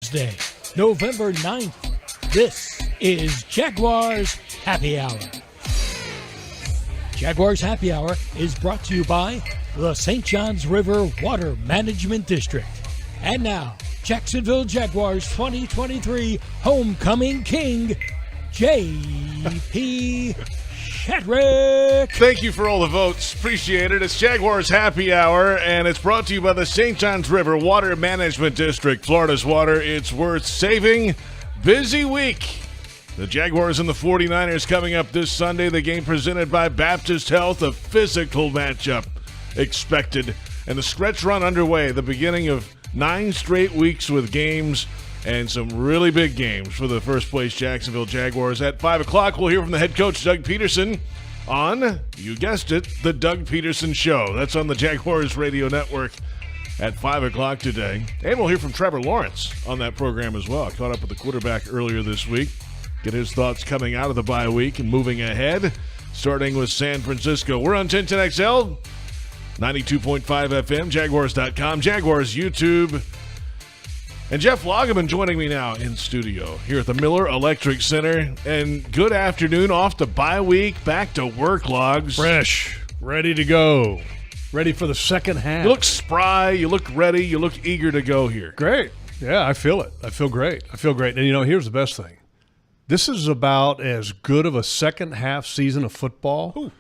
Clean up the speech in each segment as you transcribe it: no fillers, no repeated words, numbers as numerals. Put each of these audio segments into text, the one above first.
Thursday, November 9th. This is Jaguars Happy Hour. Jaguars Happy Hour is brought to you by the St. Johns River Water Management District. And now, Jacksonville Jaguars 2023 Homecoming King, J.P. Shadrick. Thank you for all the votes. Appreciate it. It's Jaguars Happy Hour, and it's brought to you by the St. Johns River Water Management District. Florida's water, it's worth saving. Busy week. The Jaguars and the 49ers coming up this Sunday. The game presented by Baptist Health, a physical matchup expected. And the stretch run underway, the beginning of 9 straight weeks with games and some really big games for the first-place Jacksonville Jaguars. At 5 o'clock, we'll hear from the head coach, Doug Pederson, on, you guessed it, the Doug Pederson Show. That's on the Jaguars Radio Network at 5 o'clock today. And we'll hear from Trevor Lawrence on that program as well. I caught up with the quarterback earlier this week. Get his thoughts coming out of the bye week and moving ahead, starting with San Francisco. We're on 1010XL, 92.5 FM, Jaguars.com, Jaguars YouTube. And Jeff Lageman joining me now in studio here at the Miller Electric Center. And good afternoon, off the bye week, back to work, Logs. Fresh, ready to go, ready for the second half. You look spry, you look ready, you look eager to go here. Great. Yeah, I feel it. I feel great. And, here's the best thing. This is about as good of a second half season of football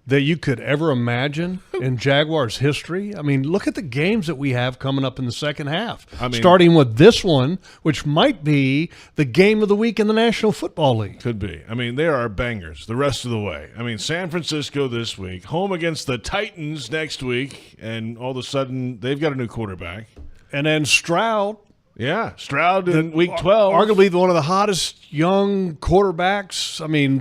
that you could ever imagine in Jaguars history. I mean, look at the games that we have coming up in the second half. Starting with this one, which might be the game of the week in the National Football League. Could be. There are bangers the rest of the way. San Francisco this week, home against the Titans next week, and all of a sudden they've got a new quarterback. And then Stroud. Yeah, Stroud in Week 12. Arguably one of the hottest young quarterbacks,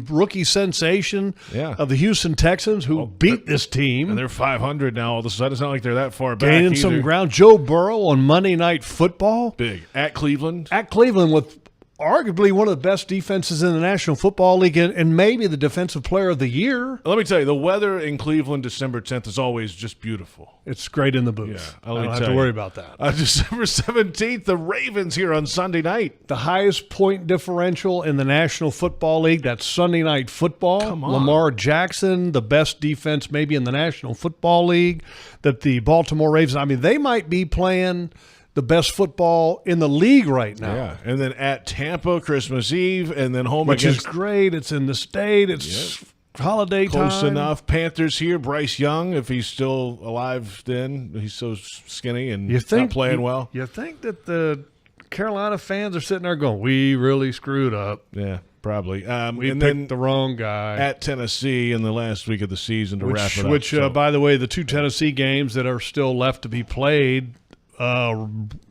rookie sensation of the Houston Texans who beat this team. And they're 500 now all of a sudden. It's not like they're that far back Gaining some ground. Joe Burrow on Monday Night Football. Big. At Cleveland. With arguably one of the best defenses in the National Football League and maybe the Defensive Player of the Year. Let me tell you, the weather in Cleveland December 10th is always just beautiful. It's great in the booth. Yeah, I don't have to worry about that. December 17th, the Ravens here on Sunday night. The highest point differential in the National Football League. That's Sunday Night Football. Come on. Lamar Jackson, the best defense maybe in the National Football League. That the Baltimore Ravens, they might be playing the best football in the league right now. Yeah, and then at Tampa, Christmas Eve, and then home Which against... is great. It's in the state. It's holiday time. Close enough. Panthers here. Bryce Young, if he's still alive then. He's so skinny and not playing well. You think that the Carolina fans are sitting there going, we really screwed up. Yeah, probably. We picked the wrong guy. At Tennessee in the last week of the season to wrap it up. Which, by the way, the 2 Tennessee games that are still left to be played,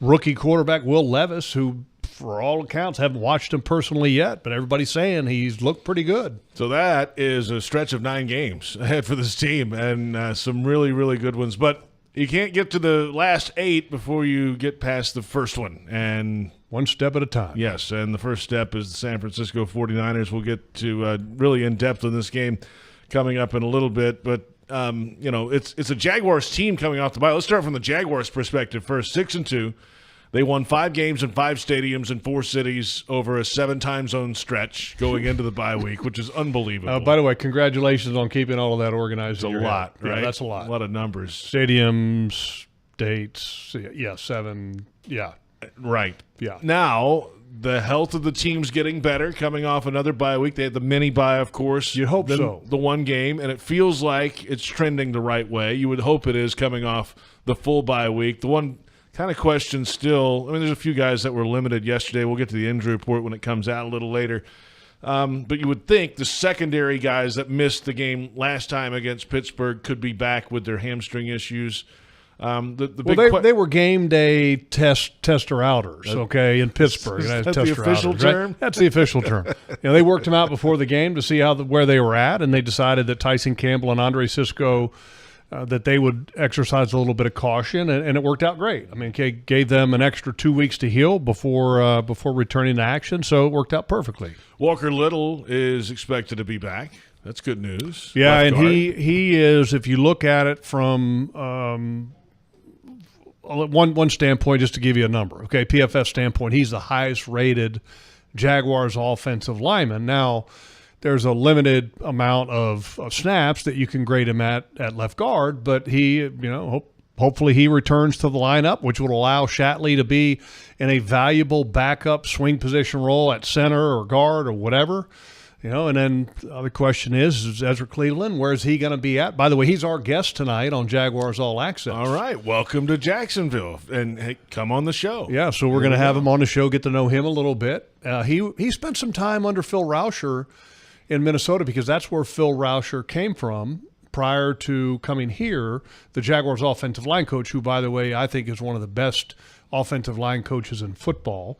rookie quarterback Will Levis, who for all accounts haven't watched him personally yet, but everybody's saying he's looked pretty good. So that is a stretch of 9 games ahead for this team, and some really, really good ones. But you can't get to the last 8 before you get past the first one. And one step at a time. Yes, and the first step is the San Francisco 49ers. We'll get to really in depth in this game coming up in a little bit, but it's a Jaguars team coming off the bye. Let's start from the Jaguars' perspective first. 6-2. They won 5 games in 5 stadiums in 4 cities over a 7-time zone stretch going into the bye week, which is unbelievable. By the way, congratulations on keeping all of that organized. It's a lot, right? Yeah, that's a lot. A lot of numbers. Stadiums, dates, 7, Right. Yeah. Now, the health of the team's getting better coming off another bye week. They had the mini bye, of course. You hope so. The one game, and it feels like it's trending the right way. You would hope it is coming off the full bye week. The one kind of question still, there's a few guys that were limited yesterday. We'll get to the injury report when it comes out a little later. But you would think the secondary guys that missed the game last time against Pittsburgh could be back with their hamstring issues. They were game day tester outers, in Pittsburgh. Is that the official term? Right? That's the official term. They worked them out before the game to see where they were at, and they decided that Tyson Campbell and Andre Sisco that they would exercise a little bit of caution, and it worked out great. Gave them an extra 2 weeks to heal before returning to action, so it worked out perfectly. Walker Little is expected to be back. That's good news. Yeah, and he is, if you look at it from one standpoint, just to give you a number, okay, PFF standpoint, he's the highest rated Jaguars offensive lineman. Now, there's a limited amount of snaps that you can grade him at left guard, but he, hopefully he returns to the lineup, which would allow Shatley to be in a valuable backup swing position role at center or guard or whatever. And then the other question is Ezra Cleveland, where's he going to be at? By the way, he's our guest tonight on Jaguars All Access. All right. Welcome to Jacksonville. And hey, come on the show. Yeah, so we're going to have him on the show, get to know him a little bit. He spent some time under Phil Rauscher in Minnesota because that's where Phil Rauscher came from prior to coming here, the Jaguars offensive line coach, who, by the way, I think is one of the best offensive line coaches in football.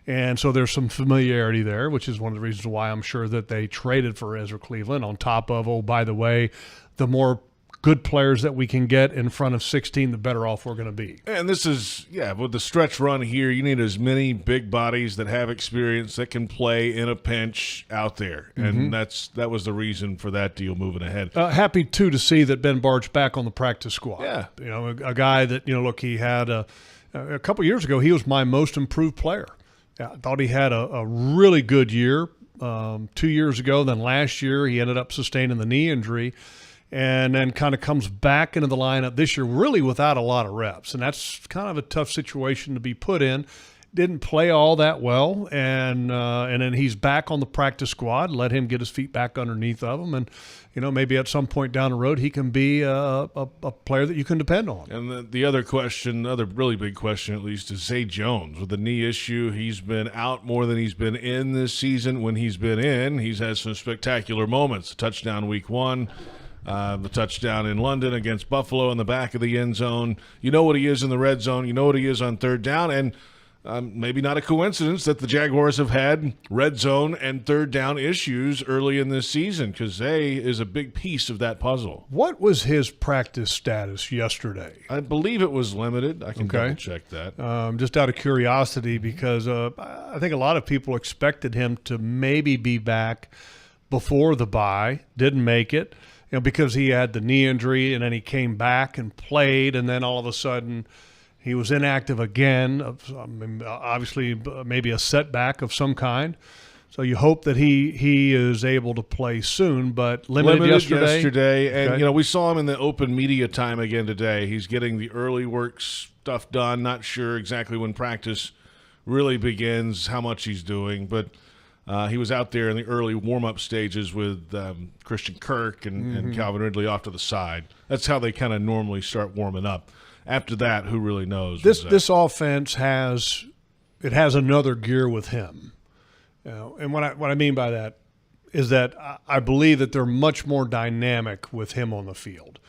And so there's some familiarity there, which is one of the reasons why I'm sure that they traded for Ezra Cleveland on top of, oh, by the way, the more good players that we can get in front of 16, the better off we're going to be. And this is, with the stretch run here, you need as many big bodies that have experience that can play in a pinch out there. And that was the reason for that deal moving ahead. Happy, too, to see that Ben Bart's back on the practice squad. Yeah. A guy that, look, he had a couple years ago, he was my most improved player. I thought he had a really good year 2 years ago. Then last year he ended up sustaining the knee injury and then kind of comes back into the lineup this year really without a lot of reps. And that's kind of a tough situation to be put in. Didn't play all that well, and then he's back on the practice squad. Let him get his feet back underneath of him, and maybe at some point down the road he can be a player that you can depend on. And the other question, other really big question at least, is Zay Jones with the knee issue. He's been out more than he's been in this season. When he's been in, he's had some spectacular moments. A touchdown week 1. The touchdown in London against Buffalo in the back of the end zone. You know what he is in the red zone. You know what he is on third down, and maybe not a coincidence that the Jaguars have had red zone and third down issues early in this season because Zay is a big piece of that puzzle. What was his practice status yesterday? I believe it was limited. I can double check that. Just out of curiosity because I think a lot of people expected him to maybe be back before the bye, didn't make it, because he had the knee injury and then he came back and played and then all of a sudden – he was inactive again, obviously maybe a setback of some kind. So you hope that he is able to play soon, but limited yesterday. And, we saw him in the open media time again today. He's getting the early work stuff done. Not sure exactly when practice really begins, how much he's doing, but he was out there in the early warm-up stages with Christian Kirk and Calvin Ridley off to the side. That's how they kind of normally start warming up. After that, who really knows? This offense has another gear with him, and what I mean by that is that I believe that they're much more dynamic with him on the field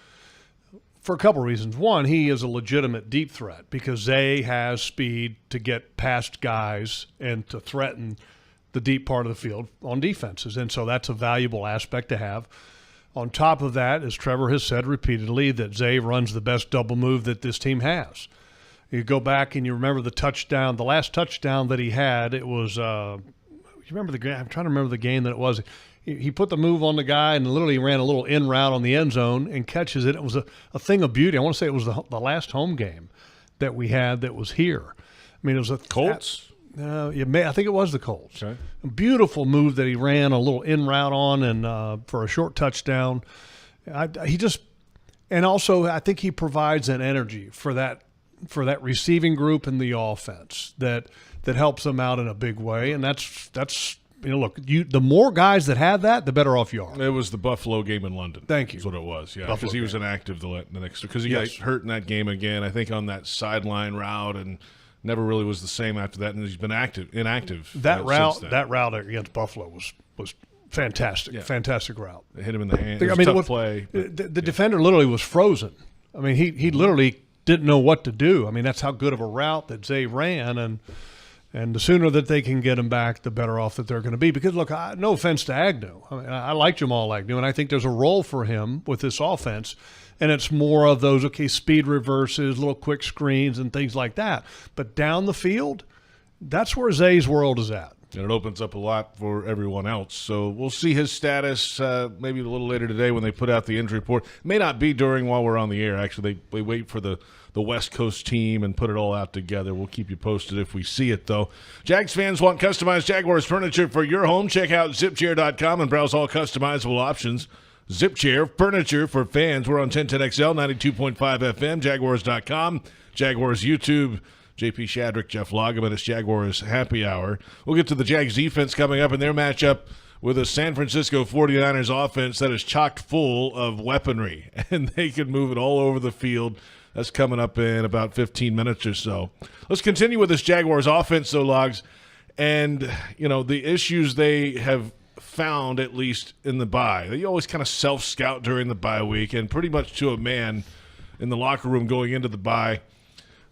for a couple reasons. One, he is a legitimate deep threat because Zay has speed to get past guys and to threaten the deep part of the field on defenses, and so that's a valuable aspect to have. On top of that, as Trevor has said repeatedly, that Zay runs the best double move that this team has. You go back and you remember the last touchdown that he had, it was you remember the game? I'm trying to remember the game that it was. He put the move on the guy and literally ran a little in route on the end zone and catches it. It was a thing of beauty. I want to say it was the last home game that we had that was here. I mean, it was a Colts? I think it was the Colts. Okay. A beautiful move that he ran a little in route on and for a short touchdown. And also I think he provides an energy for that receiving group in the offense that helps them out in a big way. And that's look, the more guys that have that, the better off you are. It was the Buffalo game in London. Thank you. That's what it was. Yeah, because he was inactive the next because he got hurt in that game again. I think on that sideline route and never really was the same after that, and he's been inactive. That route against Buffalo was fantastic. Fantastic route. They hit him in the hand. It was a tough play. The defender literally was frozen. I mean, he literally didn't know what to do. I mean, that's how good of a route that Zay ran, and the sooner that they can get him back, the better off that they're going to be. Because, look, no offense to Agnew. I mean, I like Jamal Agnew, and I think there's a role for him with this offense. And it's more of those, speed reverses, little quick screens and things like that. But down the field, that's where Zay's world is at. And it opens up a lot for everyone else. So we'll see his status maybe a little later today when they put out the injury report. It may not be while we're on the air. Actually, they wait for the the West Coast team and put it all out together. We'll keep you posted if we see it, though. Jags fans want customized Jaguars furniture for your home? Check out zipchair.com and browse all customizable options. Zipchair furniture for fans. We're on 1010XL, 92.5 FM, Jaguars.com, Jaguars YouTube. JP Shadrick, Jeff Lageman. It's Jaguars Happy Hour. We'll get to the Jags defense coming up in their matchup with a San Francisco 49ers offense that is chock full of weaponry, and they can move it all over the field. That's coming up in about 15 minutes or so. Let's continue with this Jaguars offense, though, Logs, and, the issues they have found, at least in the bye. They always kind of self-scout during the bye week, and pretty much to a man in the locker room going into the bye,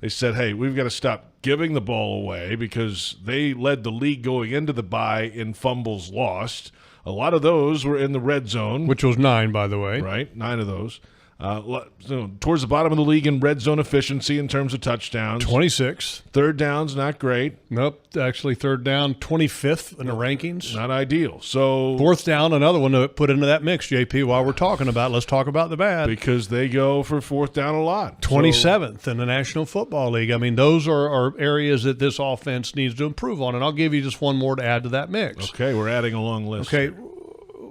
they said, hey, we've got to stop giving the ball away because they led the league going into the bye in fumbles lost. A lot of those were in the red zone. Which was 9, by the way. Right, 9 of those. Towards the bottom of the league in red zone efficiency in terms of touchdowns. 26. Third down's not great. Nope, actually third down, 25th in the rankings. Not ideal. So fourth down, another one to put into that mix, JP, while we're talking about it. Let's talk about the bad. Because they go for fourth down a lot. 27th in the National Football League. I mean, those are areas that this offense needs to improve on, and I'll give you just one more to add to that mix. Okay, we're adding a long list. Okay,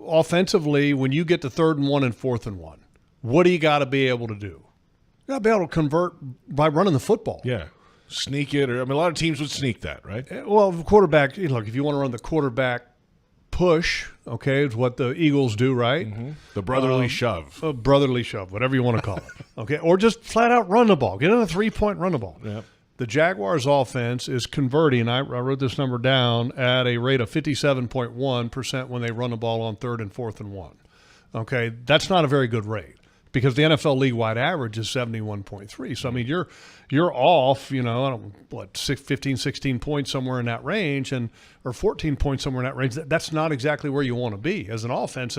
offensively, when you get to 3rd and 1 and 4th and 1, what do you got to be able to do? You got to be able to convert by running the football. Yeah. Sneak it. A lot of teams would sneak that, right? Well, quarterback, look, if you want to run the quarterback push, okay, is what the Eagles do, right? Mm-hmm. The brotherly shove. Brotherly shove, whatever you want to call it. Okay, or just flat out run the ball. Get in a 3-point run the ball. Yep. The Jaguars' offense is converting, I wrote this number down, at a rate of 57.1% when they run the ball on 3rd and 4th and 1. Okay, that's not a very good rate, because the NFL league-wide average is 71.3. So, I mean, you're off, 15, 16 points somewhere in that range, or 14 points somewhere in that range. That's not exactly where you want to be as an offense.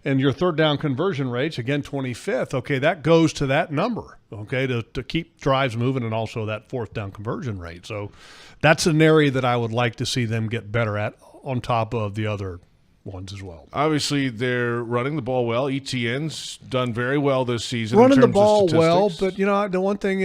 And your third down conversion rates, again, 25th, okay, that goes to that number, okay, to keep drives moving, and also that fourth down conversion rate. So that's an area that I would like to see them get better at, on top of the other ones as well. Obviously, they're running the ball well. ETN's done very well this season. Running in the terms ball of well, statistics. but the one thing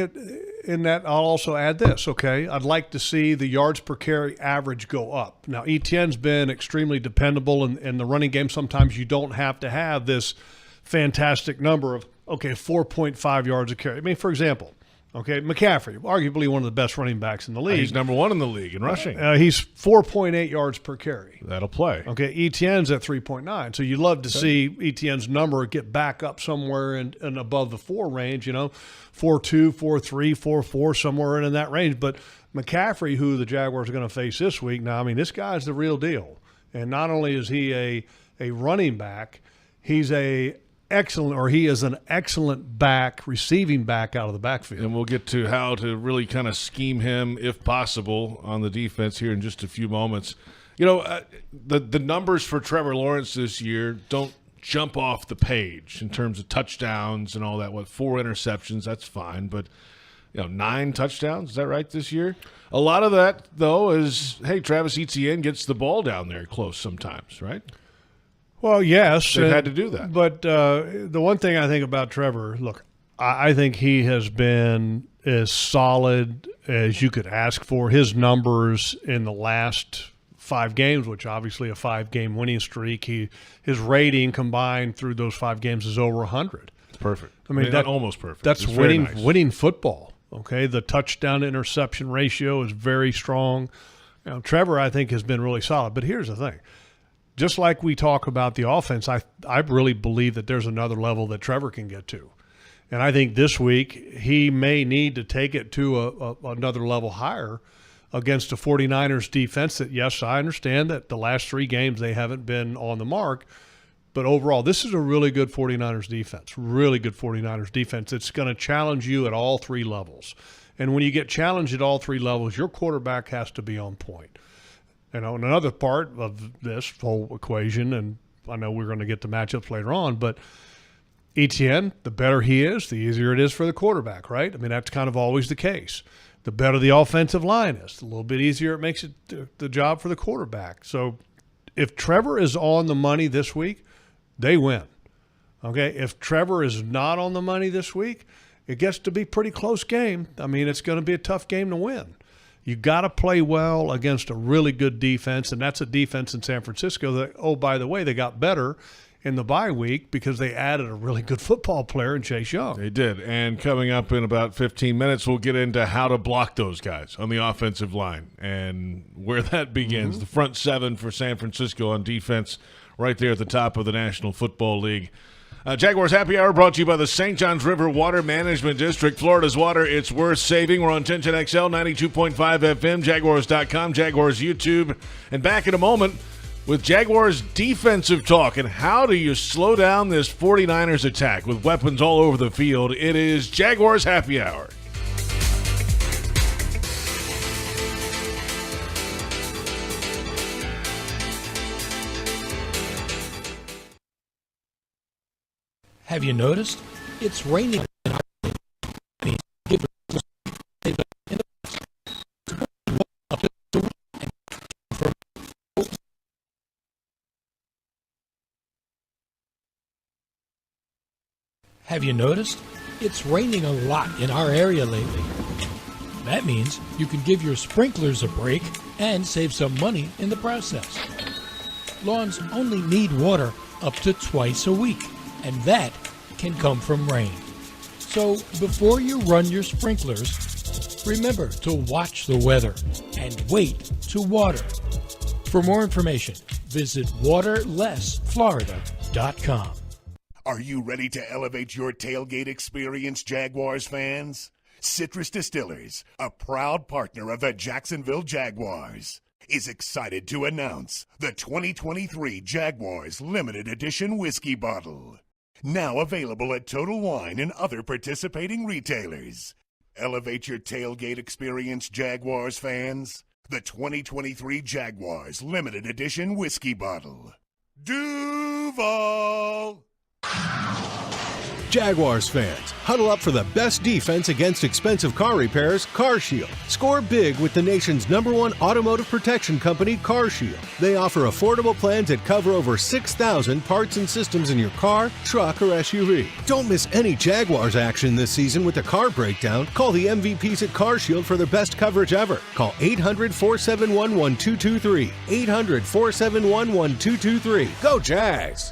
in that, I'll also add this, okay? I'd like to see the yards per carry average go up. Now, ETN's been extremely dependable in the running game. Sometimes you don't have to have this fantastic number of, 4.5 yards a carry. I mean, for example, okay, McCaffrey, arguably one of the best running backs in the league. He's number 1 in the league in rushing. He's 4.8 yards per carry. That'll play. Okay, ETN's at 3.9. So you'd love to see ETN's number get back up somewhere and above the 4 range, 4.2, 4.3, 4.4, somewhere in that range. But McCaffrey, who the Jaguars are going to face this week, now, I mean, this guy's the real deal. And not only is he a running back, he is an excellent back, receiving back out of the backfield. And we'll get to how to really kind of scheme him, if possible, on the defense here in just a few moments. The numbers for Trevor Lawrence this year don't jump off the page in terms of touchdowns and all that. 4 interceptions, that's fine. But, 9 touchdowns, is that right, this year? A lot of that, though, is, hey, Travis Etienne gets the ball down there close sometimes, right? Well, yes. They've had to do that. But the one thing I think about Trevor, look, I think he has been as solid as you could ask for. His numbers in the last 5 games, which obviously a 5-game winning streak, his rating combined through those 5 games is over 100. It's perfect. I mean, that's almost perfect. That's it's winning, nice. Winning football. Okay, the touchdown to interception ratio is very strong. Trevor, I think, has been really solid. But here's the thing. Just like we talk about the offense, I really believe that there's another level that Trevor can get to. And I think this week he may need to take it to another level higher against a 49ers defense that, yes, I understand that the last 3 games they haven't been on the mark. But overall, this is a really good 49ers defense, It's going to challenge you at all 3 levels. And when you get challenged at all 3 levels, your quarterback has to be on point. And another part of this whole equation, and I know we're going to get to matchups later on, but Etienne, the better he is, the easier it is for the quarterback, right? I mean, that's kind of always the case. The better the offensive line is, a little bit easier it makes it the job for the quarterback. So if Trevor is on the money this week, they win. Okay? If Trevor is not on the money this week, it gets to be a pretty close game. I mean, it's going to be a tough game to win. You got to play well against a really good defense, and that's a defense in San Francisco that, oh, by the way, they got better in the bye week because they added a really good football player in Chase Young. They did. And coming up in about 15 minutes, we'll get into how to block those guys on the offensive line and where that begins. The front seven for San Francisco on defense right there at the top of the National Football League. Jaguars Happy Hour brought to you by the St. Johns River Water Management District. Florida's water, it's worth saving. We're on 1010XL, 92.5 FM, Jaguars.com, Jaguars YouTube. And back in a moment with Jaguars defensive talk and how do you slow down this 49ers attack with weapons all over the field. It is Jaguars Happy Hour. Have you noticed? It's raining. Have you noticed? It's raining a lot in our area lately. That means you can give your sprinklers a break and save some money in the process. Lawns only need water up to twice a week, and that can come from rain. So before you run your sprinklers, remember to watch the weather and wait to water. For more information, visit waterlessflorida.com. Are you ready to elevate your tailgate experience, Jaguars fans? Citrus Distillers, a proud partner of the Jacksonville Jaguars, is excited to announce the 2023 Jaguars Limited Edition Whiskey Bottle. Now available at Total Wine and other participating retailers. Elevate your tailgate experience, Jaguars fans. The 2023 Jaguars Limited Edition Whiskey Bottle. Duval! Jaguars fans, huddle up for the best defense against expensive car repairs, CarShield. Score big with the nation's #1 automotive protection company, CarShield. They offer affordable plans that cover over 6,000 parts and systems in your car, truck, or SUV. Don't miss any Jaguars action this season with a car breakdown. Call the MVPs at CarShield for their best coverage ever. Call 800-471-1223. 800-471-1223. Go Jags!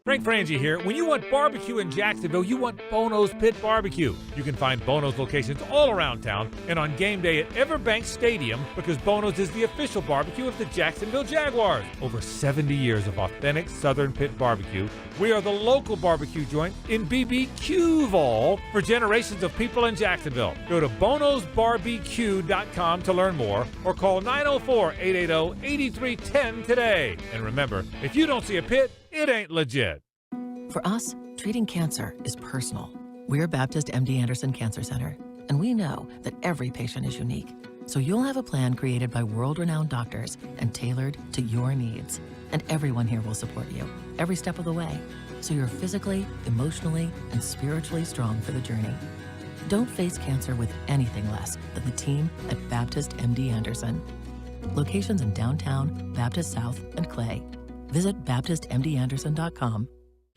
Frank Frangie here. When you want barbecue in Jacksonville, you want Bono's Pit Barbecue. You can find Bono's locations all around town and on game day at Everbank Stadium because Bono's is the official barbecue of the Jacksonville Jaguars. Over 70 years of authentic Southern Pit Barbecue. We are the local barbecue joint in BBQval for generations of people in Jacksonville. Go to bonosbarbecue.com to learn more or call 904-880-8310 today. And remember, if you don't see a pit, it ain't legit. For us, treating cancer is personal. We're Baptist MD Anderson Cancer Center, and we know that every patient is unique. So you'll have a plan created by world-renowned doctors and tailored to your needs. And everyone here will support you every step of the way, so you're physically, emotionally, and spiritually strong for the journey. Don't face cancer with anything less than the team at Baptist MD Anderson. Locations in downtown, Baptist South, and Clay. Visit BaptistMDAnderson.com.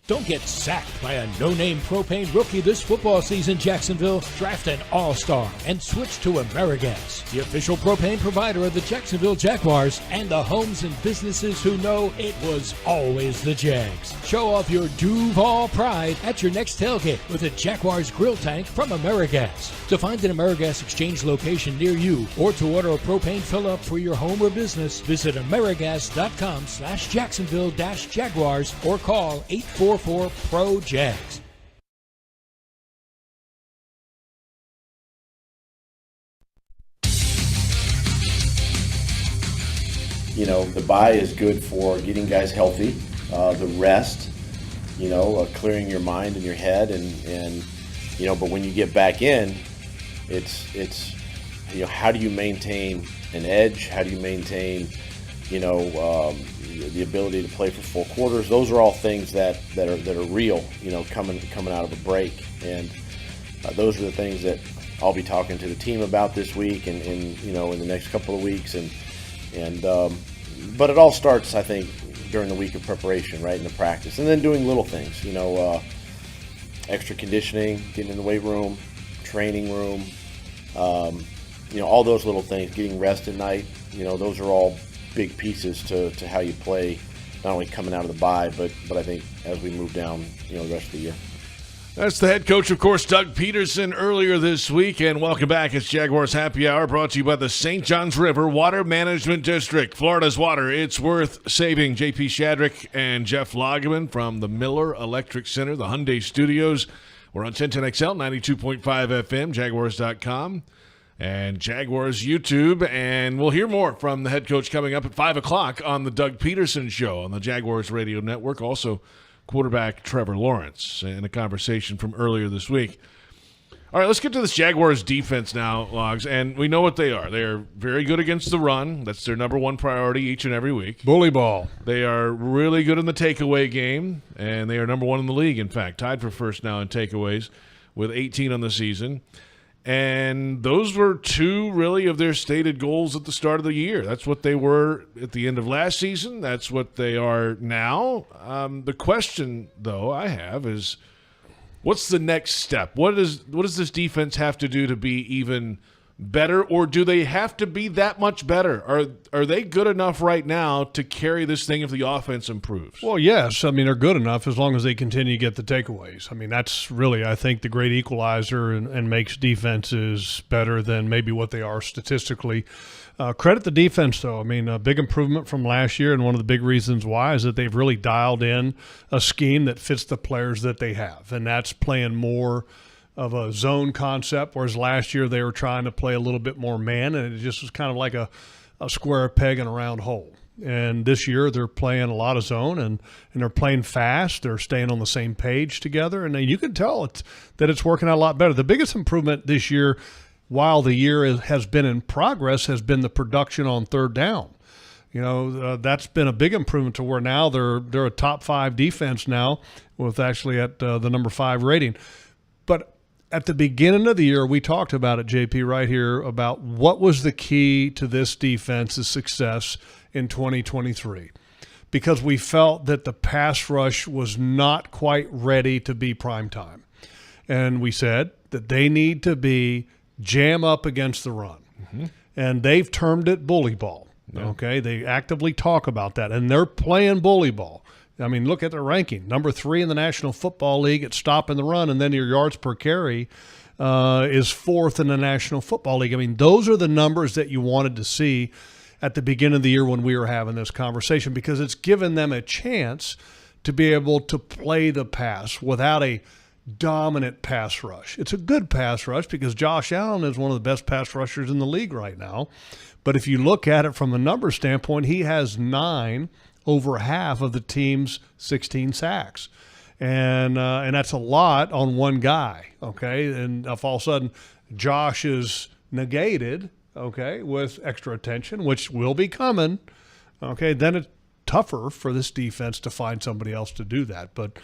Don't get sacked by a no-name propane rookie this football season, Jacksonville. Draft an all-star and switch to AmeriGas, the official propane provider of the Jacksonville Jaguars and the homes and businesses who know it was always the Jags. Show off your Duval pride at your next tailgate with a Jaguars grill tank from AmeriGas. To find an AmeriGas exchange location near you or to order a propane fill-up for your home or business, visit AmeriGas.com/Jacksonville-Jaguars or call 844-PRO-JAGS. You know, the bye is good for getting guys healthy, the rest, clearing your mind and your head and but when you get back in, it's how do you maintain an edge? How do you maintain, the ability to play for full quarters? Those are all things that are real, coming out of a break. And those are the things that I'll be talking to the team about this week and in the next couple of weeks. But it all starts, I think, during the week of preparation, right, in the practice, and then doing little things. extra conditioning, getting in the weight room, training room, all those little things, getting rest at night, those are all big pieces to how you play, not only coming out of the bye, but I think as we move down, the rest of the year. That's the head coach, of course, Doug Pederson, earlier this week. And welcome back. It's Jaguars Happy Hour, brought to you by the St. Johns River Water Management District. Florida's water, it's worth saving. JP Shadrick and Jeff Lageman from the Miller Electric Center, the Hyundai Studios. We're on 1010XL, 92.5 FM, Jaguars.com, and Jaguars YouTube. And we'll hear more from the head coach coming up at 5 o'clock on the Doug Pederson Show on the Jaguars Radio Network. Also, quarterback Trevor Lawrence in a conversation from earlier this week. All right, let's get to this Jaguars defense now, Logs, and we know what they are. They are very good against the run. That's their number one priority each and every week. Bully ball. They are really good in the takeaway game, and they are number one in the league, in fact, tied for first now in takeaways with 18 on the season. And those were two, really, of their stated goals at the start of the year. That's what they were at the end of last season. That's what they are now. The question, though, I have is, what's the next step? What does this defense have to do to be even better, or do they have to be that much better? Are they good enough right now to carry this thing if the offense improves? Well, yes. I mean, they're good enough as long as they continue to get the takeaways. I mean, that's really, I think, the great equalizer and makes defenses better than maybe what they are statistically. Credit the defense, though. I mean, a big improvement from last year, and one of the big reasons why is that they've really dialed in a scheme that fits the players that they have, and that's playing more of a zone concept, whereas last year they were trying to play a little bit more man, and it just was kind of like a square peg in a round hole. And this year they're playing a lot of zone, and they're playing fast. They're staying on the same page together, and you can tell that it's working out a lot better. The biggest improvement this year, while the year has been in progress, has been the production on third down. That's been a big improvement to where now they're a top 5 defense now, with actually at the number 5 rating. But at the beginning of the year, we talked about it, JP, right here, about what was the key to this defense's success in 2023. Because we felt that the pass rush was not quite ready to be prime time. And we said that they need to be jam up against the run. Mm-hmm. And they've termed it bully ball. Yeah. Okay, they actively talk about that, and they're playing bully ball. I mean, look at their ranking. Number 3 in the National Football League at stopping the run, and then your yards per carry is 4th in the National Football League. I mean, those are the numbers that you wanted to see at the beginning of the year when we were having this conversation, because it's given them a chance to be able to play the pass without a dominant pass rush. It's a good pass rush because Josh Allen is one of the best pass rushers in the league right now. But if you look at it from a number standpoint, he has 9 over half of the team's 16 sacks. And that's a lot on one guy, okay? And if all of a sudden Josh is negated, okay, with extra attention, which will be coming, okay, then it's tougher for this defense to find somebody else to do that. But,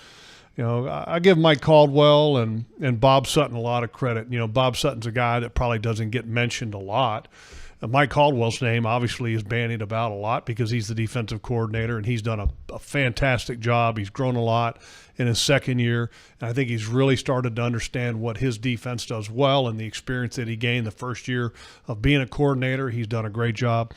I give Mike Caldwell and Bob Sutton a lot of credit. Bob Sutton's a guy that probably doesn't get mentioned a lot. Mike Caldwell's name obviously is bandied about a lot because he's the defensive coordinator, and he's done a fantastic job. He's grown a lot in his second year, and I think he's really started to understand what his defense does well, and the experience that he gained the first year of being a coordinator. He's done a great job.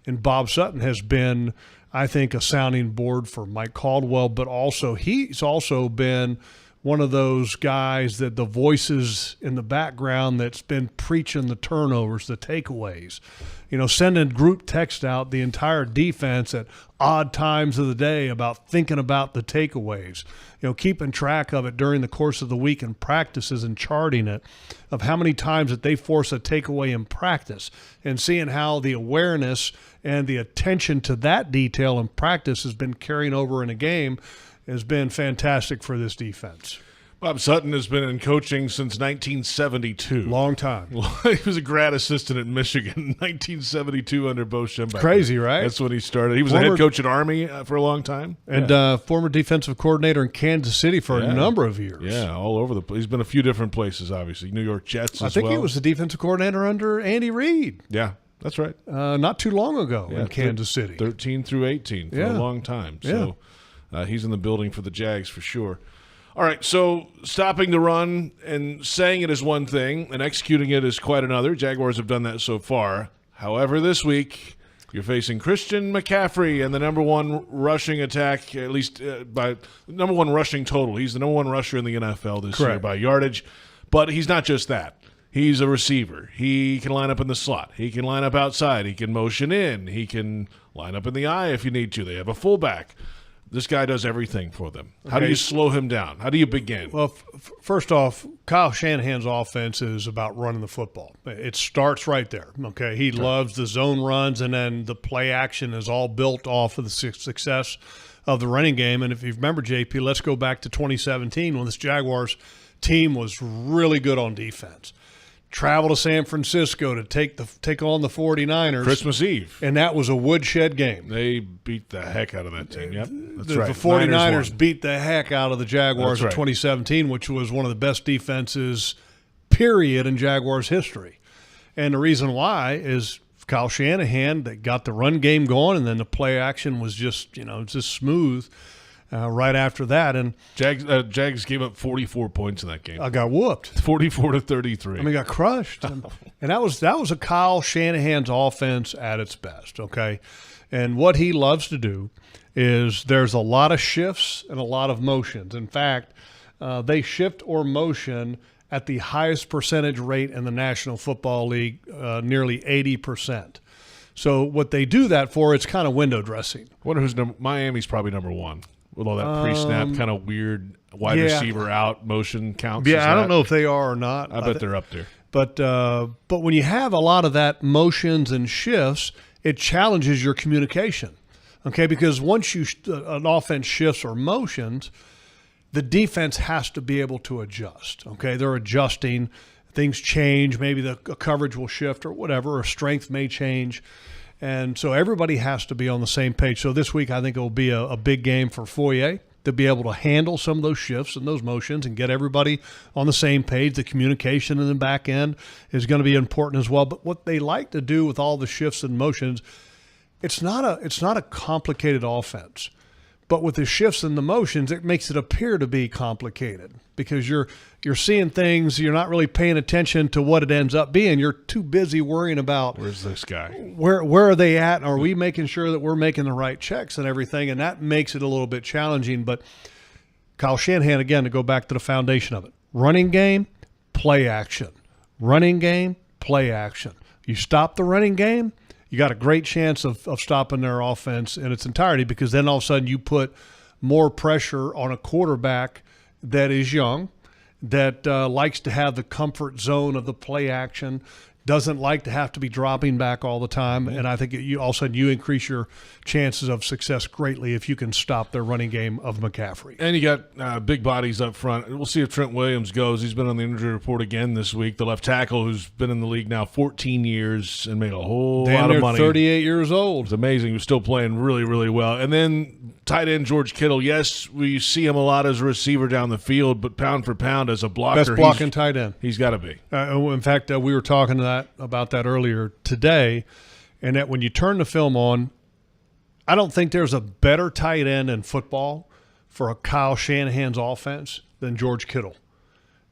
And Bob Sutton has been, I think, a sounding board for Mike Caldwell, but also he's also been one of those guys that the voices in the background that's been preaching the turnovers, the takeaways, sending group text out the entire defense at odd times of the day about thinking about the takeaways, keeping track of it during the course of the week in practices and charting it of how many times that they force a takeaway in practice, and seeing how the awareness and the attention to that detail in practice has been carrying over in a game has been fantastic for this defense. Bob Sutton has been in coaching since 1972. Long time. He was a grad assistant at Michigan in 1972 under Bo Schembechler. Crazy, right? That's when he started. He was a head coach at Army for a long time. And former defensive coordinator in Kansas City for a number of years. Yeah, all over the place. He's been a few different places, obviously. New York Jets as well. I think he was the defensive coordinator under Andy Reid. Yeah, that's right. Not too long ago in Kansas City. 13 through 18 for a long time. So he's in the building for the Jags for sure. All right, so stopping the run and saying it is one thing and executing it is quite another. Jaguars have done that so far. However, this week you're facing Christian McCaffrey and the number one rushing attack, at least by number one rushing total. He's the number one rusher in the NFL this year by yardage. But he's not just that. He's a receiver. He can line up in the slot. He can line up outside. He can motion in. He can line up in the eye if you need to. They have a fullback. This guy does everything for them. How do you slow him down? How do you begin? Well, first off, Kyle Shanahan's offense is about running the football. It starts right there, okay? He loves the zone runs, and then the play action is all built off of the success of the running game. And if you remember, JP, let's go back to 2017 when this Jaguars team was really good on defense. Travel to San Francisco to take on the 49ers. Christmas Eve. And that was a woodshed game. They beat the heck out of that team. Yep, that's right. The 49ers beat the heck out of the Jaguars in 2017, which was one of the best defenses, period, in Jaguars history. And the reason why is Kyle Shanahan that got the run game going, and then the play action was just smooth. Right after that, and Jags gave up 44 points in that game. I got whooped, 44-33. I mean, got crushed, and that was a Kyle Shanahan's offense at its best. Okay, and what he loves to do is there's a lot of shifts and a lot of motions. In fact, they shift or motion at the highest percentage rate in the National Football League, nearly 80%. So what they do that for, it's kind of window dressing. I wonder who's Miami's probably number one. With all that pre-snap kind of weird wide receiver out motion counts. Yeah, I don't know if they are or not. I bet they're up there. But when you have a lot of that motions and shifts, it challenges your communication. Okay, because once an offense shifts or motions, the defense has to be able to adjust. Okay, they're adjusting. Things change. Maybe the coverage will shift or whatever, or strength may change. And so everybody has to be on the same page. So this week I think it will be a big game for Foye to be able to handle some of those shifts and those motions and get everybody on the same page. The communication in the back end is going to be important as well. But what they like to do with all the shifts and motions, it's not a complicated offense. But with the shifts and the motions, it makes it appear to be complicated because you're seeing things, you're not really paying attention to what it ends up being. You're too busy worrying about where's this guy? Where are they at? Are we making sure that we're making the right checks and everything? And that makes it a little bit challenging. But Kyle Shanahan, again, to go back to the foundation of it, running game, play action. Running game, play action. You stop the running game, you got a great chance of stopping their offense in its entirety because then all of a sudden you put more pressure on a quarterback that is young, that likes to have the comfort zone of the play action, doesn't like to have to be dropping back all the time. And I think all of a sudden you increase your chances of success greatly if you can stop their running game of McCaffrey. And you got big bodies up front. We'll see if Trent Williams goes. He's been on the injury report again this week. The left tackle who's been in the league now 14 years and made a whole lot of money. 38 years old. It's amazing. He's still playing really, really well. And then tight end George Kittle. Yes, we see him a lot as a receiver down the field, but pound for pound as a blocker. Best blocking tight end. He's got to be. In fact, we were talking about that earlier today, and that when you turn the film on, I don't think there's a better tight end in football for a Kyle Shanahan's offense than George Kittle.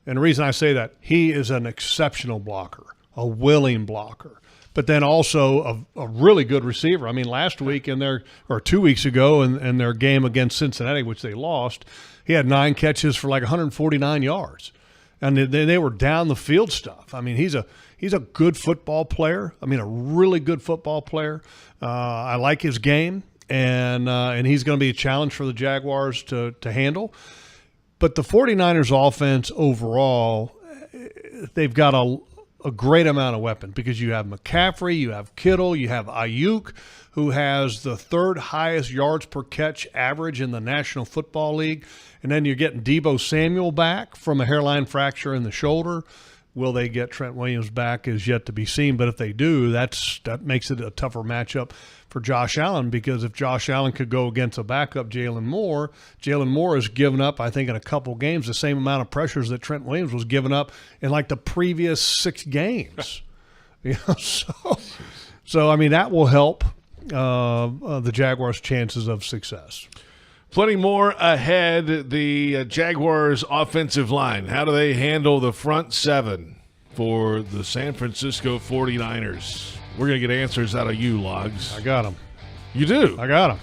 And the reason I say that, he is an exceptional blocker, a willing blocker, but then also a really good receiver. I mean, last week or 2 weeks ago in their game against Cincinnati, which they lost, he had 9 catches for like 149 yards. And they were down the field stuff. I mean, he's a good football player. I mean, a really good football player. I like his game, and he's going to be a challenge for the Jaguars to handle. But the 49ers offense overall, they've got a great amount of weapons because you have McCaffrey, you have Kittle, you have Ayuk, who has the 3rd highest yards per catch average in the National Football League. And then you're getting Deebo Samuel back from a hairline fracture in the shoulder. Will they get Trent Williams back is yet to be seen. But if they do, that makes it a tougher matchup for Josh Allen because if Josh Allen could go against a backup Jalen Moore has given up, I think, in a couple games the same amount of pressures that Trent Williams was giving up in like the previous 6 games. So I mean, that will help the Jaguars' chances of success. Plenty more ahead. The Jaguars' offensive line. How do they handle the front seven for the San Francisco 49ers? We're going to get answers out of you, Logs. I got them. You do? I got them.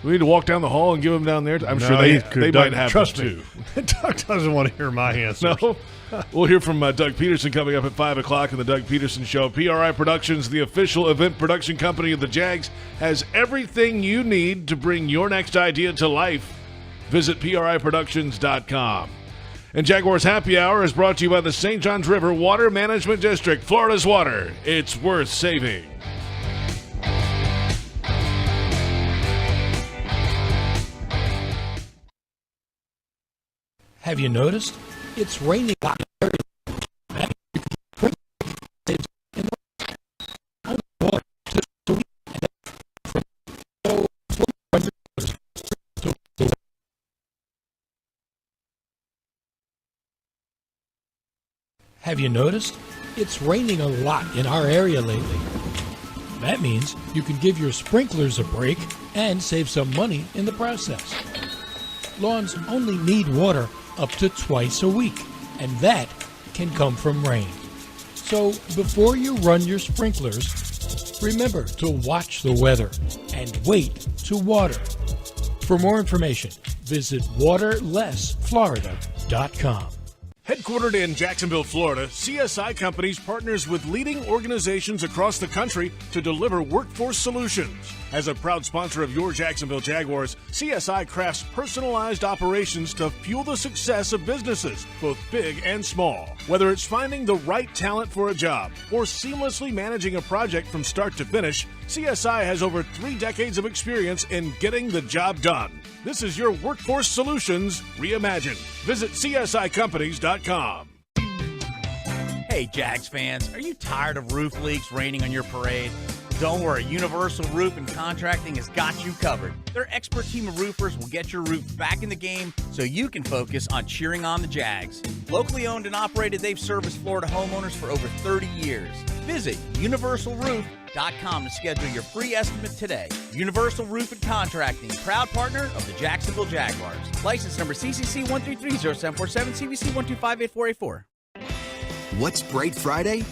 We need to walk down the hall and give them down there. I'm sure they might have trust them me. too. Doug doesn't want to hear my answers. No. We'll hear from Doug Pederson coming up at 5 o'clock on the Doug Pederson Show. PRI Productions, the official event production company of the Jags, has everything you need to bring your next idea to life. Visit PRIProductions.com. And Jaguars Happy Hour is brought to you by the St. Johns River Water Management District. Florida's water. It's worth saving. Have you noticed? It's raining. Have you noticed? It's raining a lot in our area lately. That means you can give your sprinklers a break and save some money in the process. Lawns only need water up to twice a week, and that can come from rain. So before you run your sprinklers, remember to watch the weather and wait to water. For more information, visit waterlessflorida.com. Headquartered in Jacksonville, Florida, CSI Companies partners with leading organizations across the country to deliver workforce solutions. As a proud sponsor of your Jacksonville Jaguars, CSI crafts personalized operations to fuel the success of businesses, both big and small. Whether it's finding the right talent for a job or seamlessly managing a project from start to finish, CSI has over 3 decades of experience in getting the job done. This is your workforce solutions reimagined. Visit CSICompanies.com. Hey, Jags fans, are you tired of roof leaks raining on your parade? Don't worry, Universal Roof and Contracting has got you covered. Their expert team of roofers will get your roof back in the game so you can focus on cheering on the Jags. Locally owned and operated, they've serviced Florida homeowners for over 30 years. Visit universalroof.com to schedule your free estimate today. Universal Roof and Contracting, proud partner of the Jacksonville Jaguars. License number CCC 1330747, CVC 1258484. What's Bright Friday?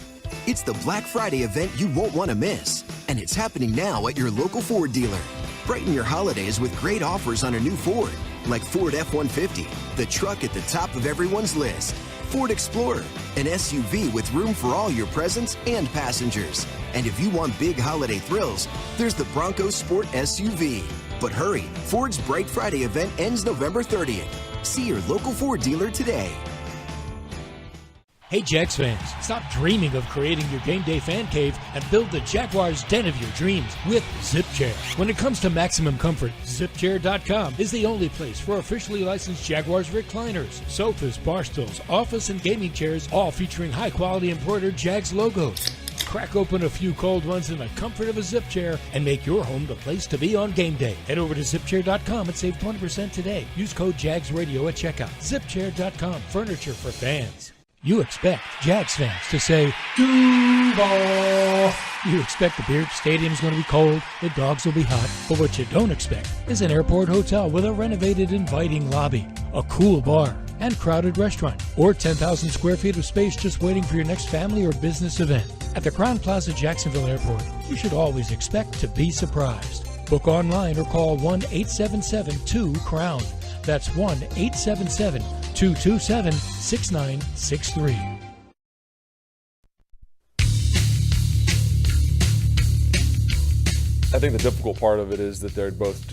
It's the Black Friday event you won't want to miss. And it's happening now at your local Ford dealer. Brighten your holidays with great offers on a new Ford, like Ford F-150, the truck at the top of everyone's list. Ford Explorer, an SUV with room for all your presents and passengers. And if you want big holiday thrills, there's the Bronco Sport SUV. But hurry, Ford's Bright Friday event ends November 30th. See your local Ford dealer today. Hey Jags fans, stop dreaming of creating your game day fan cave and build the Jaguars den of your dreams with ZipChair. When it comes to maximum comfort, ZipChair.com is the only place for officially licensed Jaguars recliners, sofas, bar stools, office and gaming chairs, all featuring high quality embroidered Jags logos. Crack open a few cold ones in the comfort of a ZipChair and make your home the place to be on game day. Head over to ZipChair.com and save 20% today. Use code JagsRadio at checkout. ZipChair.com, furniture for fans. You expect Jags fans to say, Duval. You expect the Beard Stadium's going to be cold, the dogs will be hot, but what you don't expect is an airport hotel with a renovated inviting lobby, a cool bar, and crowded restaurant, or 10,000 square feet of space just waiting for your next family or business event. At the Crowne Plaza Jacksonville Airport, you should always expect to be surprised. Book online or call 1-877-2-CROWN. That's 1-877-227-6963. I think the difficult part of it is that they're both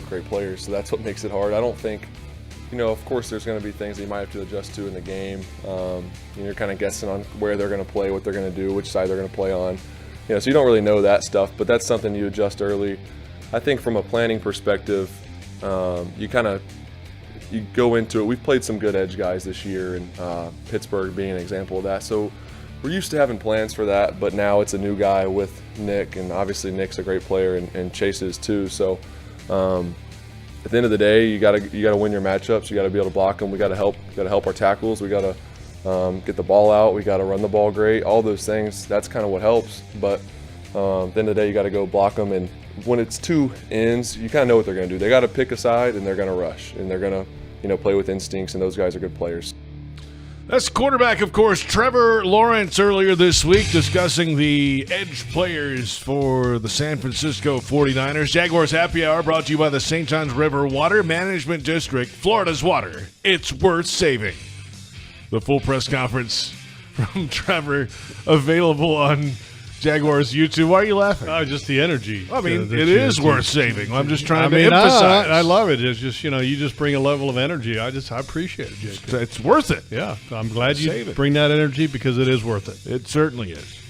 great players, so that's what makes it hard. I don't think, of course there's going to be things that you might have to adjust to in the game. You're kind of guessing on where they're going to play, what they're going to do, which side they're going to play on. So you don't really know that stuff, but that's something you adjust early. I think from a planning perspective, you go into it. We've played some good edge guys this year, and Pittsburgh being an example of that. So we're used to having plans for that, but now it's a new guy with Nick, and obviously Nick's a great player, and Chase is too. So at the end of the day, you got to win your matchups. You got to be able to block them. We got to help our tackles. We got to get the ball out. We got to run the ball great. All those things. That's kind of what helps. But At the end of the day, you got to go block them. And when it's two ends, you kind of know what they're going to do. They got to pick a side, and they're going to rush, and they're going to, play with instincts. And those guys are good players. That's quarterback, of course, Trevor Lawrence earlier this week discussing the edge players for the San Francisco 49ers. Jaguars Happy Hour brought to you by the St. Johns River Water Management District, Florida's water. It's worth saving. The full press conference from Trevor available on Jaguars YouTube. Why are you laughing? Just the energy. I mean, it is worth saving. I'm just trying to emphasize. I love it. It's just, you just bring a level of energy. I appreciate it, Jacob. It's worth it. Yeah. I'm glad you bring that energy because it is worth it. It certainly is.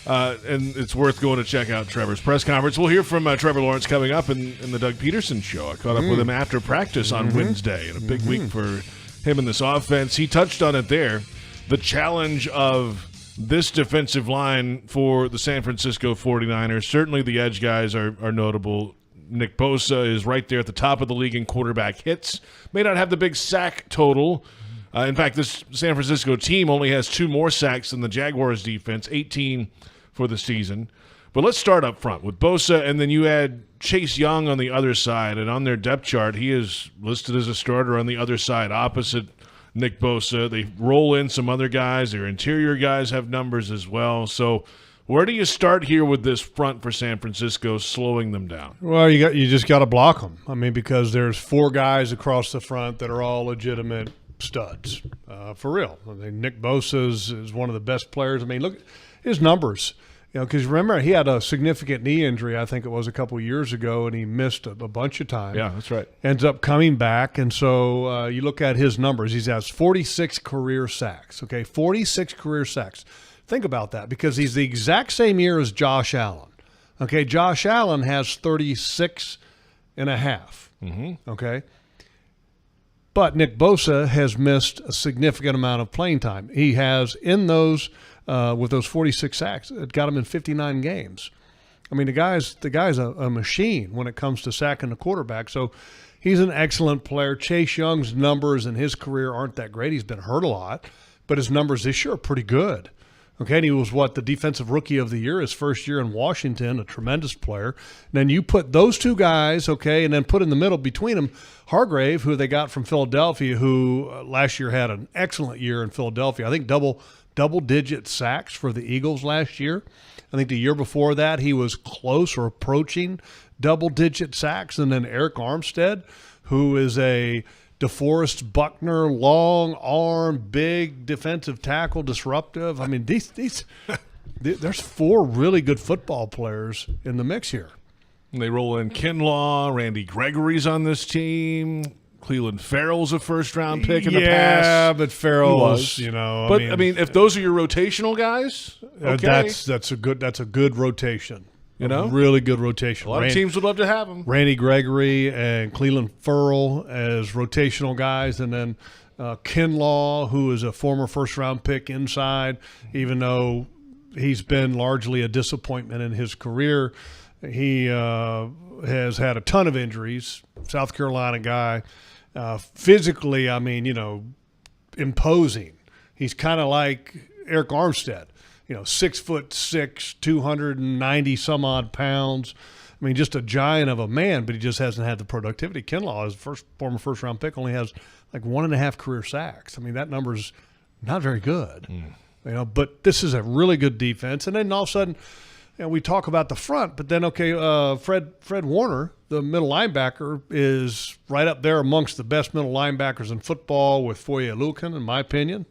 And it's worth going to check out Trevor's press conference. We'll hear from Trevor Lawrence coming up in the Doug Pederson show. I caught up with him after practice on Wednesday, and a big week for him in this offense. He touched on it there. The challenge of this defensive line for the San Francisco 49ers, certainly the edge guys are notable. Nick Bosa is right there at the top of the league in quarterback hits. May not have the big sack total. In fact, this San Francisco team only has 2 more sacks than the Jaguars defense, 18 for the season. But let's start up front with Bosa, and then you add Chase Young on the other side. And on their depth chart, he is listed as a starter on the other side opposite Nick Bosa. They roll in some other guys. Their interior guys have numbers as well. So where do you start here with this front for San Francisco, slowing them down? Well, you just got to block them. I mean, because there's 4 guys across the front that are all legitimate studs, for real. I mean, Nick Bosa is one of the best players. I mean, look at his numbers. Because remember, he had a significant knee injury, I think it was a couple of years ago, and he missed a bunch of time. Yeah, that's right. Ends up coming back, and so you look at his numbers. He has 46 career sacks, 46 career sacks. Think about that, because he's the exact same year as Josh Allen. Josh Allen has 36 and a half, But Nick Bosa has missed a significant amount of playing time. He has, in those with those 46 sacks, it got him in 59 games. I mean, the guy's a machine when it comes to sacking the quarterback. So he's an excellent player. Chase Young's numbers in his career aren't that great. He's been hurt a lot, but his numbers this year are pretty good. And he was the defensive rookie of the year his first year in Washington, a tremendous player. And then you put those 2 guys, and then put in the middle between them Hargrave, who they got from Philadelphia, who last year had an excellent year in Philadelphia. I think double-digit sacks for the Eagles last year. I think the year before that he was close or approaching double-digit sacks. And then Eric Armstead, who is a DeForest Buckner, long arm, big defensive tackle, disruptive. I mean, there's 4 really good football players in the mix here. And they roll in Kinlaw, Randy Gregory's on this team. Cleveland Farrell's a first-round pick in the past. Yeah, but Farrell was, But I mean, if those are your rotational guys, that's a good rotation. Really good rotation. A lot of teams would love to have them. Randy Gregory and Cleveland Farrell as rotational guys, and then Kinlaw, who is a former first-round pick inside, even though he's been largely a disappointment in his career. He has had a ton of injuries. South Carolina guy. Physically, I mean, imposing. He's kind of like Eric Armstead. 6'6", 290 some odd pounds. I mean, just a giant of a man, but he just hasn't had the productivity. Kinlaw, his former first-round pick, only has like 1.5 career sacks. I mean, that number's not very good. But this is a really good defense. And then all of a sudden, we talk about the front, but then, Fred Warner, the middle linebacker, is right up there amongst the best middle linebackers in football with Foye Oluokun, in my opinion.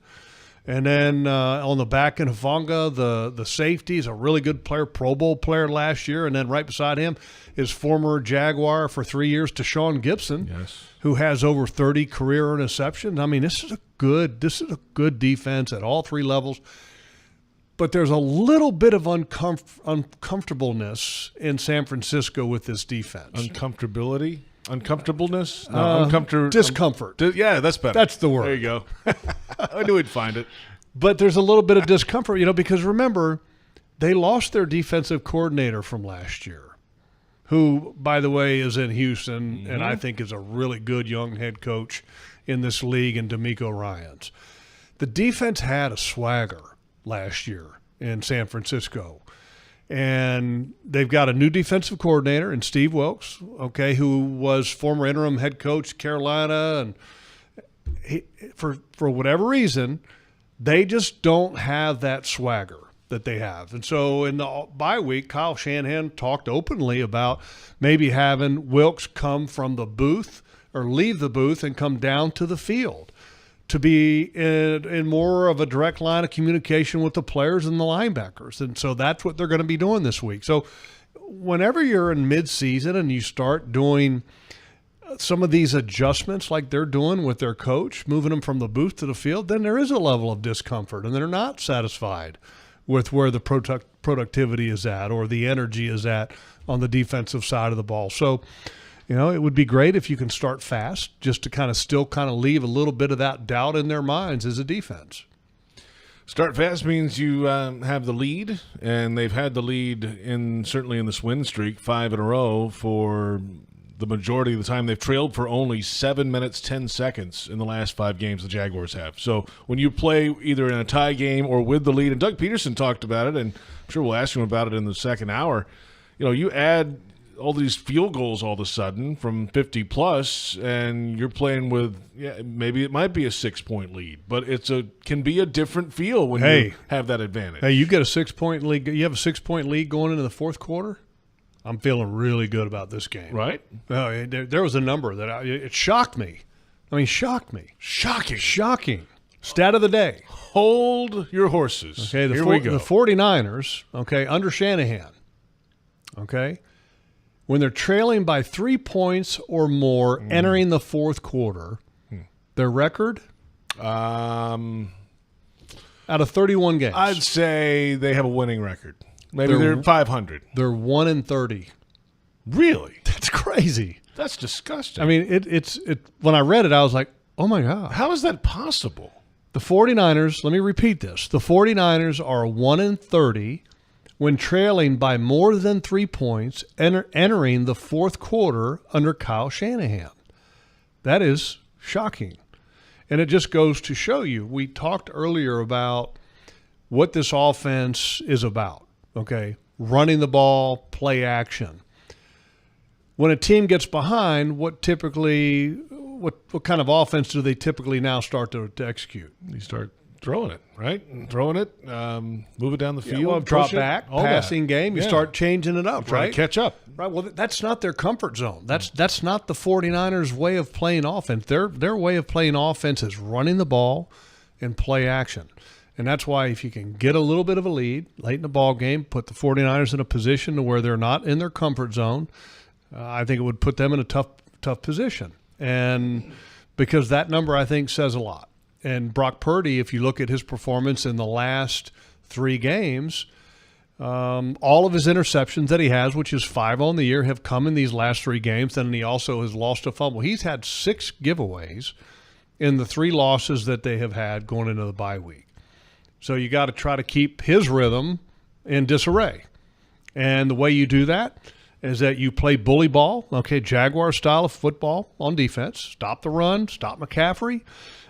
And then on the back end, Hufanga, the safety, is a really good player, Pro Bowl player last year. And then right beside him is former Jaguar for 3 years, Tashawn Gibson, who has over 30 career interceptions. I mean, this is a good defense at all 3 levels. But there's a little bit of uncomfortableness in San Francisco with this defense. Uncomfortability? Uncomfortableness? Discomfort. Yeah, that's better. That's the word. There you go. I knew we'd find it. But there's a little bit of discomfort, because remember, they lost their defensive coordinator from last year, who, by the way, is in Houston, and I think is a really good young head coach in this league, in DeMeco Ryans. The defense had a swagger last year in San Francisco. And they've got a new defensive coordinator in Steve Wilkes, okay, who was former interim head coach Carolina. And for whatever reason, they just don't have that swagger that they have. And so in the bye week, Kyle Shanahan talked openly about maybe having Wilkes come from the booth or leave the booth and come down to the field to be in more of a direct line of communication with the players and the linebackers. And so that's what they're going to be doing this week. So whenever you're in midseason and you start doing some of these adjustments like they're doing with their coach, moving them from the booth to the field, then there is a level of discomfort and they're not satisfied with where the productivity is at or the energy is at on the defensive side of the ball. So, it would be great if you can start fast just to still leave a little bit of that doubt in their minds as a defense. Start fast means you have the lead, and they've had the lead certainly in this win streak, 5 in a row for the majority of the time. They've trailed for only 7 minutes, 10 seconds in the last 5 games the Jaguars have. So when you play either in a tie game or with the lead, and Doug Pederson talked about it, and I'm sure we'll ask him about it in the second hour, you add all these field goals all of a sudden from 50-plus, and you're playing with maybe it might be a 6-point lead, but can be a different feel when you have that advantage. Hey, you get a 6-point lead. You have a 6-point lead going into the fourth quarter. I'm feeling really good about this game. Right? There was a number that it shocked me. Shocked me. Shocking. Stat of the day. Hold your horses. Okay, here we go. The 49ers, under Shanahan, when they're trailing by 3 points or more entering the fourth quarter, their record? Out of 31 games. I'd say they have a winning record. Maybe they're 500. They're 1-30. Really? That's crazy. That's disgusting. It's when I read it, I was like, oh, my God. How is that possible? The 49ers, let me repeat this. The 49ers are 1-30 when trailing by more than 3 points entering the fourth quarter under Kyle Shanahan. That is shocking. And it just goes to show you, we talked earlier about what this offense is about, running the ball, play action. When a team gets behind, what kind of offense do they typically now start to execute? You start throwing it, right? Move it down the field. Drop back, passing game. You start changing it up, Try to catch up. Right. Well, that's not their comfort zone. That's not the 49ers' way of playing offense. Their way of playing offense is running the ball and play action. And that's why if you can get a little bit of a lead late in the ball game, put the 49ers in a position to where they're not in their comfort zone, I think it would put them in a tough position. And because that number, I think, says a lot. And Brock Purdy, if you look at his performance in the last 3 games, all of his interceptions that he has, which is 5 on the year, have come in these last 3 games. Then he also has lost a fumble. He's had 6 giveaways in the 3 losses that they have had going into the bye week. So you got to try to keep his rhythm in disarray. And the way you do that is that you play bully ball, Jaguar style of football on defense. Stop the run, stop McCaffrey,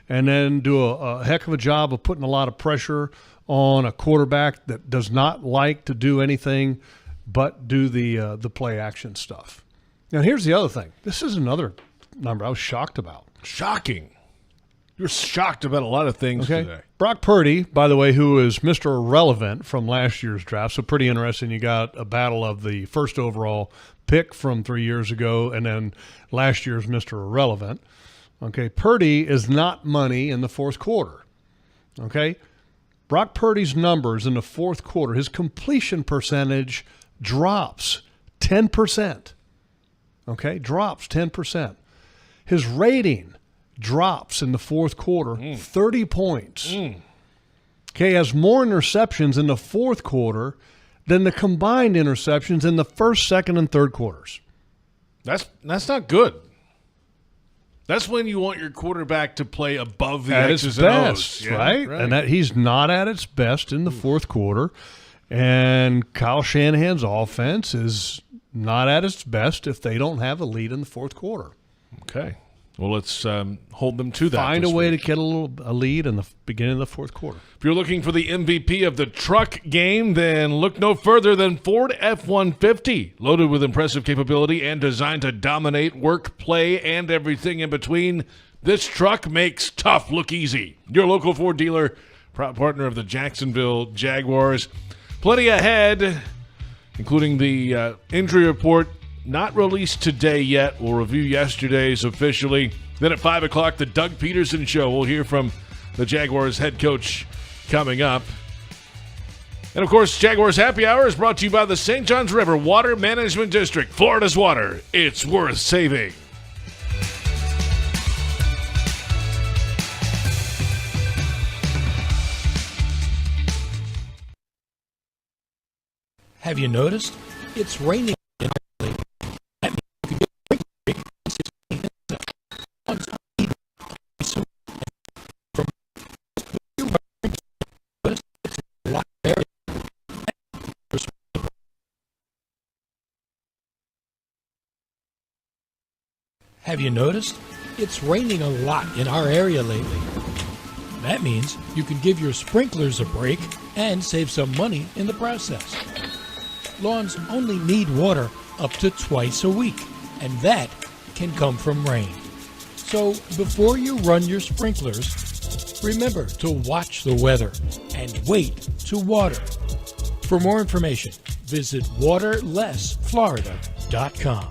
and then do a heck of a job of putting a lot of pressure on a quarterback that does not like to do anything but do the play action stuff. Now, here's the other thing. This is another number I was shocked about. Shocking. You're shocked about a lot of things today. Brock Purdy, by the way, who is Mr. Irrelevant from last year's draft, so pretty interesting. You got a battle of the first overall pick from 3 years ago and then last year's Mr. Irrelevant. Purdy is not money in the fourth quarter. Brock Purdy's numbers in the fourth quarter, his completion percentage drops 10%. Drops 10%. His rating drops in the fourth quarter 30 points. Has more interceptions in the fourth quarter than the combined interceptions in the first, second, and third quarters. That's not good. That's when you want your quarterback to play above the X's and O's. Right? And that he's not at its best in the fourth quarter. And Kyle Shanahan's offense is not at its best if they don't have a lead in the fourth quarter. Okay. Well, let's hold them to that. Find a way to get a lead in the beginning of the fourth quarter. If you're looking for the MVP of the truck game, then look no further than Ford F-150. Loaded with impressive capability and designed to dominate work, play, and everything in between, this truck makes tough look easy. Your local Ford dealer, proud partner of the Jacksonville Jaguars. Plenty ahead, including the injury report not released today yet. We'll review yesterday's officially. Then at 5 o'clock, the Doug Pederson Show. We'll hear from the Jaguars head coach coming up. And, of course, Jaguars Happy Hour is brought to you by the St. Johns River Water Management District. Florida's water. It's worth saving. Have you noticed? It's raining. Have you noticed? It's raining a lot in our area lately. That means you can give your sprinklers a break and save some money in the process. Lawns only need water up to twice a week, and that can come from rain. So before you run your sprinklers, remember to watch the weather and wait to water. For more information, visit waterlessflorida.com.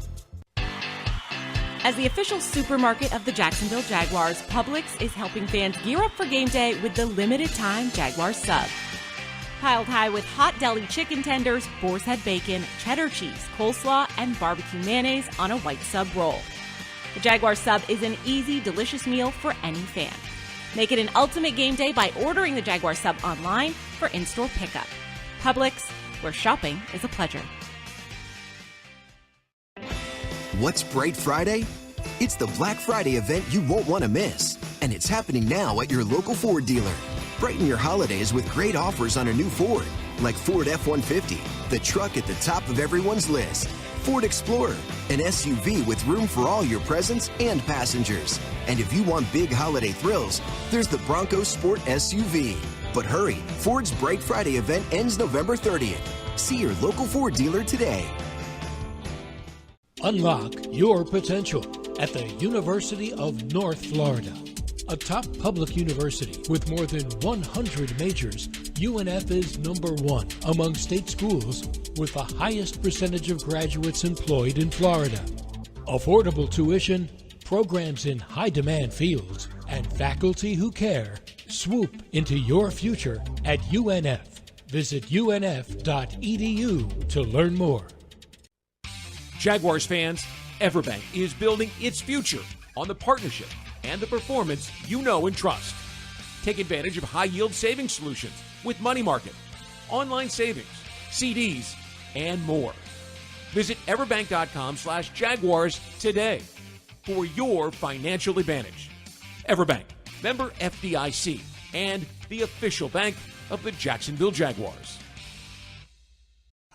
As the official supermarket of the Jacksonville Jaguars, Publix is helping fans gear up for game day with the limited-time Jaguar sub. Piled high with hot deli chicken tenders, boar's head bacon, cheddar cheese, coleslaw, and barbecue mayonnaise on a white sub roll. The Jaguar sub is an easy, delicious meal for any fan. Make it an ultimate game day by ordering the Jaguar sub online for in-store pickup. Publix, where shopping is a pleasure. What's Bright Friday? It's the Black Friday event you won't want to miss. And it's happening now at your local Ford dealer. Brighten your holidays with great offers on a new Ford, like Ford F-150, the truck at the top of everyone's list. Ford Explorer, an SUV with room for all your presents and passengers. And if you want big holiday thrills, there's the Bronco Sport SUV. But hurry, Ford's Bright Friday event ends November 30th. See your local Ford dealer today. Unlock your potential at the University of North Florida. A top public university with more than 100 majors, UNF is number one among state schools with the highest percentage of graduates employed in Florida. Affordable tuition, programs in high-demand fields, and faculty who care. Swoop into your future at UNF. Visit unf.edu to learn more. Jaguars fans, Everbank is building its future on the partnership and the performance you know and trust. Take advantage of high-yield savings solutions with money market, online savings, CDs, and more. Visit everbank.com/Jaguars today for your financial advantage. Everbank, member FDIC, and the official bank of the Jacksonville Jaguars.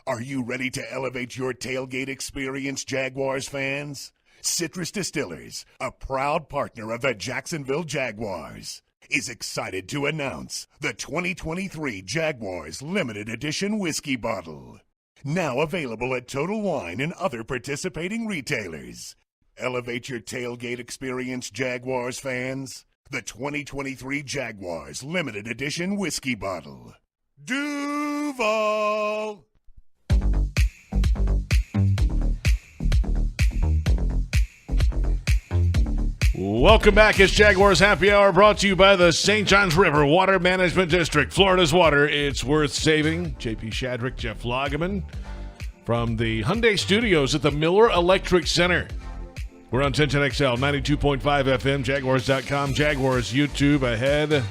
Are you ready to elevate your tailgate experience, Jaguars fans? Citrus Distillers, a proud partner of the Jacksonville Jaguars, is excited to announce the 2023 Jaguars Limited Edition Whiskey Bottle. Now available at Total Wine and other participating retailers. Elevate your tailgate experience, Jaguars fans. The 2023 Jaguars Limited Edition Whiskey Bottle. Duval! Welcome back. It's Jaguars Happy Hour brought to you by the St. Johns River Water Management District. Florida's water, it's worth saving. JP Shadrick, Jeff Lageman from the Hyundai Studios at the Miller Electric Center. We're on 1010XL, 92.5 FM, Jaguars.com, Jaguars YouTube ahead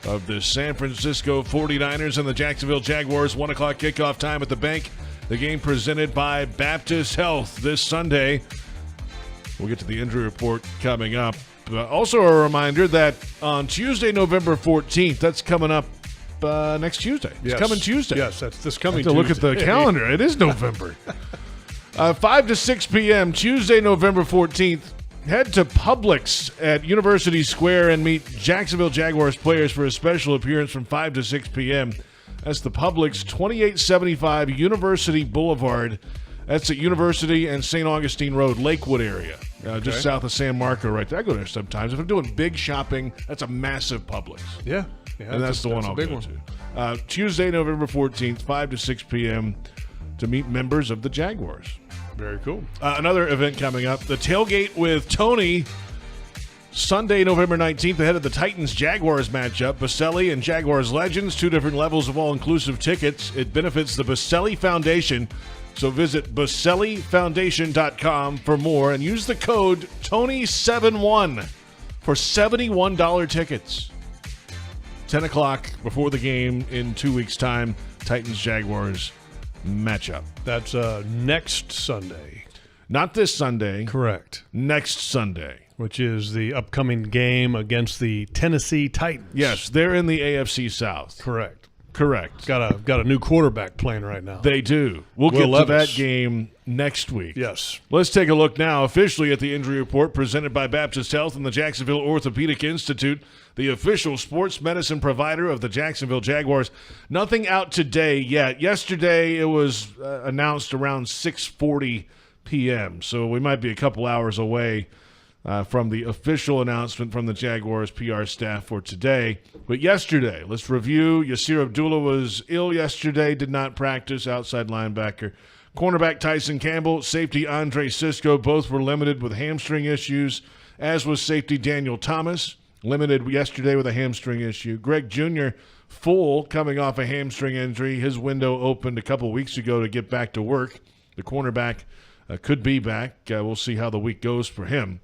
of the San Francisco 49ers and the Jacksonville Jaguars. 1 o'clock kickoff time at the bank. The game presented by Baptist Health this Sunday. We'll get to the injury report coming up. Also a reminder that on Tuesday, November 14th, that's coming up next Tuesday. It's coming Tuesday. Yes, that's this coming Tuesday. Tuesday. Look at the calendar. It is November. 5 to 6 p.m., Tuesday, November 14th, Head to Publix at University Square and meet Jacksonville Jaguars players for a special appearance from 5 to 6 p.m. That's the Publix, 2875 University Boulevard. That's at University and St. Augustine Road, Lakewood area, just south of San Marco right there. I go there sometimes. If I'm doing big shopping, that's a massive Publix. Yeah, and that's the one I'll go to. Tuesday, November 14th, 5 to 6 p.m. to meet members of the Jaguars. Very cool. Another event coming up, the Tailgate with Tony, Sunday, November 19th, ahead of the Titans-Jaguars matchup. Baselli and Jaguars legends, 2 different levels of all-inclusive tickets. It benefits the Baselli Foundation. So visit BaselliFoundation.com for more and use the code TONY71 for $71 tickets. 10 o'clock before the game in 2 weeks' time, Titans-Jaguars matchup. That's next Sunday. Not this Sunday. Correct. Next Sunday. Which is the upcoming game against the Tennessee Titans. Yes, they're in the AFC South. Correct. Got a new quarterback playing right now. They do. We'll get to that game next week. Yes. Let's take a look now officially at the injury report presented by Baptist Health and the Jacksonville Orthopedic Institute, the official sports medicine provider of the Jacksonville Jaguars. Nothing out today yet. Yesterday it was announced around 6:40 p.m., so we might be a couple hours away from the official announcement from the Jaguars PR staff for today. But yesterday, let's review. Yasir Abdullah was ill yesterday, did not practice, outside linebacker. Cornerback Tyson Campbell, safety Andre Sisco, both were limited with hamstring issues, as was safety Daniel Thomas, limited yesterday with a hamstring issue. Greg Jr., full, coming off a hamstring injury. His window opened a couple weeks ago to get back to work. The cornerback could be back. We'll see how the week goes for him.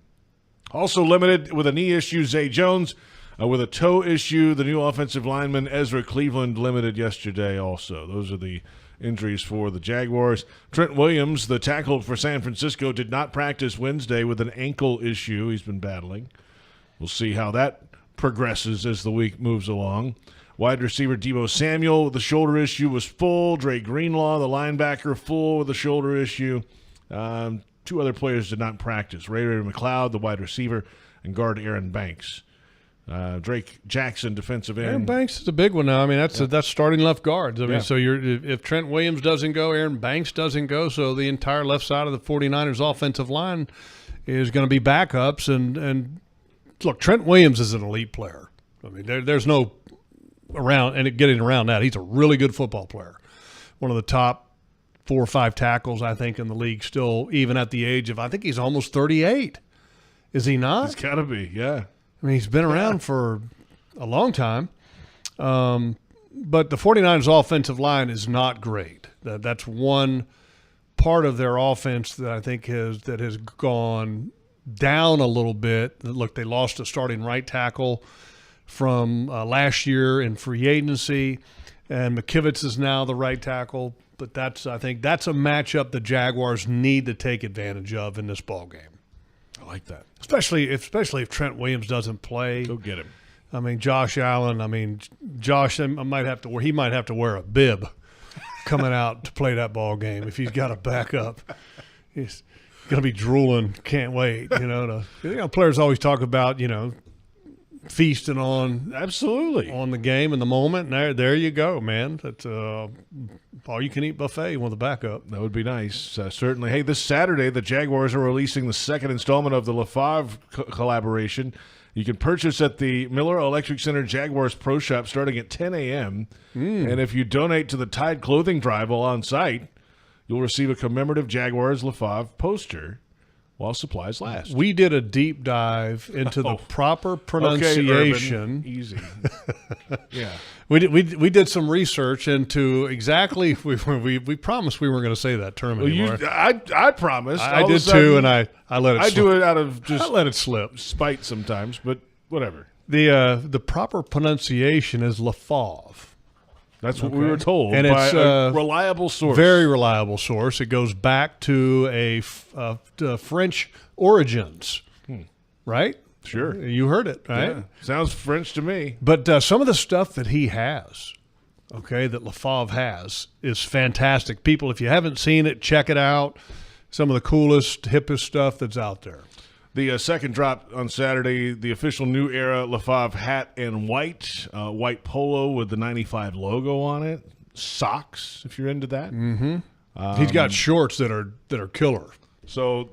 Also limited with a knee issue, Zay Jones. With a toe issue, the new offensive lineman Ezra Cleveland limited yesterday also. Those are the injuries for the Jaguars. Trent Williams, the tackle for San Francisco, did not practice Wednesday with an ankle issue he's been battling. We'll see how that progresses as the week moves along. Wide receiver Deebo Samuel with the shoulder issue was full. Dre Greenlaw, the linebacker, full with the shoulder issue. 2 other players did not practice. Ray McLeod, the wide receiver, and guard Aaron Banks. Drake Jackson, defensive end. Aaron Banks is a big one now. I mean, that's starting left guards. I mean, so if Trent Williams doesn't go, Aaron Banks doesn't go, so the entire left side of the 49ers offensive line is going to be backups. And look, Trent Williams is an elite player. I mean, there's no getting around that. He's a really good football player. One of the top 4 or 5 tackles, I think, in the league still, even at the age of, I think he's almost 38. Is he not? He's got to be, yeah. I mean, he's been around for a long time. But the 49ers offensive line is not great. That's one part of their offense that I think has gone down a little bit. Look, they lost a starting right tackle from last year in free agency, and McKivitz is now the right tackle. But I think that's a matchup the Jaguars need to take advantage of in this ball game. I like that, especially if Trent Williams doesn't play. Go get him. I mean, Josh Allen. I mean, Josh might have to wear a bib coming out to play that ball game if he's got a backup. He's gonna be drooling. Can't wait. Players always talk about feasting on the game and the moment. And there you go, man. That's all you can eat buffet with a backup. That would be nice. Certainly. Hey, this Saturday the Jaguars are releasing the second installment of the LaFave collaboration. You can purchase at the Miller Electric Center Jaguars Pro Shop starting at 10 a.m. And if you donate to the Tide Clothing Drive while on site, you'll receive a commemorative Jaguars LaFave poster while supplies last. We did a deep dive into the proper pronunciation. Okay, Easy. Yeah. We did some research into exactly we promised we weren't going to say that term anymore. I promised. I did too, and I let it slip. I do it out of just I let it slip. Spite sometimes, but whatever. The proper pronunciation is LaFave. That's what we were told, and by it's a reliable source. Very reliable source. It goes back to to French origins, right? Sure. You heard it, right? Yeah. Sounds French to me. But some of the stuff that he has, that LaFave has, is fantastic. People, if you haven't seen it, check it out. Some of the coolest, hippest stuff that's out there. The second drop on Saturday, the official New Era Lefave hat and white polo with the 95 logo on it. Socks, if you're into that. Mm-hmm. He's got shorts that are killer. So,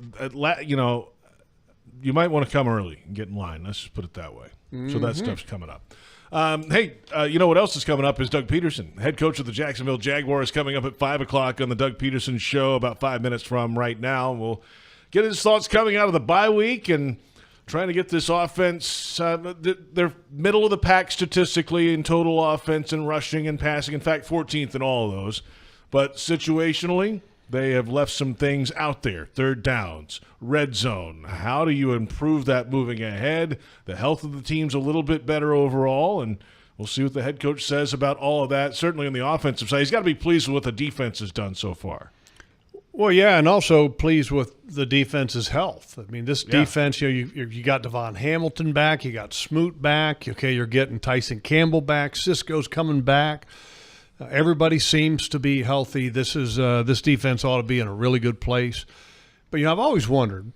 you might want to come early and get in line. Let's just put it that way. Mm-hmm. So that stuff's coming up. You know what else is coming up is Doug Pederson, head coach of the Jacksonville Jaguars, coming up at 5 o'clock on the Doug Pederson Show about 5 minutes from right now. We'll get his thoughts coming out of the bye week and trying to get this offense. They're middle of the pack statistically in total offense and rushing and passing. In fact, 14th in all of those. But situationally, they have left some things out there. Third downs, red zone. How do you improve that moving ahead? The health of the team's a little bit better overall, and we'll see what the head coach says about all of that. Certainly on the offensive side, he's got to be pleased with what the defense has done so far. Well, yeah, and also pleased with the defense's health. I mean, this defense, you got Devon Hamilton back, you got Smoot back. Okay, you're getting Tyson Campbell back. Cisco's coming back. Everybody seems to be healthy. This defense ought to be in a really good place. But I've always wondered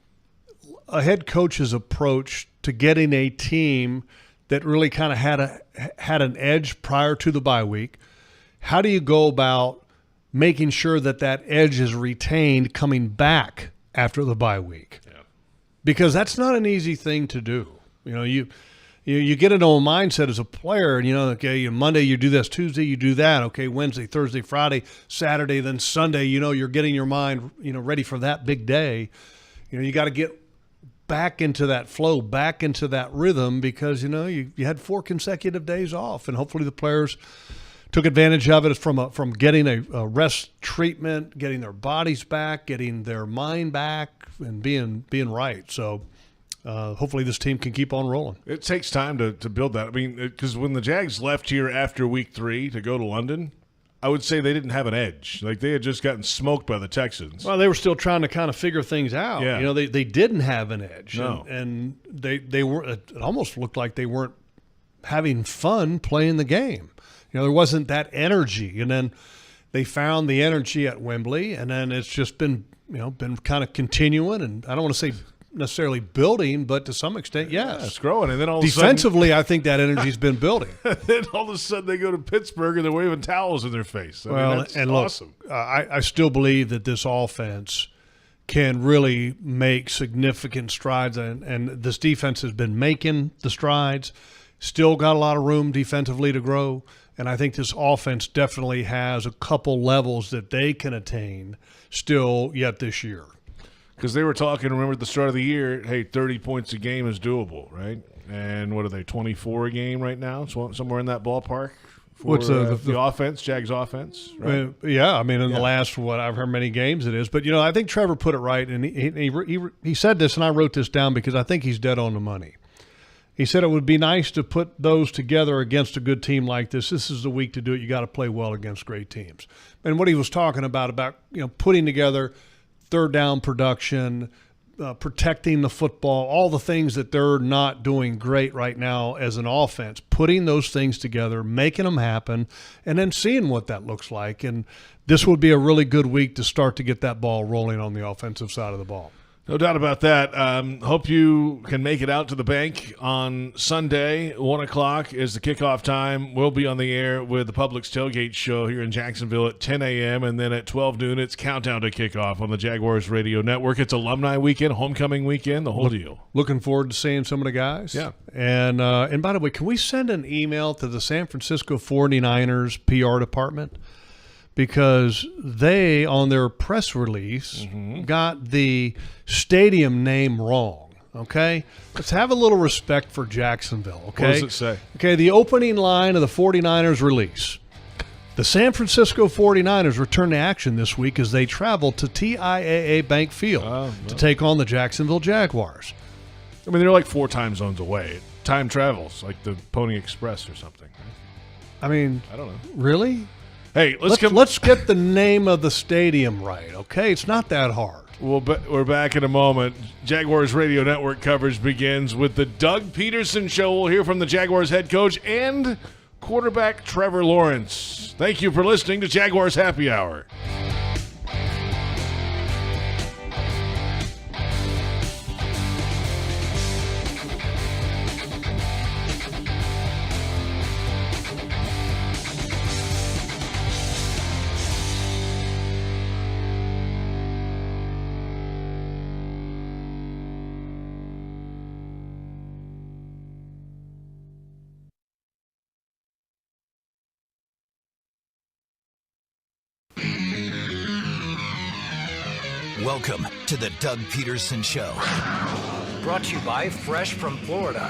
a head coach's approach to getting a team that really kind of had an edge prior to the bye week. How do you go about making sure that edge is retained coming back after the bye week? Yeah. Because that's not an easy thing to do. You get into a mindset as a player, and okay, Monday you do this, Tuesday you do that, okay, Wednesday, Thursday, Friday, Saturday, then Sunday, you're getting your mind, ready for that big day. You got to get back into that flow, back into that rhythm, because you had 4 consecutive days off, and hopefully the players took advantage of it from getting a rest treatment, getting their bodies back, getting their mind back, and being right. So hopefully this team can keep on rolling. It takes time to build that. I mean, because when the Jags left here after week 3 to go to London, I would say they didn't have an edge. Like, they had just gotten smoked by the Texans. Well, they were still trying to kind of figure things out. Yeah. They didn't have an edge. No. And they were. It almost looked like they weren't having fun playing the game. There wasn't that energy. And then they found the energy at Wembley, and then it's just been kind of continuing. And I don't want to say necessarily building, but to some extent, yes. Yeah, it's growing. And then all defensively, of a sudden, I think that energy's been building. Then all of a sudden they go to Pittsburgh and they're waving towels in their face. I mean, that's awesome. Look, I still believe that this offense can really make significant strides, and this defense has been making the strides. Still got a lot of room defensively to grow, and I think this offense definitely has a couple levels that they can attain still yet this year. Because they were talking, remember at the start of the year, hey, 30 points a game is doable, right? And what are they, 24 a game right now? So somewhere in that ballpark for what's the offense, Jags offense, right? Yeah, I mean, in the last, however many games it is. But, I think Trevor put it right, and he said this, and I wrote this down because I think he's dead on the money. He said it would be nice to put those together against a good team like this. This is the week to do it. You got to play well against great teams. And what he was talking about putting together third down production, protecting the football, all the things that they're not doing great right now as an offense, putting those things together, making them happen, and then seeing what that looks like. And this would be a really good week to start to get that ball rolling on the offensive side of the ball. No doubt about that. Hope you can make it out to the bank on Sunday. 1 o'clock is the kickoff time. We'll be on the air with the Publix Tailgate Show here in Jacksonville at 10 a.m. And then at 12 noon, it's Countdown to Kickoff on the Jaguars Radio Network. It's alumni weekend, homecoming weekend, the whole deal. Looking forward to seeing some of the guys. Yeah. And by the way, can we send an email to the San Francisco 49ers PR department? Because they, on their press release, got the stadium name wrong, okay? Let's have a little respect for Jacksonville, okay? What does it say? Okay, the opening line of the 49ers release. The San Francisco 49ers return to action this week as they travel to TIAA Bank Field to take on the Jacksonville Jaguars. I mean, they're like 4 time zones away. Time travels, like the Pony Express or something. Right? I mean, I don't know. Really? Hey, let's get the name of the stadium right, okay? It's not that hard. We're back in a moment. Jaguars Radio Network coverage begins with the Doug Pederson Show. We'll hear from the Jaguars head coach and quarterback Trevor Lawrence. Thank you for listening to Jaguars Happy Hour. Welcome to the Doug Pederson Show. Brought to you by Fresh from Florida.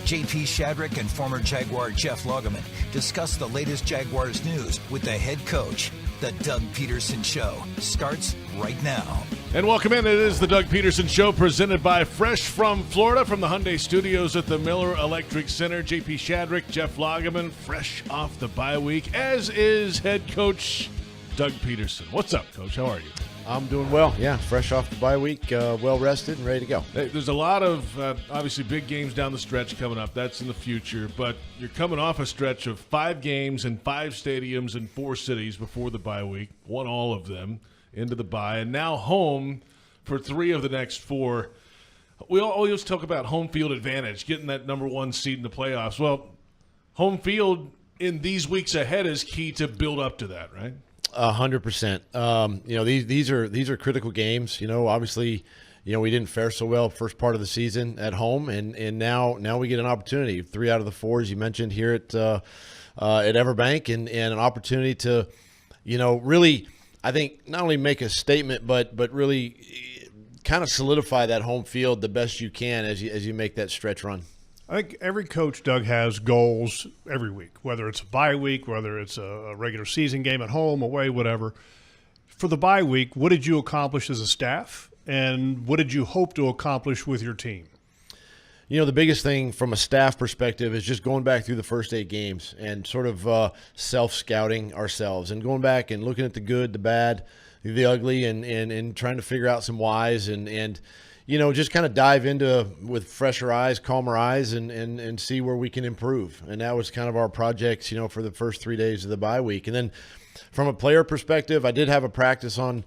JP Shadrick and former Jaguar Jeff Lageman discuss the latest Jaguars news with the head coach. The Doug Pederson Show starts right now. And welcome in. It is the Doug Pederson Show presented by Fresh from Florida from the Hyundai Studios at the Miller Electric Center. JP Shadrick, Jeff Lageman, fresh off the bye week, as is head coach Doug Pederson. What's up, Coach? How are you? I'm doing well. Yeah, fresh off the bye week, well rested and ready to go. Hey, there's a lot of, obviously, big games down the stretch coming up. That's in the future. But you're coming off a stretch of 5 games in 5 stadiums in 4 cities before the bye week. Won all of them into the bye. And now home for 3 of the next 4. We always talk about home field advantage, getting that number 1 seed in the playoffs. Well, home field in these weeks ahead is key to build up to that, right? 100%. These are critical games. Obviously, we didn't fare so well first part of the season at home, and now we get an opportunity. 3 out of the 4, as you mentioned, here at Everbank, and an opportunity to, really, I think, not only make a statement, but really kind of solidify that home field the best you can as you make that stretch run. I think every coach, Doug, has goals every week, whether it's a bye week, whether it's a regular season game at home, away, whatever. For the bye week, what did you accomplish as a staff, and what did you hope to accomplish with your team? The biggest thing from a staff perspective is just going back through the first 8 games and sort of self-scouting ourselves and going back and looking at the good, the bad, the ugly, and trying to figure out some whys and just kind of dive into with fresher eyes, calmer eyes, and see where we can improve. And that was kind of our projects, for the first 3 days of the bye week. And then from a player perspective, I did have a practice on,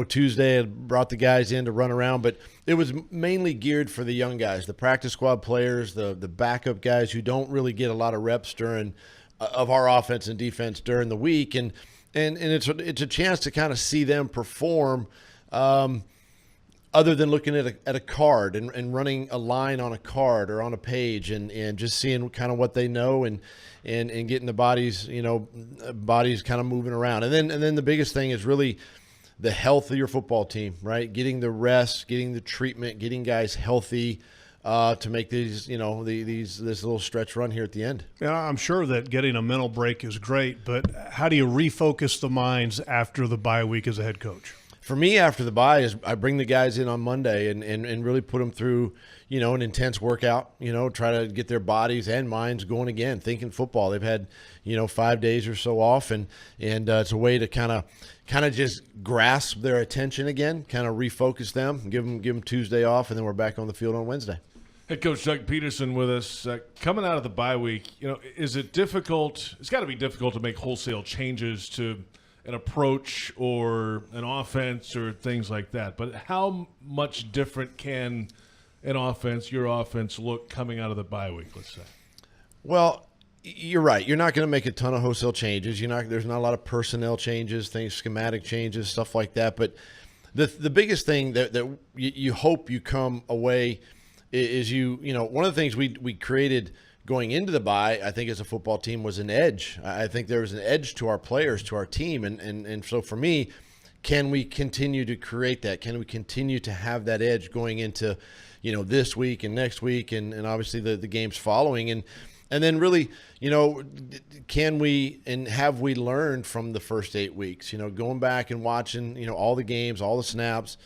Tuesday. I brought the guys in to run around, but it was mainly geared for the young guys, the practice squad players, the backup guys who don't really get a lot of reps of our offense and defense during the week. And it's a chance to kind of see them perform, other than looking at a card and running a line on a card or on a page and just seeing kind of what they know and getting the bodies kind of moving around. And then the biggest thing is really the health of your football team, right? Getting the rest, getting the treatment, getting guys healthy to make this little stretch run here at the end. Yeah, I'm sure that getting a mental break is great, but how do you refocus the minds after the bye week as a head coach? For me, after the bye, is I bring the guys in on Monday and really put them through, an intense workout, try to get their bodies and minds going again, thinking football. They've had, 5 days or so off, and it's a way to kind of just grasp their attention again, kind of refocus them, give them Tuesday off, and then we're back on the field on Wednesday. Head Coach Doug Pederson with us. Coming out of the bye week, is it difficult? It's got to be difficult to make wholesale changes to an approach or an offense or things like that. But how much different can your offense look coming out of the bye week, let's say? Well, you're right. You're not going to make a ton of wholesale changes. There's not a lot of personnel changes, schematic changes, stuff like that. But the biggest thing that you hope you come away is one of the things we created going into the bye, I think, as a football team, was an edge. I think there was an edge to our players, to our team. And so for me, can we continue to create that? Can we continue to have that edge going into, this week and next week and obviously the games following? And then really, can we and have we learned from the first 8 weeks, going back and watching, all the games, all the snaps,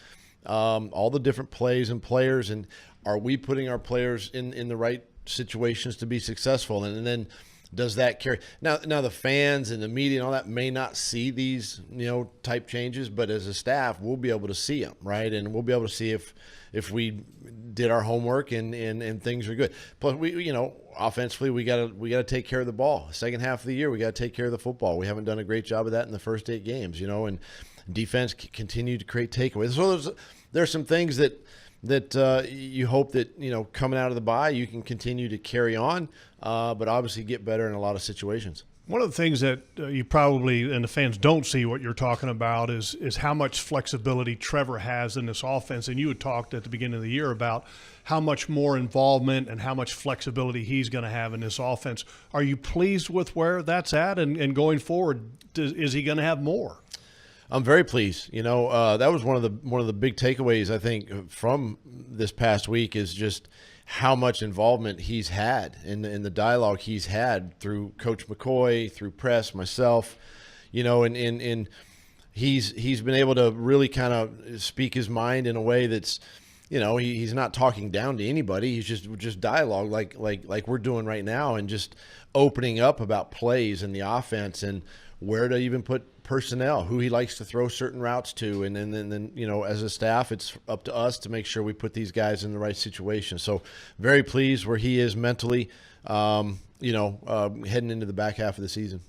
all the different plays and players, and are we putting our players in the right situations to be successful? And then does that carry? Now the fans and the media and all that may not see these, type changes, but as a staff, we'll be able to see them, right? And we'll be able to see if we did our homework and things are good. Plus, we, offensively, we gotta take care of the ball. Second half of the year, we gotta take care of the football. We haven't done a great job of that in the first 8 games, and defense continue to create takeaways. So there's some things that you hope that, coming out of the bye, you can continue to carry on, but obviously get better in a lot of situations. One of the things that you probably and the fans don't see what you're talking about is how much flexibility Trevor has in this offense. And you had talked at the beginning of the year about how much more involvement and how much flexibility he's going to have in this offense. Are you pleased with where that's at? And going forward, is he going to have more? I'm very pleased. That was one of the big takeaways I think from this past week is just how much involvement he's had in the dialogue he's had through Coach McCoy, through press, myself, and he's been able to really kind of speak his mind in a way that's, he's not talking down to anybody. He's just dialogue like we're doing right now, and just opening up about plays and the offense and where to even put personnel, who he likes to throw certain routes to, and then as a staff, it's up to us to make sure we put these guys in the right situation. So very pleased where he is mentally, heading into the back half of the season.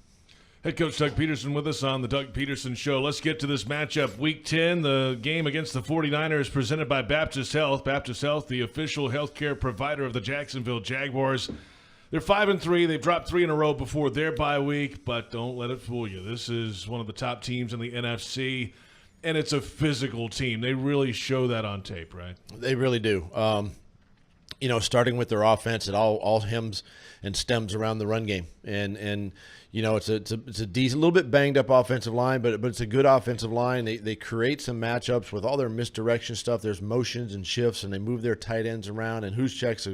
Head coach Doug Pederson with us on the Doug Pederson Show. Let's get to this matchup. Week 10, the game against the 49ers presented by Baptist Health. Baptist Health, the official healthcare provider of the Jacksonville Jaguars. They're 5-3. They've dropped 3 in a row before their bye week, but don't let it fool you. This is one of the top teams in the NFC, and it's a physical team. They really show that on tape, right? They really do. Starting with their offense, it all hems and stems around the run game, and it's a decent, a little bit banged up offensive line, but it's a good offensive line. They create some matchups with all their misdirection stuff. There's motions and shifts, and they move their tight ends around. And Juszczyk's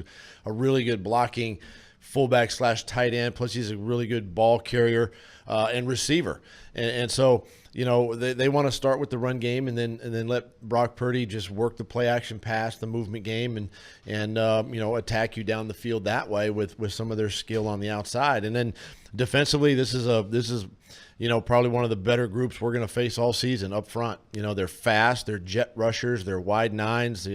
a really good blocking fullback / tight end. Plus, he's a really good ball carrier and receiver. And so, they want to start with the run game and then let Brock Purdy just work the play action pass, the movement game, and attack you down the field that way with some of their skill on the outside. And then defensively, this is probably one of the better groups we're going to face all season up front. They're fast, they're jet rushers, they're wide nines.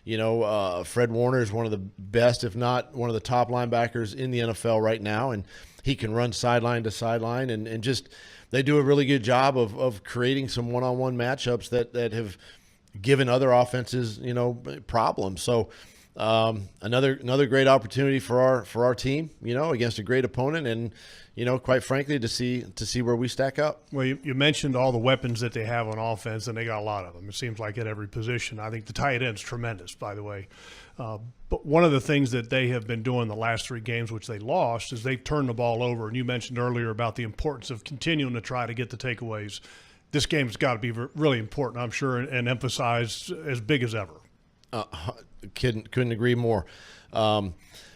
Fred Warner is one of the best, if not one of the top linebackers in the NFL right now, and he can run sideline to sideline, and just they do a really good job of creating some one-on-one matchups that have given other offenses problems. So another great opportunity for our team, against a great opponent, and quite frankly, to see where we stack up. Well, you mentioned all the weapons that they have on offense, and they got a lot of them. It seems like at every position. I think the tight end's tremendous, by the way. But one of the things that they have been doing the last 3 games, which they lost, is they've turned the ball over. And you mentioned earlier about the importance of continuing to try to get the takeaways. This game's got to be really important, I'm sure, and emphasized as big as ever. Couldn't agree more.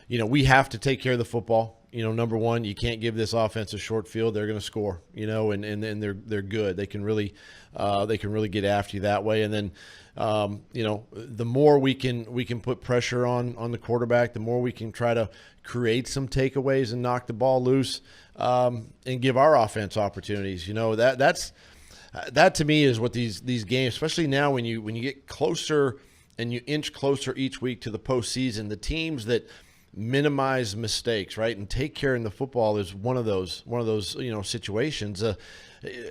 We have to take care of the football. Number one, you can't give this offense a short field. They're going to score, and they're good. They can really get after you that way. And then, the more we can put pressure on the quarterback, the more we can try to create some takeaways and knock the ball loose, and give our offense opportunities. That to me is what these games, especially now when you get closer and you inch closer each week to the postseason, the teams that minimize mistakes, right, and take care in the football is one of those situations.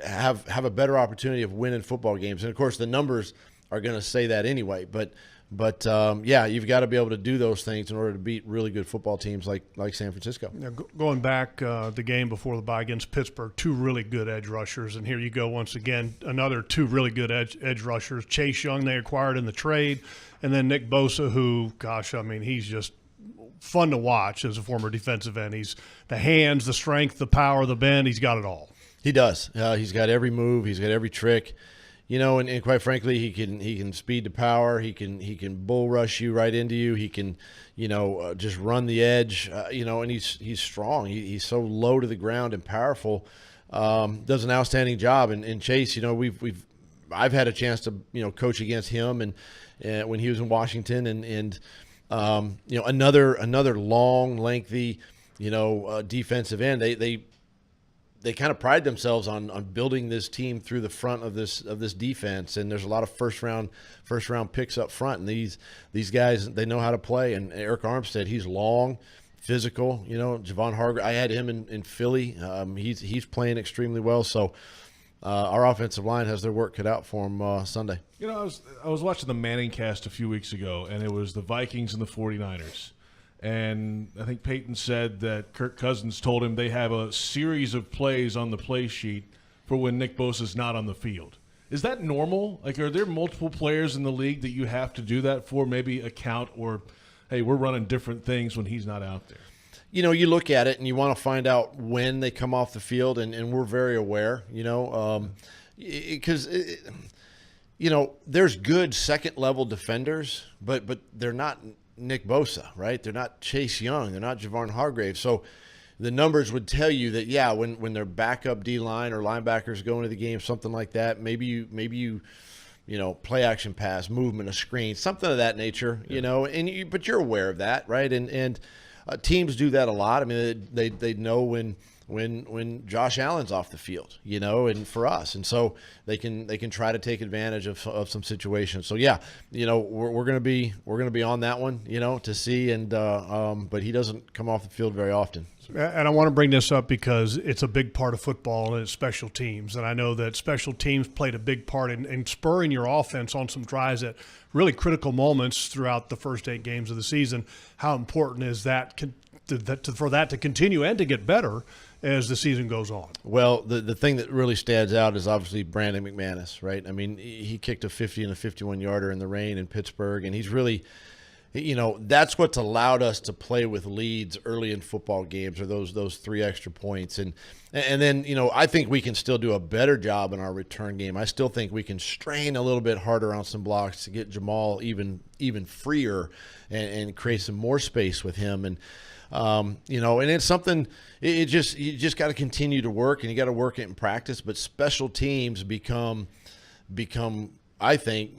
Have a better opportunity of winning football games, and of course the numbers are going to say that anyway. But you've got to be able to do those things in order to beat really good football teams like San Francisco. Going back the game before the bye against Pittsburgh, 2 really good edge rushers, and here you go once again, another 2 really good edge rushers. Chase Young they acquired in the trade, and then Nick Bosa, who, he's just fun to watch as a former defensive end. He's the hands, the strength, the power, the bend. He's got it all. He does. He's got every move. He's got every trick. And quite frankly, he can speed to power. He can bull rush you right into you. He can, just run the edge. And he's strong. He's so low to the ground and powerful. Does an outstanding job. And Chase, I've had a chance to coach against him and when he was in Washington and another long, lengthy, defensive end. They kind of pride themselves on building this team through the front of this defense, and there's a lot of first round picks up front. And these guys, they know how to play. And Eric Armstead, he's long, physical. Javon Hargrave, I had him in Philly. He's playing extremely well. So our offensive line has their work cut out for them Sunday. I was watching the Manning cast a few weeks ago, and it was the Vikings and the 49ers. And I think Peyton said that Kirk Cousins told him they have a series of plays on the play sheet for when Nick Bosa's not on the field. Is that normal? Like, are there multiple players in the league that you have to do that for, maybe account, or, hey, we're running different things when he's not out there? You look at it and you want to find out when they come off the field, and we're very aware, because there's good second-level defenders, but they're not Nick Bosa, right? They're not Chase Young. They're not Javon Hargrave. So the numbers would tell you that, when their backup D-line or linebackers go into the game, something like that, maybe you play action pass, movement, a screen, something of that nature, but you're aware of that, right? And teams do that a lot. I mean, they know when Josh Allen's off the field, and for us, and so they can try to take advantage of some situations. So we're gonna be on that one, to see, and but he doesn't come off the field very often. And I want to bring this up because it's a big part of football and it's special teams. And I know that special teams played a big part in spurring your offense on some drives at really critical moments throughout the first 8 games of the season. How important is that for that to continue and to get better as the season goes on? Well, the thing that really stands out is obviously Brandon McManus, right? I mean, he kicked a 50 and a 51-yarder in the rain in Pittsburgh, and he's really – that's what's allowed us to play with leads early in football games, or those 3 extra points. And then, I think we can still do a better job in our return game. I still think we can strain a little bit harder on some blocks to get Jamal even freer and create some more space with him. And, and it's something you just got to continue to work, and you got to work it in practice. But special teams become, I think,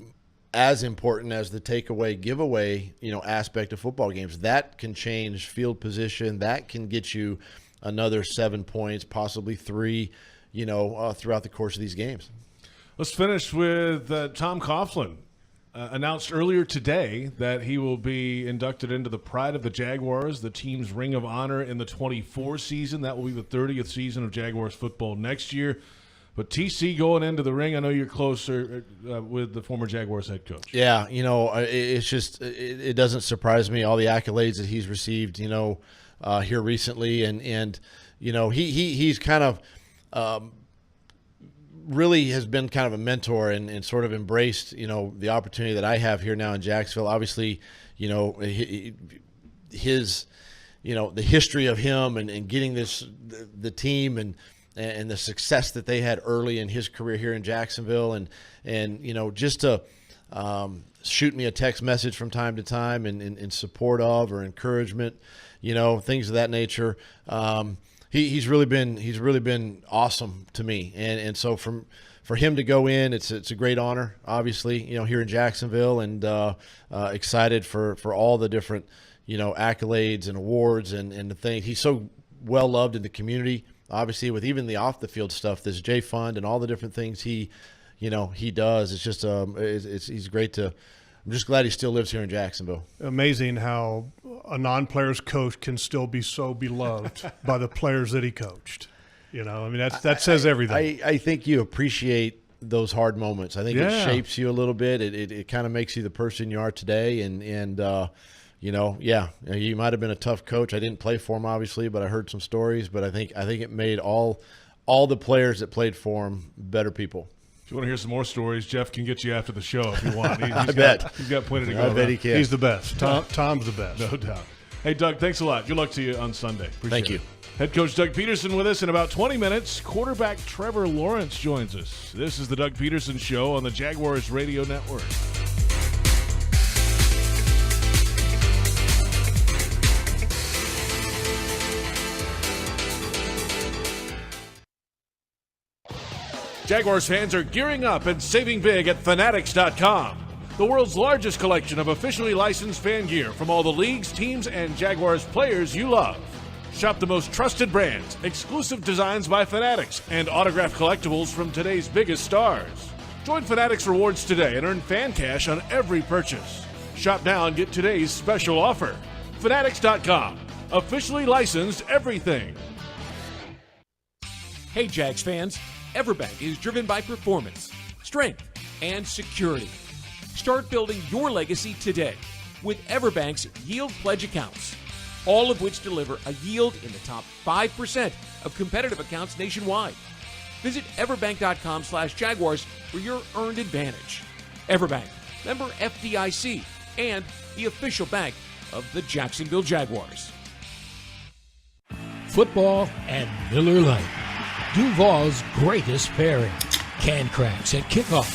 as important as the takeaway giveaway, aspect of football games. That can change field position. That can get you another 7 points, possibly 3, throughout the course of these games. Let's finish with Tom Coughlin. Announced earlier today that he will be inducted into the Pride of the Jaguars, the team's Ring of Honor in the 24 season. That will be the 30th season of Jaguars football next year. But TC going into the ring, I know you're closer with the former Jaguars head coach. Yeah, it's just it doesn't surprise me, all the accolades that he's received, here recently, and he's kind of really has been kind of a mentor and sort of embraced the opportunity that I have here now in Jacksonville. Obviously, his the history of him and getting the team and the success that they had early in his career here in Jacksonville, and just to shoot me a text message from time to time in support of or encouragement, things of that nature. He's really been awesome to me, and so for him to go in, it's a great honor, obviously, here in Jacksonville, and excited for all the different accolades and awards and the things. He's so well loved in the community. Obviously, with even the off the field stuff, this J Fund and all the different things he does, it's just he's great to. I'm just glad he still lives here in Jacksonville. Amazing how a non-player's coach can still be so beloved by the players that he coached. That says everything. I think you appreciate those hard moments. I think it shapes you a little bit. It kind of makes you the person you are today, and he might have been a tough coach. I didn't play for him, obviously, but I heard some stories. But I think it made all the players that played for him better people. If you want to hear some more stories, Jeff can get you after the show if you want. I bet. He's got plenty to go. I bet he can. He's the best. Tom's the best. No doubt. Hey, Doug, thanks a lot. Good luck to you on Sunday. Thank you. Head coach Doug Pederson with us in about 20 minutes. Quarterback Trevor Lawrence joins us. This is the Doug Pederson Show on the Jaguars Radio Network. Jaguars fans are gearing up and saving big at Fanatics.com, the world's largest collection of officially licensed fan gear from all the leagues, teams, and Jaguars players you love. Shop the most trusted brands, exclusive designs by Fanatics, and autographed collectibles from today's biggest stars. Join Fanatics Rewards today and earn fan cash on every purchase. Shop now and get today's special offer. Fanatics.com, officially licensed everything. Hey, Jags fans. Everbank is driven by performance, strength, and security. Start building your legacy today with Everbank's Yield Pledge accounts, all of which deliver a yield in the top 5% of competitive accounts nationwide. Visit everbank.com/Jaguars for your earned advantage. Everbank, member FDIC, and the official bank of the Jacksonville Jaguars. Football and Miller Lite. Duval's greatest pairing. can cracks at kickoff,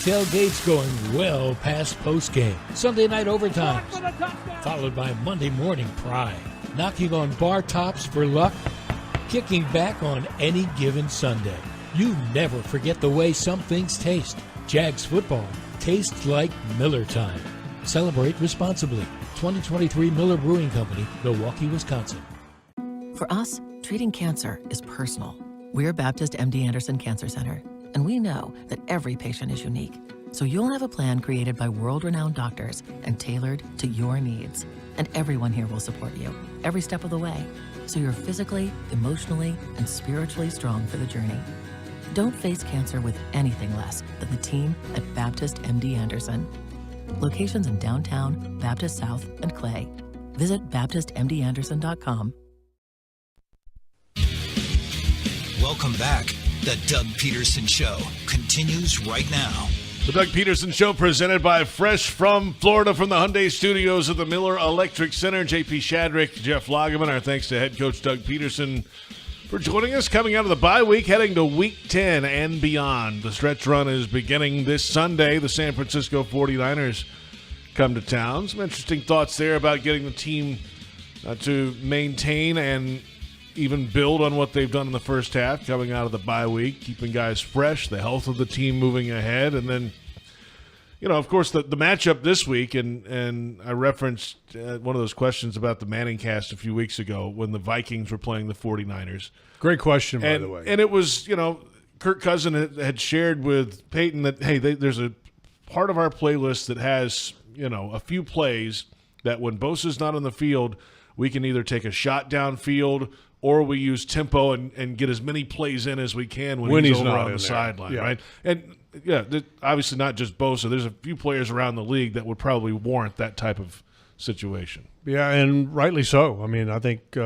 tailgates going well past postgame, Sunday night overtimes, followed by Monday morning pride, knocking on bar tops for luck, kicking back on any given Sunday. You never forget the way some things taste. Jags football tastes like Miller time. Celebrate responsibly. 2023 Miller Brewing Company, Milwaukee, Wisconsin. For us, treating cancer is personal. We're Baptist MD Anderson Cancer Center, and we know that every patient is unique. So you'll have a plan created by world-renowned doctors and tailored to your needs. And everyone here will support you every step of the way, so you're physically, emotionally, and spiritually strong for the journey. Don't face cancer with anything less than the team at Baptist MD Anderson. Locations in downtown, Baptist South, and Clay. Visit BaptistMDAnderson.com. Welcome back. The Doug Pederson Show continues right now. The Doug Pederson Show presented by Fresh from Florida from the Hyundai Studios of the Miller Electric Center. JP Shadrick, Jeff Lageman. Our thanks to head coach Doug Pederson for joining us coming out of the bye week, heading to Week 10 and beyond. The stretch run is beginning this Sunday. The San Francisco 49ers come to town. Some interesting thoughts there about getting the team to maintain and even build on what they've done in the first half coming out of the bye week, keeping guys fresh, the health of the team moving ahead. And then, of course, the matchup this week, and I referenced one of those questions about the Manning cast a few weeks ago when the Vikings were playing the 49ers. Great question, by the way. And it was, Kirk Cousins had shared with Peyton that, hey, there's a part of our playlist that has, a few plays that when Bosa's not on the field, we can either take a shot downfield or we use tempo and get as many plays in as we can when he's over on the sideline, right? And, obviously not just Bosa. There's a few players around the league that would probably warrant that type of situation. Yeah, and rightly so. I mean, I think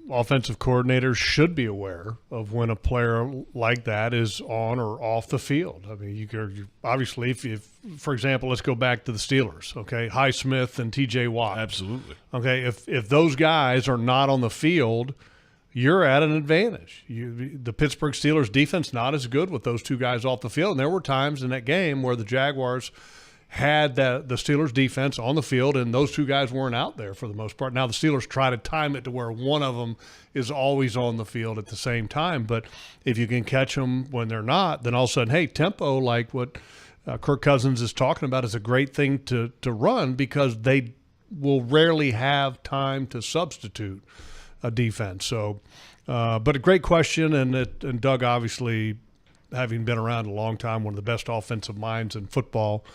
offensive coordinators should be aware of when a player like that is on or off the field. I mean, you obviously, if for example, let's go back to the Steelers, okay? Highsmith and T.J. Watt. Absolutely. Okay, if those guys are not on the field, you're at an advantage. The Pittsburgh Steelers defense not as good with those two guys off the field. And there were times in that game where the Jaguars had the Steelers defense on the field and those two guys weren't out there for the most part. Now the Steelers try to time it to where one of them is always on the field at the same time. But if you can catch them when they're not, then all of a sudden, hey, tempo, like what Kirk Cousins is talking about, is a great thing to run because they will rarely have time to substitute a defense. So, but a great question, and Doug, obviously, having been around a long time, one of the best offensive minds in football,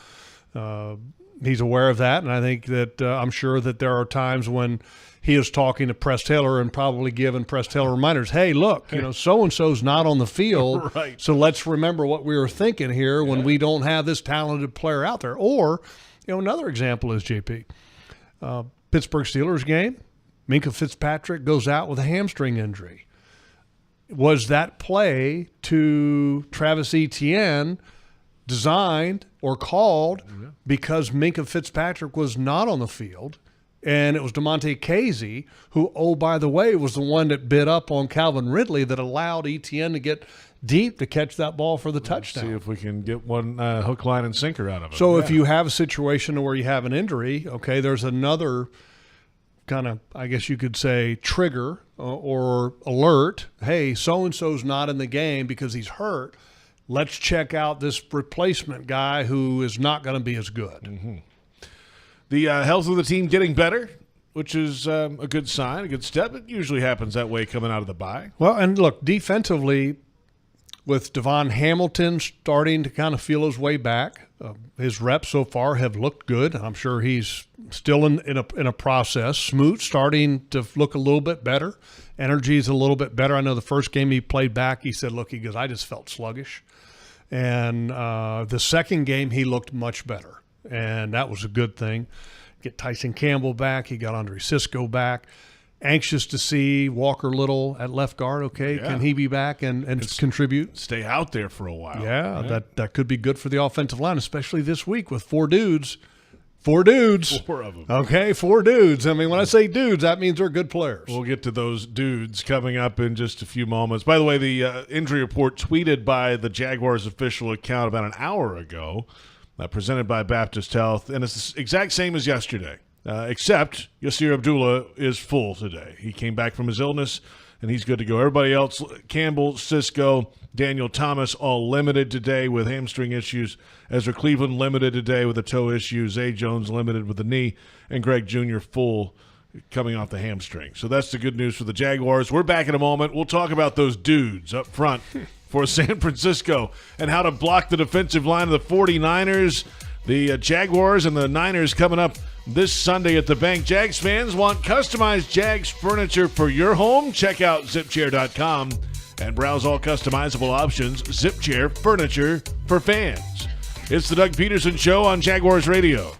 he's aware of that, and I think that I'm sure that there are times when he is talking to Press Taylor and probably giving Press Taylor reminders, hey, look, so-and-so's not on the field, right. So let's remember what we were thinking here when we don't have this talented player out there. Or, another example is JP. Pittsburgh Steelers game, Minkah Fitzpatrick goes out with a hamstring injury. Was that play to Travis Etienne designed or called because Minkah Fitzpatrick was not on the field, and it was DeMonte Casey who, oh, by the way, was the one that bit up on Calvin Ridley that allowed Etienne to get deep to catch that ball for the touchdown. See if we can get one hook, line, and sinker out of it. So if you have a situation where you have an injury, okay, there's another kind of, I guess you could say, trigger or alert. Hey, so-and-so's not in the game because he's hurt. Let's check out this replacement guy who is not going to be as good. Mm-hmm. The health of the team getting better, which is a good sign, a good step. It usually happens that way coming out of the bye. Well, and look, defensively, with Devon Hamilton starting to kind of feel his way back, his reps so far have looked good. I'm sure he's still in a process. Smoot starting to look a little bit better. Energy is a little bit better. I know the first game he played back, he said, look, he goes, I just felt sluggish. And the second game, he looked much better, and that was a good thing. Get Tyson Campbell back. He got Andre Cisco back. Anxious to see Walker Little at left guard. Okay, Yeah. Can he be back and contribute? Stay out there for a while. Yeah, that could be good for the offensive line, especially this week with four 4 dudes. 4 of them. Okay, 4 dudes. I mean, when I say dudes, that means they're good players. We'll get to those dudes coming up in just a few moments. By the way, the injury report tweeted by the Jaguars official account about an hour ago, presented by Baptist Health, and it's the exact same as yesterday, except Yasir Abdullah is full today. He came back from his illness, and he's good to go. Everybody else, Campbell, Cisco, Daniel Thomas, all limited today with hamstring issues. Ezra Cleveland limited today with a toe issue. Zay Jones limited with the knee. And Greg Jr. full coming off the hamstring. So that's the good news for the Jaguars. We're back in a moment. We'll talk about those dudes up front for San Francisco and how to block the defensive line of the 49ers. The Jaguars and the Niners coming up this Sunday at the bank. Jags fans want customized Jags furniture for your home? Check out zipchair.com and browse all customizable options. ZipChair furniture for fans. It's the Doug Pederson Show on Jaguars Radio.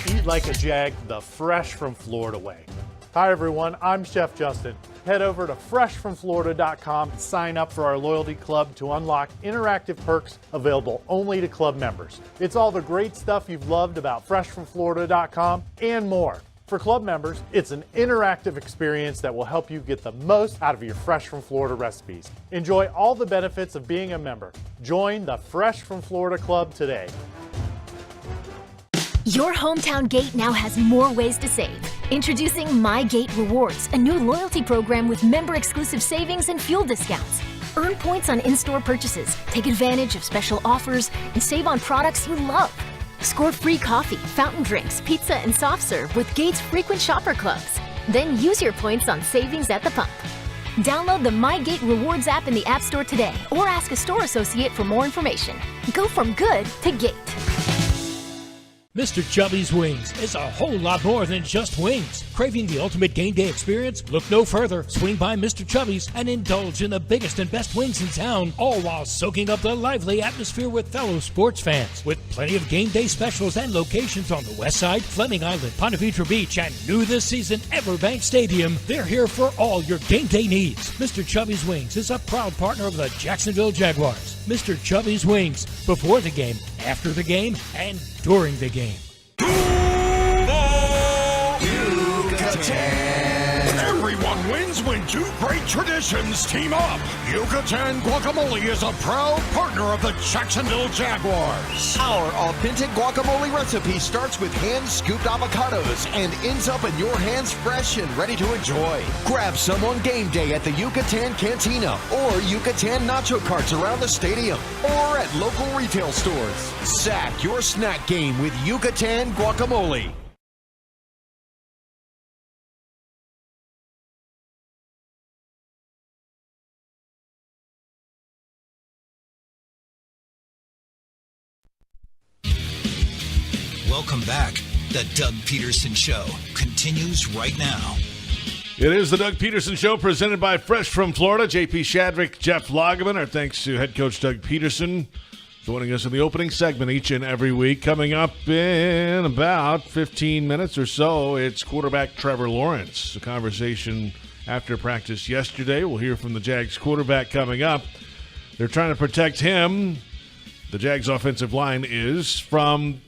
Eat like a Jag the fresh from Florida way. Hi everyone, I'm Chef Justin. Head over to freshfromflorida.com and sign up for our loyalty club to unlock interactive perks available only to club members. It's all the great stuff you've loved about freshfromflorida.com and more. For club members, it's an interactive experience that will help you get the most out of your Fresh from Florida recipes. Enjoy all the benefits of being a member. Join the Fresh from Florida Club today. Your hometown gate now has more ways to save. Introducing My Gate Rewards, a new loyalty program with member-exclusive savings and fuel discounts. Earn points on in-store purchases, take advantage of special offers, and save on products you love. Score free coffee, fountain drinks, pizza, and soft serve with Gates frequent shopper clubs. Then use your points on savings at the pump. Download the My Gate Rewards app in the App Store today or ask a store associate for more information. Go from good to Gate. Mr. Chubby's Wings is a whole lot more than just wings. Craving the ultimate game day experience? Look no further. Swing by Mr. Chubby's and indulge in the biggest and best wings in town, all while soaking up the lively atmosphere with fellow sports fans. With plenty of game day specials and locations on the West Side, Fleming Island, Ponte Vedra Beach, and new this season, Everbank Stadium, they're here for all your game day needs. Mr. Chubby's Wings is a proud partner of the Jacksonville Jaguars. Mr. Chubby's Wings, before the game, after the game, and during the game. Everyone wins when two great traditions team up. Yucatan Guacamole is a proud partner of the Jacksonville Jaguars. Our authentic guacamole recipe starts with hand-scooped avocados and ends up in your hands fresh and ready to enjoy. Grab some on game day at the Yucatan Cantina or Yucatan Nacho Carts around the stadium or at local retail stores. Sack your snack game with Yucatan Guacamole. Welcome back. The Doug Pederson Show continues right now. It is the Doug Pederson Show presented by Fresh from Florida. JP Shadrick, Jeff Lageman. Our thanks to head coach Doug Pederson joining us in the opening segment each and every week. Coming up in about 15 minutes or so, it's quarterback Trevor Lawrence. A conversation after practice yesterday. We'll hear from the Jags quarterback coming up. They're trying to protect him. The Jags offensive line is from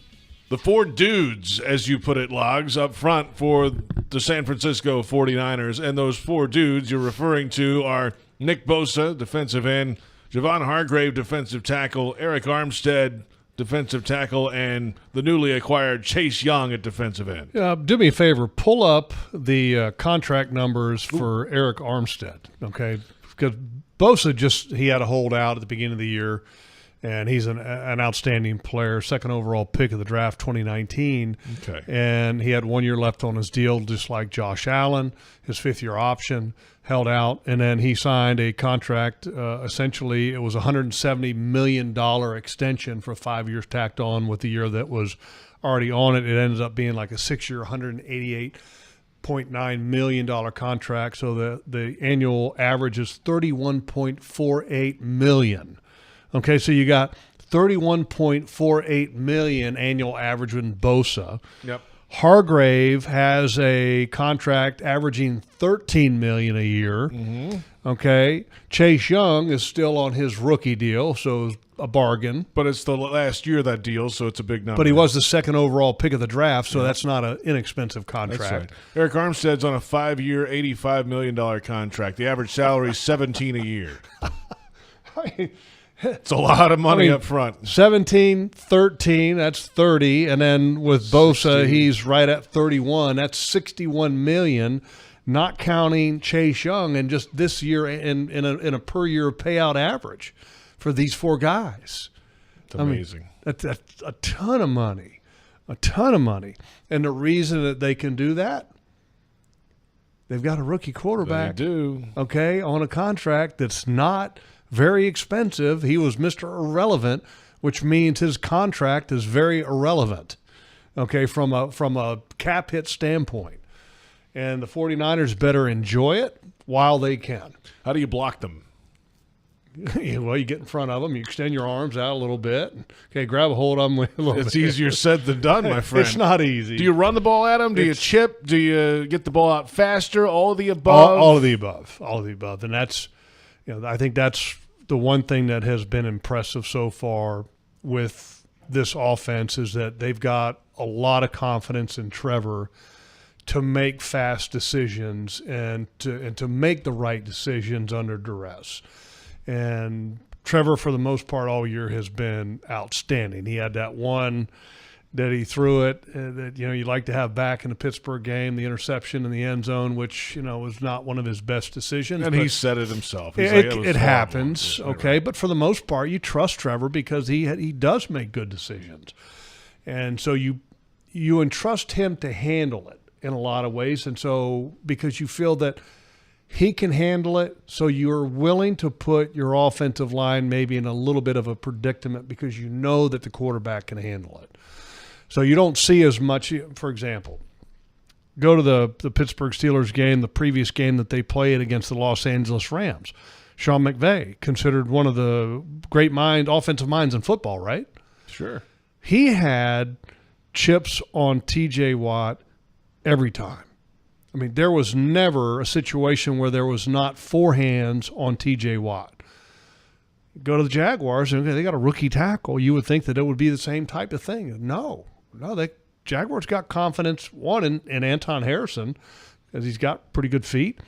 the 4 dudes, as you put it, Logs, up front for the San Francisco 49ers. And those 4 dudes you're referring to are Nick Bosa, defensive end, Javon Hargrave, defensive tackle, Eric Armstead, defensive tackle, and the newly acquired Chase Young at defensive end. Do me a favor. Pull up the contract numbers for Eric Armstead, okay? Because Bosa he had a holdout at the beginning of the year. And he's an outstanding player, second overall pick of the draft 2019. Okay. And he had 1 year left on his deal, just like Josh Allen. His 5th-year option held out. And then he signed a contract. Essentially, it was a $170 million extension for 5 years tacked on with the year that was already on it. It ended up being like a 6-year, $188.9 million contract. So the annual average is $31.48 million. Okay, so you got $31.48 million annual average in Bosa. Yep. Hargrave has a contract averaging $13 million a year. Mm-hmm. Okay. Chase Young is still on his rookie deal, so a bargain. But it's the last year of that deal, so it's a big number. But he was the second overall pick of the draft, so that's not an inexpensive contract. That's right. Eric Armstead's on a 5-year, $85 million contract. The average salary is $17 a year. It's a lot of money up front. 17, 13, that's 30. And then with Bosa, 16. He's right at 31. That's $61 million, not counting Chase Young, and just this year in a per-year payout average for these four guys. It's amazing. That's a ton of money, a ton of money. And the reason that they can do that, they've got a rookie quarterback. They do. Okay, on a contract that's not very expensive. He was Mr. Irrelevant, which means his contract is very irrelevant, okay, from a cap hit standpoint. And the 49ers better enjoy it while they can. How do you block them? Well, you get in front of them, you extend your arms out a little bit. Okay, grab a hold of them a little bit. It's easier said than done, my friend. It's not easy. Do you run the ball at them? Do you chip? Do you get the ball out faster? All of the above? All of the above. All of the above. And that's, I think that's the one thing that has been impressive so far with this offense is that they've got a lot of confidence in Trevor to make fast decisions and to make the right decisions under duress. And Trevor, for the most part, all year has been outstanding. He had that one that he threw it that, you'd like to have back in the Pittsburgh game, the interception in the end zone, which, was not one of his best decisions. And he said it himself. It happens, okay? But for the most part, you trust Trevor because he does make good decisions. And so you entrust him to handle it in a lot of ways. And so because you feel that he can handle it, so you're willing to put your offensive line maybe in a little bit of a predicament because you know that the quarterback can handle it. So you don't see as much. For example, go to the Pittsburgh Steelers game, the previous game that they played against the Los Angeles Rams. Sean McVay, considered one of the great offensive minds in football, right? Sure. He had chips on T.J. Watt every time. I mean, there was never a situation where there was not four hands on T.J. Watt. Go to the Jaguars, and they got a rookie tackle. You would think that it would be the same type of thing. No, the Jaguars got confidence, one, in Anton Harrison, because he's got pretty good feet,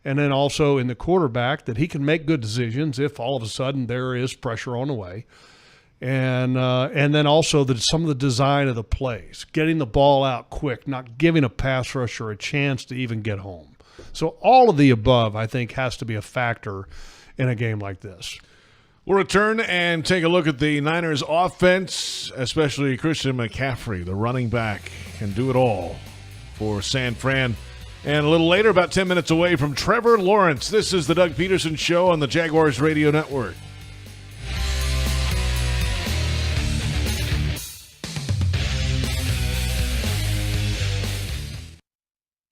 and then also in the quarterback that he can make good decisions if all of a sudden there is pressure on the way. And then also some of the design of the plays, getting the ball out quick, not giving a pass rusher a chance to even get home. So all of the above, I think, has to be a factor in a game like this. We'll return and take a look at the Niners offense, especially Christian McCaffrey, the running back, can do it all for San Fran. And a little later, about 10 minutes away from Trevor Lawrence, this is the Doug Pederson Show on the Jaguars Radio Network.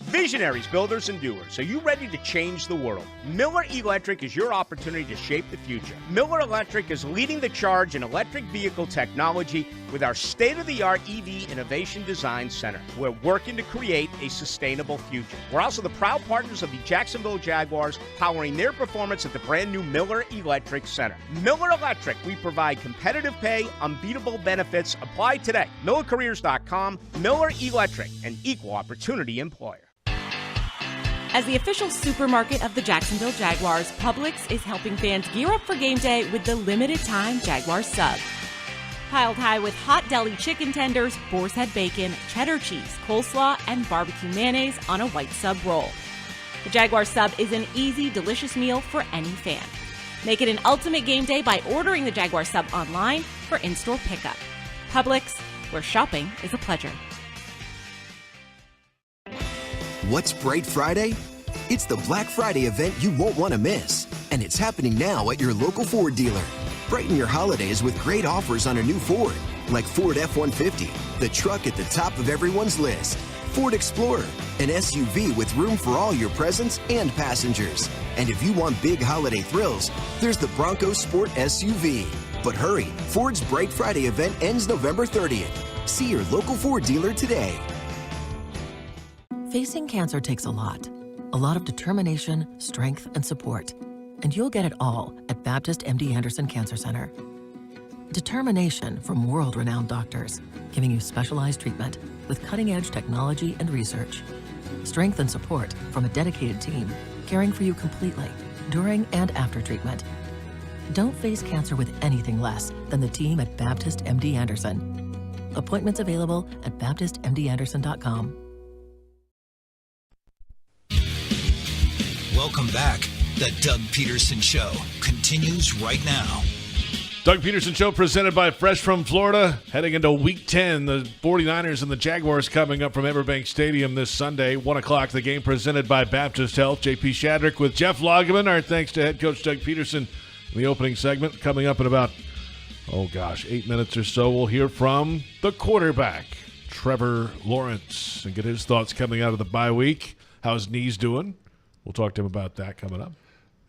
Visionaries, builders, and doers, are you ready to change the world? Miller Electric is your opportunity to shape the future. Miller Electric is leading the charge in electric vehicle technology with our state-of-the-art EV Innovation Design Center. We're working to create a sustainable future. We're also the proud partners of the Jacksonville Jaguars, powering their performance at the brand-new Miller Electric Center. Miller Electric, we provide competitive pay, unbeatable benefits. Apply today. MillerCareers.com. Miller Electric, an equal opportunity employer. As the official supermarket of the Jacksonville Jaguars, Publix is helping fans gear up for game day with the limited-time Jaguar sub. Piled high with hot deli chicken tenders, boar's head bacon, cheddar cheese, coleslaw, and barbecue mayonnaise on a white sub roll. The Jaguar sub is an easy, delicious meal for any fan. Make it an ultimate game day by ordering the Jaguar sub online for in-store pickup. Publix, where shopping is a pleasure. What's Bright Friday? It's the Black Friday event you won't want to miss. And it's happening now at your local Ford dealer. Brighten your holidays with great offers on a new Ford, like Ford F-150, the truck at the top of everyone's list. Ford Explorer, an SUV with room for all your presents and passengers. And if you want big holiday thrills, there's the Bronco Sport SUV. But hurry, Ford's Bright Friday event ends November 30th. See your local Ford dealer today. Facing cancer takes a lot of determination, strength, and support. And you'll get it all at Baptist MD Anderson Cancer Center. Determination from world-renowned doctors, giving you specialized treatment with cutting-edge technology and research. Strength and support from a dedicated team, caring for you completely, during and after treatment. Don't face cancer with anything less than the team at Baptist MD Anderson. Appointments available at baptistmdanderson.com. Welcome back. The Doug Pederson Show continues right now. Doug Pederson Show presented by Fresh from Florida. Heading into Week 10, the 49ers and the Jaguars coming up from Everbank Stadium this Sunday. 1 o'clock, the game presented by Baptist Health. JP Shadrick with Jeff Lageman. Our thanks to head coach Doug Pederson in the opening segment. Coming up in about, 8 minutes or so, we'll hear from the quarterback, Trevor Lawrence, and get his thoughts coming out of the bye week. How's knees doing? We'll talk to him about that coming up.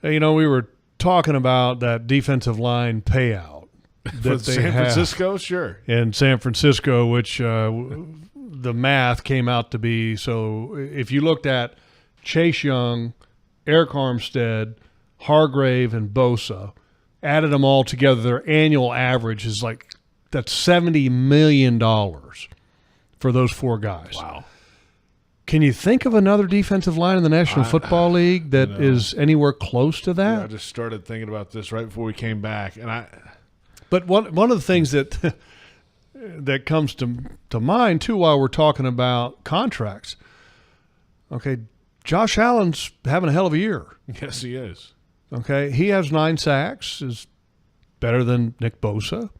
Hey, we were talking about that defensive line payout that they San Francisco, sure. In San Francisco, which the math came out to be, so if you looked at Chase Young, Eric Armstead, Hargrave, and Bosa, added them all together, their annual average is that's $70 million for those four guys. Wow. Can you think of another defensive line in the National Football League that is anywhere close to that? Yeah, I just started thinking about this right before we came back, But one of the things that that comes to mind too while we're talking about contracts. Okay, Josh Allen's having a hell of a year. Yes, he is. Okay, he has 9 sacks, is better than Nick Bosa.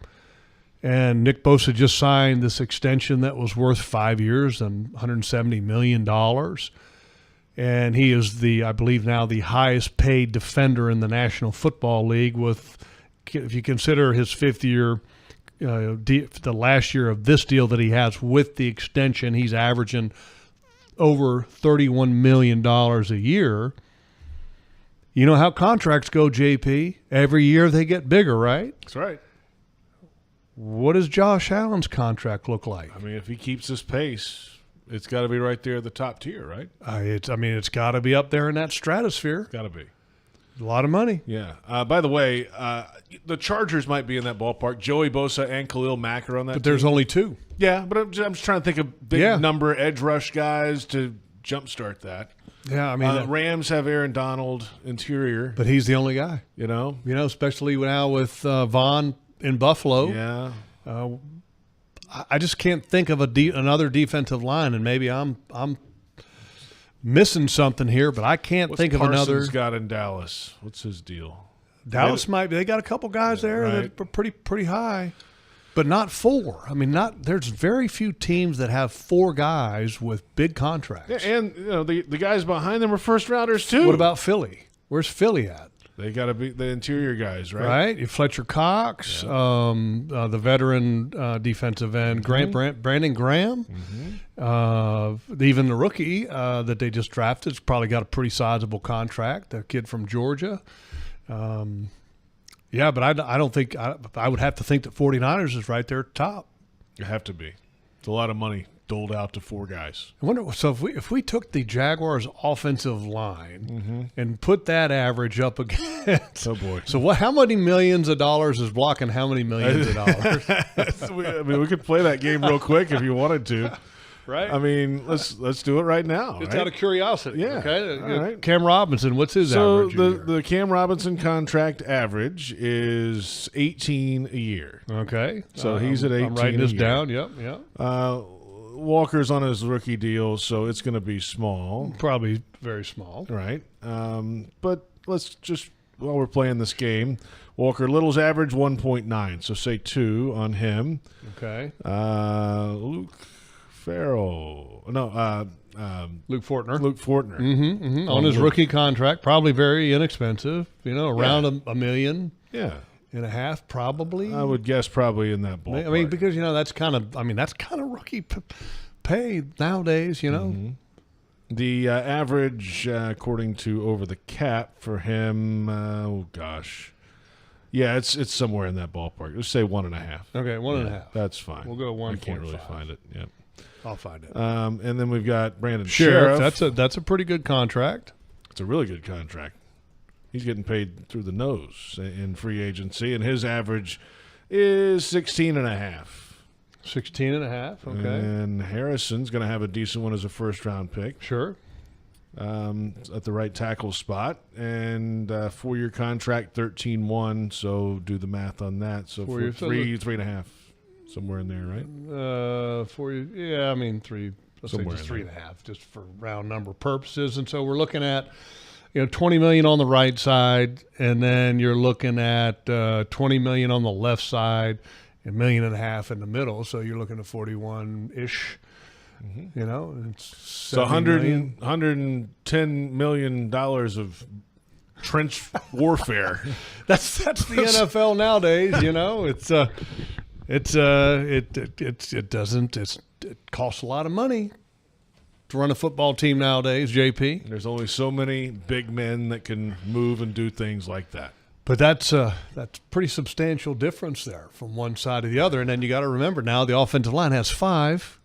And Nick Bosa just signed this extension that was worth 5 years and $170 million. And he is I believe now the highest paid defender in the National Football League with, if you consider his 5th year, the last year of this deal that he has with the extension, he's averaging over $31 million a year. You know how contracts go, JP? Every year they get bigger, right? That's right. What does Josh Allen's contract look like? I mean, if he keeps this pace, it's got to be right there at the top tier, right? It's got to be up there in that stratosphere. Got to be. A lot of money. Yeah. By the way, the Chargers might be in that ballpark. Joey Bosa and Khalil Mack are on that But there's team. only 2. Yeah, but I'm just trying to think of big number edge rush guys to jumpstart that. Yeah, I mean, Rams have Aaron Donald interior. But he's the only guy. Especially now with Vaughn in Buffalo. Yeah. I just can't think of another defensive line, and maybe I'm missing something here, but I can't think of another. Parsons got in Dallas? What's his deal? Dallas they got a couple guys there that are pretty high, but not 4. I mean, there's very few teams that have 4 guys with big contracts. Yeah, and the guys behind them are first rounders too. What about Philly? Where's Philly at? They got to be the interior guys, right? Right. Fletcher Cox, the veteran defensive end, Brandon Graham, even the rookie that they just drafted has probably got a pretty sizable contract, the kid from Georgia. But I don't think – I would have to think that 49ers is right there at the top. You have to be. It's a lot of money doled out to 4 guys. I wonder. So if we took the Jaguars' offensive line and put that average up against, oh boy! So how many millions of dollars is blocking how many millions of dollars? we could play that game real quick if you wanted to. Right. I mean, let's do it right now. Just out of curiosity. Yeah. Okay. All right. Cam Robinson, what's his average? So the Cam Robinson contract average is 18 a year. Okay. So he's at 18. I'm writing this down. Yep. Walker's on his rookie deal, so it's going to be small. Probably very small. Right. But let's just, while we're playing this game, Walker Little's average 1.9, so say 2 on him. Okay. Luke Farrell. No, Luke Fortner. Luke Fortner. On his rookie contract, probably very inexpensive, around $1.5 million. Yeah. Probably. I would guess probably in that ballpark. I mean, because that's kind of rookie pay nowadays. The average, according to Over the Cap, for him, yeah, it's somewhere in that ballpark. Let's say 1.5. Okay, 1.5. That's fine. We'll go 1.5. I can't really find it. Yeah. I'll find it. And then we've got Brandon Sheriff. Sheriff. That's a pretty good contract. It's a really good contract. He's getting paid through the nose in free agency, and his average is 16.5. 16.5, okay. And Harrison's going to have a decent one as a first-round pick. Sure. At the right tackle spot. And 4-year contract, 13.1, so do the math on that. So for 3.5, somewhere in there, right? 4 years, yeah, I mean, three. Let's say just 3.5, just for round number purposes. And so we're looking at, $20 million on the right side, and then you're looking at $20 million on the left side, $1.5 million in the middle. So you're looking at 41-ish. It's so $110 million of trench warfare. That's the NFL nowadays. It costs a lot of money to run a football team nowadays, JP. There's only so many big men that can move and do things like that. But that's pretty substantial difference there from one side to the other. And then you got to remember now the offensive line has 5.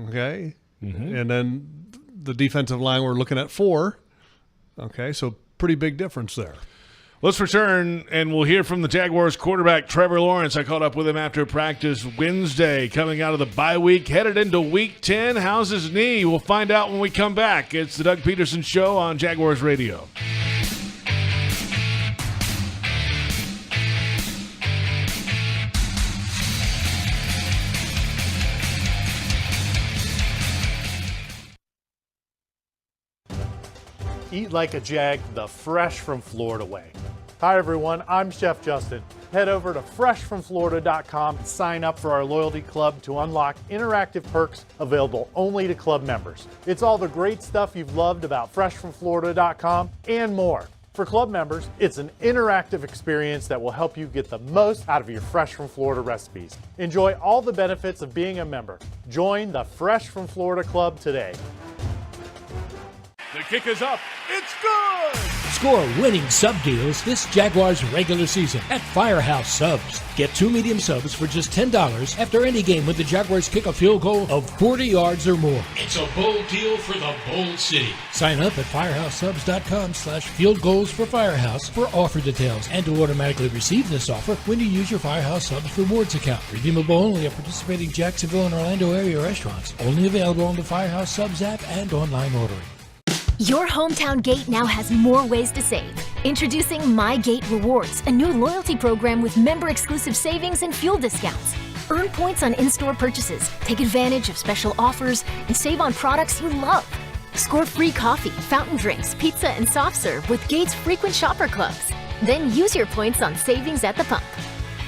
Okay. Mm-hmm. And then the defensive line, we're looking at 4. Okay. So pretty big difference there. Let's return, and we'll hear from the Jaguars quarterback, Trevor Lawrence. I caught up with him after practice Wednesday, coming out of the bye week, headed into Week 10. How's his knee? We'll find out when we come back. It's the Doug Pederson Show on Jaguars Radio. Eat like a Jag the fresh from Florida way. Hi everyone, I'm Chef Justin. Head over to freshfromflorida.com and sign up for our loyalty club to unlock interactive perks available only to club members. It's all the great stuff you've loved about freshfromflorida.com and more. For club members, it's an interactive experience that will help you get the most out of your Fresh from Florida recipes. Enjoy all the benefits of being a member. Join the Fresh from Florida Club today. The kick is up. It's good! Score winning sub deals this Jaguars regular season at Firehouse Subs. Get 2 medium subs for just $10 after any game when the Jaguars kick a field goal of 40 yards or more. It's a bold deal for the bold city. Sign up at firehousesubs.com/fieldgoals for Firehouse for offer details and to automatically receive this offer when you use your Firehouse Subs rewards account. Redeemable only at participating Jacksonville and Orlando area restaurants. Only available on the Firehouse Subs app and online ordering. Your hometown gate now has more ways to save. Introducing My Gate Rewards, a new loyalty program with member-exclusive savings and fuel discounts. Earn points on in-store purchases, take advantage of special offers, and save on products you love. Score free coffee, fountain drinks, pizza, and soft serve with Gate's frequent shopper clubs. Then use your points on savings at the pump.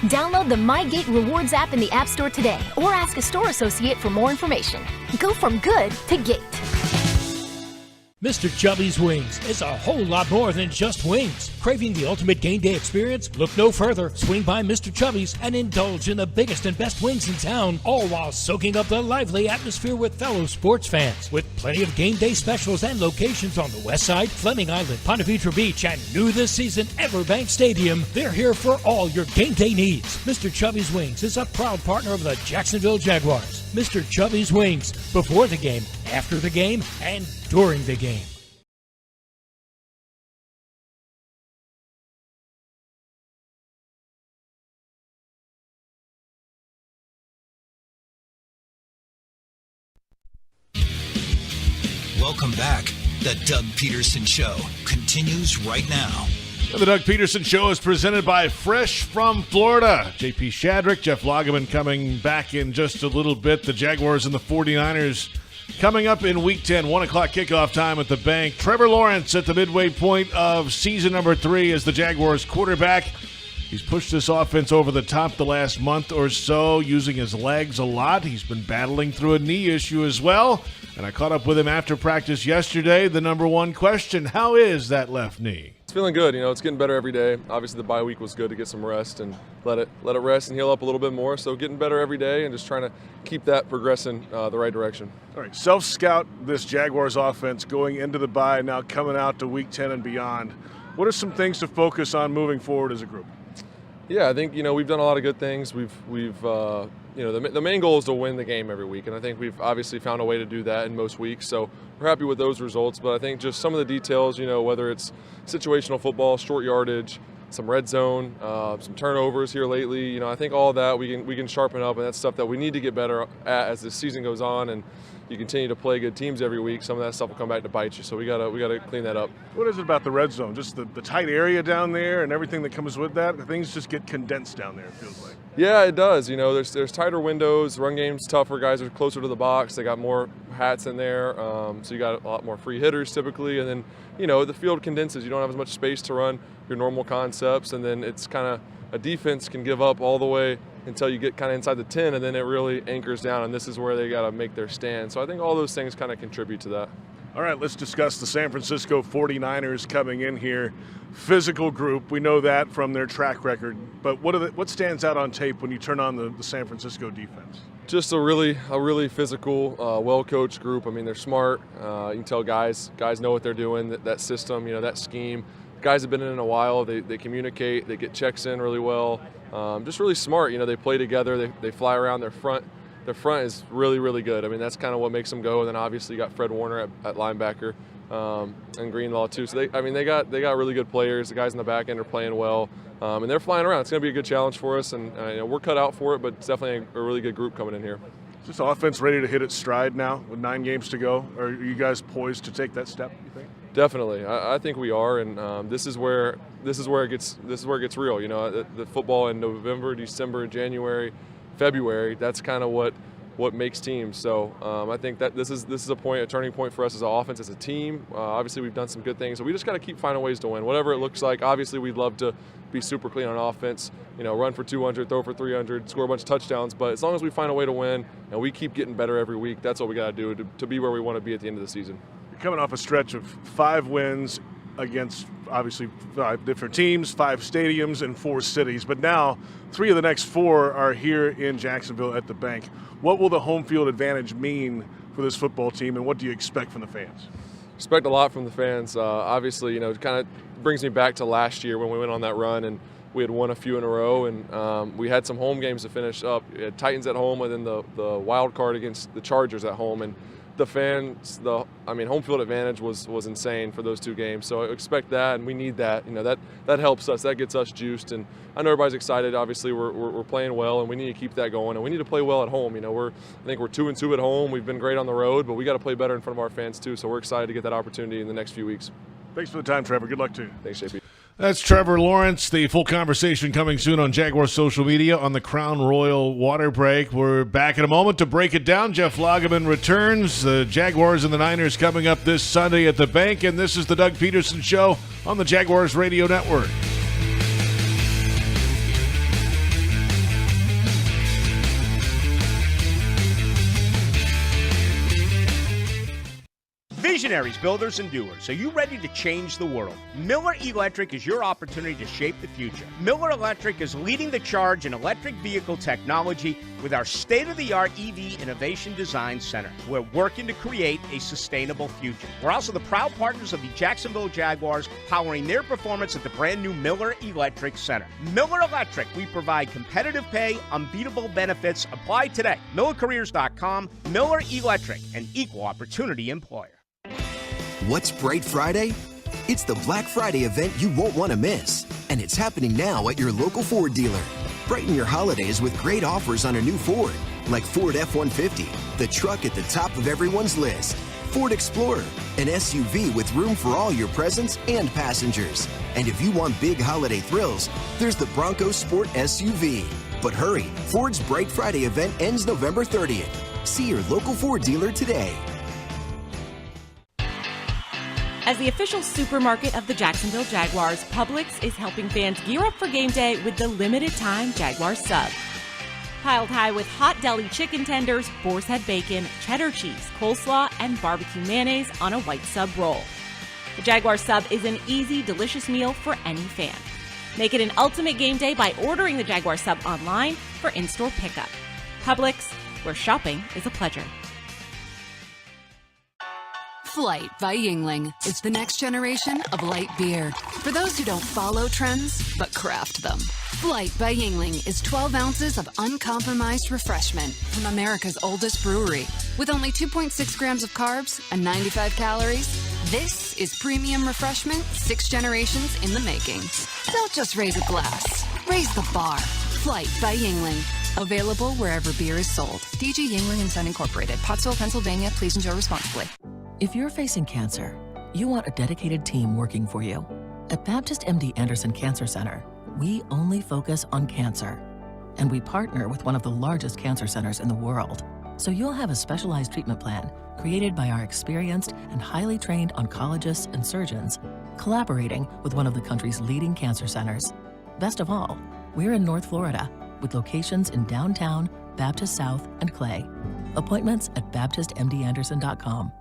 Download the My Gate Rewards app in the App Store today or ask a store associate for more information. Go from good to Gate. Mr. Chubby's Wings is a whole lot more than just wings. Craving the ultimate game day experience? Look no further. Swing by Mr. Chubby's and indulge in the biggest and best wings in town, all while soaking up the lively atmosphere with fellow sports fans. With plenty of game day specials and locations on the West Side, Fleming Island, Ponte Vedra Beach, and new this season, Everbank Stadium, they're here for all your game day needs. Mr. Chubby's Wings is a proud partner of the Jacksonville Jaguars. Mr. Chubby's Wings, before the game, after the game, and during the game. Welcome back. The Doug Pederson Show continues right now. The Doug Pederson Show is presented by Fresh from Florida. JP Shadrick, Jeff Lageman coming back in just a little bit. The Jaguars and the 49ers coming up in Week 10, 1 o'clock kickoff time at the bank. Trevor Lawrence at the midway point of season number 3 as the Jaguars quarterback. He's pushed this offense over the top the last month or so, using his legs a lot. He's been battling through a knee issue as well. And I caught up with him after practice yesterday. The number one question, how is that left knee? It's feeling good. It's getting better every day. Obviously, the bye week was good to get some rest and let it rest and heal up a little bit more. So getting better every day and just trying to keep that progressing the right direction. All right, self-scout this Jaguars offense going into the bye, now coming out to Week 10 and beyond. What are some things to focus on moving forward as a group? Yeah, I think, we've done a lot of good things. We've the main goal is to win the game every week, and I think we've obviously found a way to do that in most weeks. So we're happy with those results. But I think just some of the details, whether it's situational football, short yardage, some red zone, some turnovers here lately. I think all of that we can sharpen up, and that's stuff that we need to get better at as the season goes on, and you continue to play good teams every week. Some of that stuff will come back to bite you, so we gotta clean that up. What is it about the red zone? Just the tight area down there and everything that comes with that? Things just get condensed down there, it feels like. Yeah, it does. There's tighter windows. Run game's tougher. Guys are closer to the box. They got more hats in there, so you got a lot more free hitters typically. And then, the field condenses. You don't have as much space to run your normal concepts, and then it's kind of a defense can give up all the way until you get kind of inside the 10, and then it really anchors down, and this is where they got to make their stand. So I think all those things kind of contribute to that. All right, let's discuss the San Francisco 49ers coming in here. Physical group, we know that from their track record. But what stands out on tape when you turn on the San Francisco defense? Just a really physical, well-coached group. I mean, they're smart. You can tell guys know what they're doing, that system, that scheme. Guys have been in a while. They communicate. They get checks in really well. Just really smart. They play together. They fly around. Their front is really, really good. I mean, that's kind of what makes them go. And then obviously you got Fred Warner at linebacker and Greenlaw too. So they got really good players. The guys in the back end are playing well, and they're flying around. It's going to be a good challenge for us, and we're cut out for it. But it's definitely a really good group coming in here. Is this offense ready to hit its stride now with 9 games to go? Or are you guys poised to take that step, you think? Definitely, I think we are, and this is where it gets real. The football in November, December, January, February. That's kind of what makes teams. So I think that this is a turning point for us as an offense, as a team. Obviously, we've done some good things, so we just got to keep finding ways to win, whatever it looks like. Obviously, we'd love to be super clean on offense. Run for 200, throw for 300, score a bunch of touchdowns. But as long as we find a way to win and we keep getting better every week, that's what we got to do to be where we want to be at the end of the season. Coming off a stretch of 5 wins against obviously 5 different teams, 5 stadiums, and 4 cities. But now 3 of the next 4 are here in Jacksonville at the bank. What will the home field advantage mean for this football team, and what do you expect from the fans? Expect a lot from the fans. Obviously, it kind of brings me back to last year when we went on that run and we had won a few in a row, and we had some home games to finish up. We had Titans at home, and then the wild card against the Chargers at home. And the fans, home field advantage was insane for those 2 games. So I expect that, and we need that. That helps us. That gets us juiced. And I know everybody's excited. Obviously, we're playing well, and we need to keep that going. And we need to play well at home. I think we're 2-2 at home. We've been great on the road, but we got to play better in front of our fans too. So we're excited to get that opportunity in the next few weeks. Thanks for the time, Trevor. Good luck to you. Thanks, JP. That's Trevor Lawrence. The full conversation coming soon on Jaguar social media on the Crown Royal water break. We're back in a moment to break it down. Jeff Lageman returns. The Jaguars and the Niners coming up this Sunday at the bank, and this is the Doug Pederson Show on the Jaguars Radio Network. Visionaries, builders, and doers. Are you ready to change the world? Miller Electric is your opportunity to shape the future. Miller Electric is leading the charge in electric vehicle technology with our state-of-the-art EV Innovation Design Center. We're working to create a sustainable future. We're also the proud partners of the Jacksonville Jaguars, powering their performance at the brand new Miller Electric Center. Miller Electric, we provide competitive pay, unbeatable benefits. Apply today. MillerCareers.com. Miller Electric, an equal opportunity employer. What's Bright Friday? It's the Black Friday event you won't want to miss. And it's happening now at your local Ford dealer. Brighten your holidays with great offers on a new Ford, like Ford F-150, the truck at the top of everyone's list. Ford Explorer, an SUV with room for all your presents and passengers. And if you want big holiday thrills, there's the Bronco Sport SUV. But hurry, Ford's Bright Friday event ends November 30th. See your local Ford dealer today. As the official supermarket of the Jacksonville Jaguars, Publix is helping fans gear up for game day with the limited-time Jaguar sub. Piled high with hot deli chicken tenders, boar's head bacon, cheddar cheese, coleslaw, and barbecue mayonnaise on a white sub roll. The Jaguar sub is an easy, delicious meal for any fan. Make it an ultimate game day by ordering the Jaguar sub online for in-store pickup. Publix, where shopping is a pleasure. Flight by Yingling is the next generation of light beer. For those who don't follow trends, but craft them. Flight by Yingling is 12 ounces of uncompromised refreshment from America's oldest brewery. With only 2.6 grams of carbs and 95 calories, this is premium refreshment 6 generations in the making. Don't just raise a glass, raise the bar. Flight by Yingling. Available wherever beer is sold. DG Yingling & Son Incorporated, Pottsville, Pennsylvania. Please enjoy responsibly. If you're facing cancer, you want a dedicated team working for you. At Baptist MD Anderson Cancer Center, we only focus on cancer. And we partner with one of the largest cancer centers in the world. So you'll have a specialized treatment plan created by our experienced and highly trained oncologists and surgeons, collaborating with one of the country's leading cancer centers. Best of all, we're in North Florida, with locations in downtown, Baptist South, and Clay. Appointments at baptistmdanderson.com.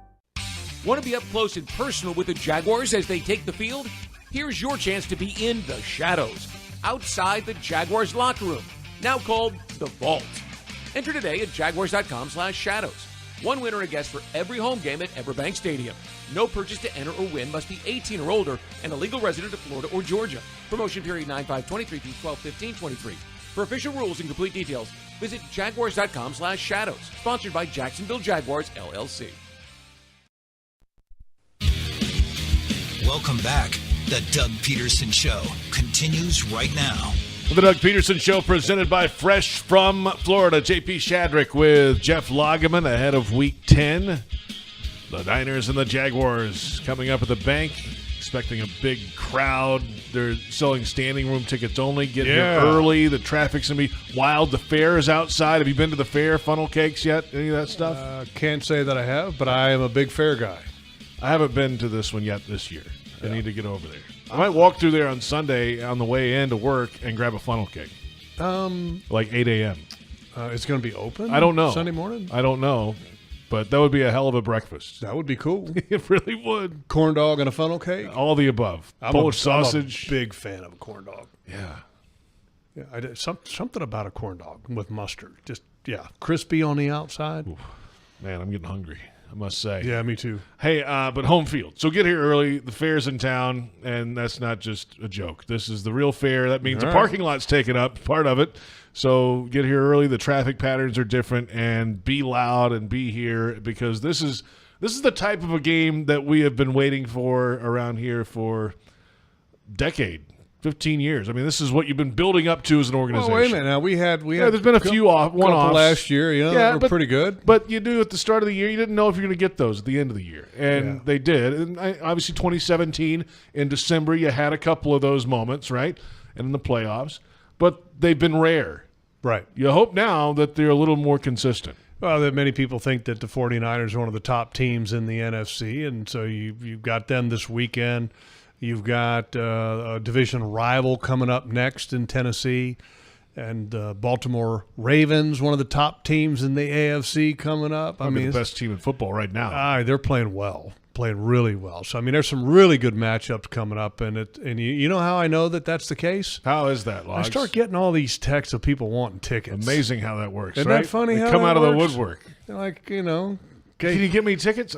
Want to be up close and personal with the Jaguars as they take the field? Here's your chance to be in the shadows, outside the Jaguars locker room, now called the Vault. Enter today at jaguars.com/shadows. One winner a guest for every home game at Everbank Stadium. No purchase to enter or win, must be 18 or older and a legal resident of Florida or Georgia. Promotion period 9/5/23 through 12/15/23. For official rules and complete details, visit jaguars.com/shadows. Sponsored by Jacksonville Jaguars, LLC. Welcome back. The Doug Pederson Show continues right now. The Doug Pederson Show presented by Fresh from Florida. JP Shadrick with Jeff Lageman ahead of Week 10. The Niners and the Jaguars coming up at the bank. Expecting a big crowd. They're selling standing room tickets only. Get here early. The traffic's going to be wild. The fair is outside. Have you been to the fair? Funnel cakes yet? Any of that stuff? Can't say that I have, but I am a big fair guy. I haven't been to this one yet this year. I need to get over there. I might walk through there on Sunday on the way in to work and grab a funnel cake. Like 8 a.m. It's going to be open? I don't know. Sunday morning? I don't know. But that would be a hell of a breakfast. That would be cool. It really would. Corn dog and a funnel cake? All the above. Polish sausage. I'm a big fan of a corn dog. Yeah. I did something about a corn dog with mustard. Just, crispy on the outside. Oof. Man, I'm getting hungry, I must say. Yeah, me too. Hey, but home field. So get here early. The fair's in town, and that's not just a joke. This is the real fair. That means the parking lot's taken up, part of it. So get here early. The traffic patterns are different, and be loud and be here because this is the type of a game that we have been waiting for around here for decade. 15 years. I mean, this is what you've been building up to as an organization. Well, wait a minute. Now, we had there's been a few one-offs last year. They were pretty good. But you do at the start of the year, you didn't know if you're going to get those at the end of the year. And they did. And obviously 2017, in December, you had a couple of those moments, right? And in the playoffs. But they've been rare. Right. You hope now that they're a little more consistent. Well, that many people think that the 49ers are one of the top teams in the NFC, and so you've got them this weekend. You've got a division rival coming up next in Tennessee, and Baltimore Ravens, one of the top teams in the AFC coming up. I mean, the best team in football right now. They're playing well, playing really well. So I mean, there's some really good matchups coming up, and you know how I know that that's the case? How is that, Logs? I start getting all these texts of people wanting tickets. Amazing how that works. Isn't right? that funny? They how come that out of the works? woodwork. Like Can you get me tickets?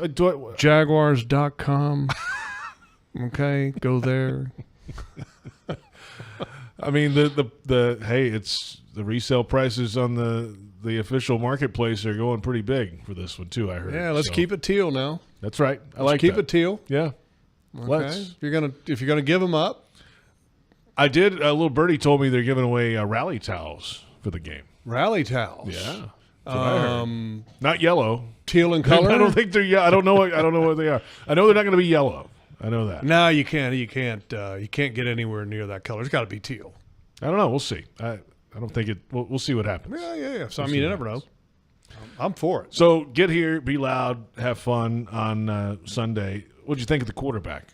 Jaguars.com. Okay, go there. I mean, it's the resale prices on the official marketplace are going pretty big for this one too. I heard. Yeah, let's keep it teal now. That's right. Let's keep it teal. Yeah. Okay. If you're gonna give them up, I did. A little birdie told me they're giving away rally towels for the game. Rally towels. Yeah. That's what I heard. Not yellow. Teal in color. I don't think they're. I don't know what they are. I know they're not going to be yellow. I know that. No, you can't. You can't get anywhere near that color. It's got to be teal. I don't know. We'll see. I don't think it. We'll see what happens. Yeah. So I mean, you never know. I'm for it. So get here, be loud, have fun on Sunday. What'd you think of the quarterback?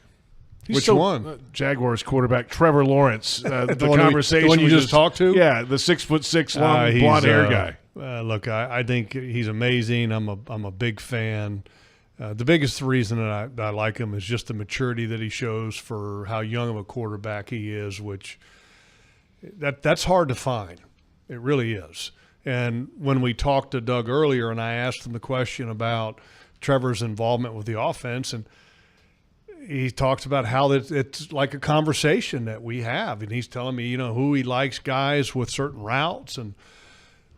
Which one? Jaguars quarterback Trevor Lawrence. The conversation. The one you just talked to? Yeah, the 6'6" long blonde hair guy. Look, I think he's amazing. I'm a big fan. The biggest reason that I like him is just the maturity that he shows for how young of a quarterback he is, which that's hard to find. It really is. And when we talked to Doug earlier and I asked him the question about Trevor's involvement with the offense, and he talks about how it's like a conversation that we have, and he's telling me, who he likes guys with certain routes. And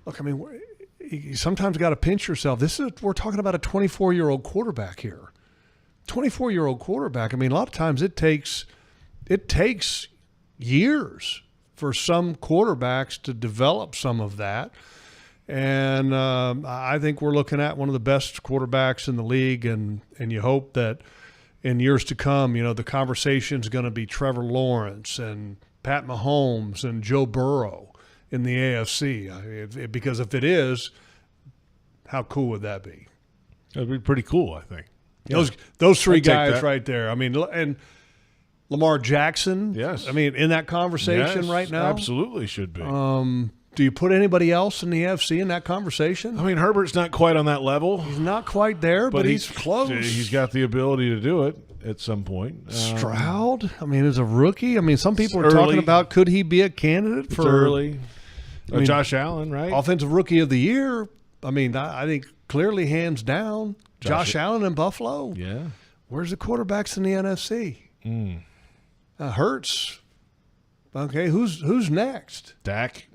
look, I mean, you sometimes got to pinch yourself. We're talking about a 24-year-old quarterback here. 24-year-old quarterback. I mean, a lot of times it takes years for some quarterbacks to develop some of that. And I think we're looking at one of the best quarterbacks in the league, and you hope that in years to come, the conversation's going to be Trevor Lawrence and Pat Mahomes and Joe Burrow in the AFC. Because if it is, how cool would that be? That'd be pretty cool, I think. Yeah. Those three guys right there. I mean, and Lamar Jackson. Yes. I mean, in that conversation right now, absolutely should be. Do you put anybody else in the AFC in that conversation? I mean, Herbert's not quite on that level. He's not quite there, but he's close. He's got the ability to do it at some point. Stroud, I mean, as a rookie, I mean, some people are talking about could he be a candidate for early. Josh Allen, right? Offensive Rookie of the Year. I mean, I think clearly hands down. Josh Allen in Buffalo. Yeah. Where's the quarterbacks in the NFC? Hurts. Okay, who's next? Dak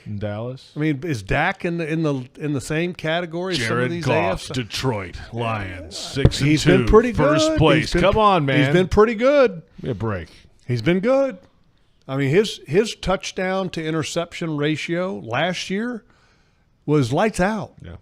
in Dallas. I mean, is Dak in the same category as some of these Goff, AFC? Detroit Lions, 6-2. He's been pretty good. First place. Come on, man. He's been pretty good. Give me a break. He's been good. I mean, his touchdown to interception ratio last year was lights out. Yeah.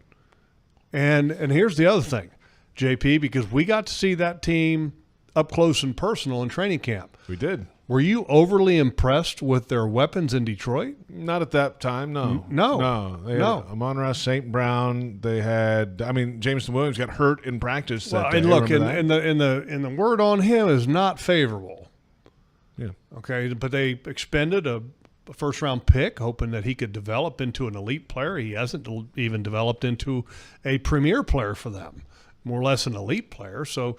And here's the other thing, JP, because we got to see that team up close and personal in training camp. We did. Were you overly impressed with their weapons in Detroit? Not at that time, no. No. They had Amon-Ra St. Brown. They had, Jameson Williams got hurt in practice that day. And look, and the word on him is not favorable. Yeah. Okay, but they expended a first-round pick, hoping that he could develop into an elite player. He hasn't even developed into a premier player for them, more or less an elite player. So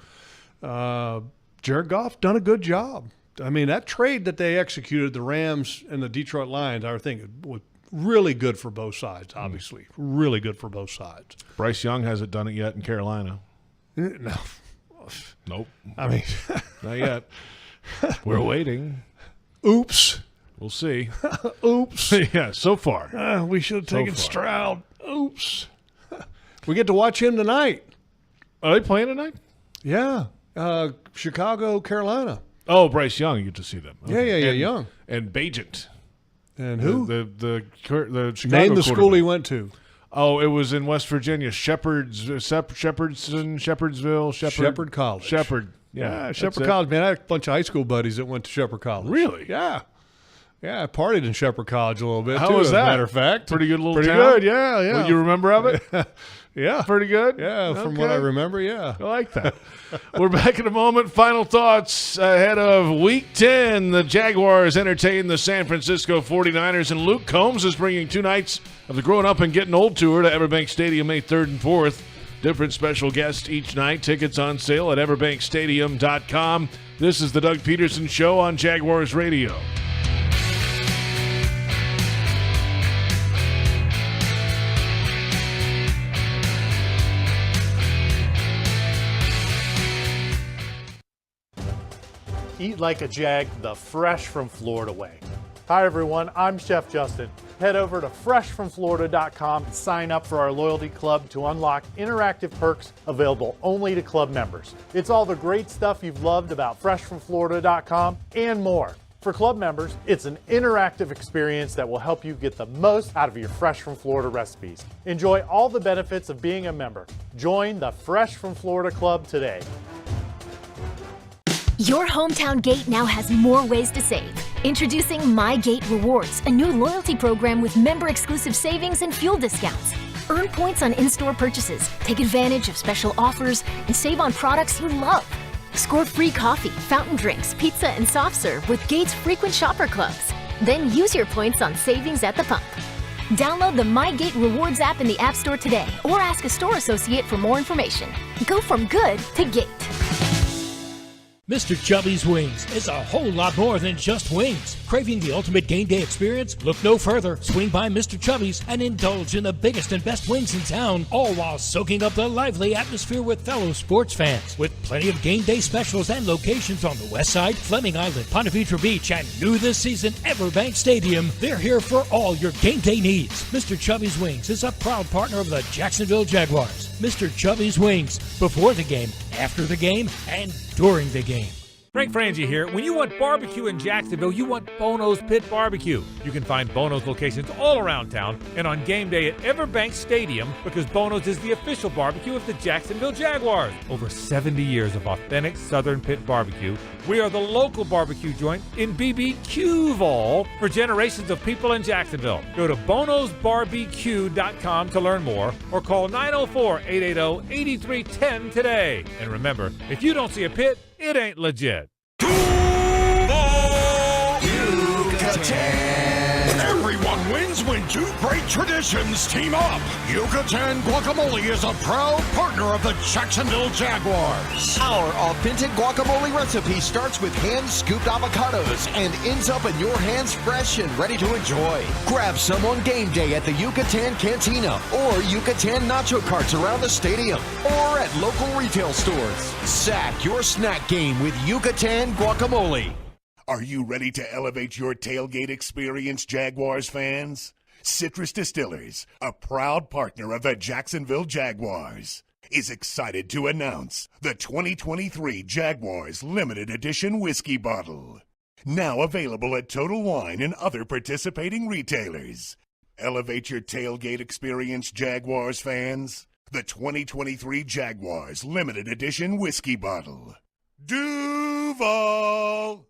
Jared Goff done a good job. I mean, that trade that they executed, the Rams and the Detroit Lions, I think was really good for both sides, obviously. Really good for both sides. Bryce Young hasn't done it yet in Carolina. No. Nope. I mean, not yet. We're waiting. Oops. We'll see. Oops. Yeah, so far. We should have taken Stroud. Oops. We get to watch him tonight. Are they playing tonight? Yeah. Chicago, Carolina. Oh, Bryce Young, you get to see them. Okay. Yeah, Young. And Bajent. And who? The Chicago Name the school he went to. Oh, it was in West Virginia. Shepherd College. Shepherd. Yeah, Shepherd College. Man, I had a bunch of high school buddies that went to Shepherd College. Really? Yeah. Yeah, I partied in Shepherd College a little bit, How too, was as that? a matter of fact. Pretty good little Pretty town? good, yeah. What you remember of it? Yeah. Pretty good? Yeah, from what I remember, yeah. I like that. We're back in a moment. Final thoughts ahead of Week 10. The Jaguars entertain the San Francisco 49ers, and Luke Combs is bringing 2 nights of the Growing Up and Getting Old tour to Everbank Stadium May 3rd and 4th. Different special guests each night. Tickets on sale at everbankstadium.com. This is the Doug Pederson Show on Jaguars Radio. Eat like a Jag the fresh from Florida way. Hi everyone, I'm Chef Justin. Head over to freshfromflorida.com and sign up for our loyalty club to unlock interactive perks available only to club members. It's all the great stuff you've loved about freshfromflorida.com and more. For club members, it's an interactive experience that will help you get the most out of your Fresh from Florida recipes. Enjoy all the benefits of being a member. Join the Fresh from Florida Club today. Your hometown gate now has more ways to save. Introducing My Gate Rewards, a new loyalty program with member-exclusive savings and fuel discounts. Earn points on in-store purchases, take advantage of special offers, and save on products you love. Score free coffee, fountain drinks, pizza, and soft serve with Gate's frequent shopper clubs. Then use your points on savings at the pump. Download the My Gate Rewards app in the App Store today or ask a store associate for more information. Go from good to Gate. Mr. Chubby's Wings is a whole lot more than just wings. Craving the ultimate game day experience? Look no further. Swing by Mr. Chubby's and indulge in the biggest and best wings in town, all while soaking up the lively atmosphere with fellow sports fans. With plenty of game day specials and locations on the West Side, Fleming Island, Ponte Vedra Beach, and new this season, Everbank Stadium, they're here for all your game day needs. Mr. Chubby's Wings is a proud partner of the Jacksonville Jaguars. Mr. Chubby's Wings, before the game, after the game, and during the game. Frank Frangie here. When you want barbecue in Jacksonville, you want Bono's Pit Barbecue. You can find Bono's locations all around town and on game day at Everbank Stadium, because Bono's is the official barbecue of the Jacksonville Jaguars. Over 70 years of authentic Southern Pit Barbecue. We are the local barbecue joint in BBQval for generations of people in Jacksonville. Go to bonosbarbecue.com to learn more or call 904-880-8310 today. And remember, if you don't see a pit, it ain't legit. Everyone wins when two great traditions team up. Yucatan Guacamole is a proud partner of the Jacksonville Jaguars. Our authentic guacamole recipe starts with hand-scooped avocados and ends up in your hands fresh and ready to enjoy. Grab some on game day at the Yucatan Cantina or Yucatan Nacho Carts around the stadium or at local retail stores. Sack your snack game with Yucatan Guacamole. Are you ready to elevate your tailgate experience, Jaguars fans? Citrus Distillers, a proud partner of the Jacksonville Jaguars, is excited to announce the 2023 Jaguars Limited Edition Whiskey Bottle. Now available at Total Wine and other participating retailers. Elevate your tailgate experience, Jaguars fans. The 2023 Jaguars Limited Edition Whiskey Bottle. Duval!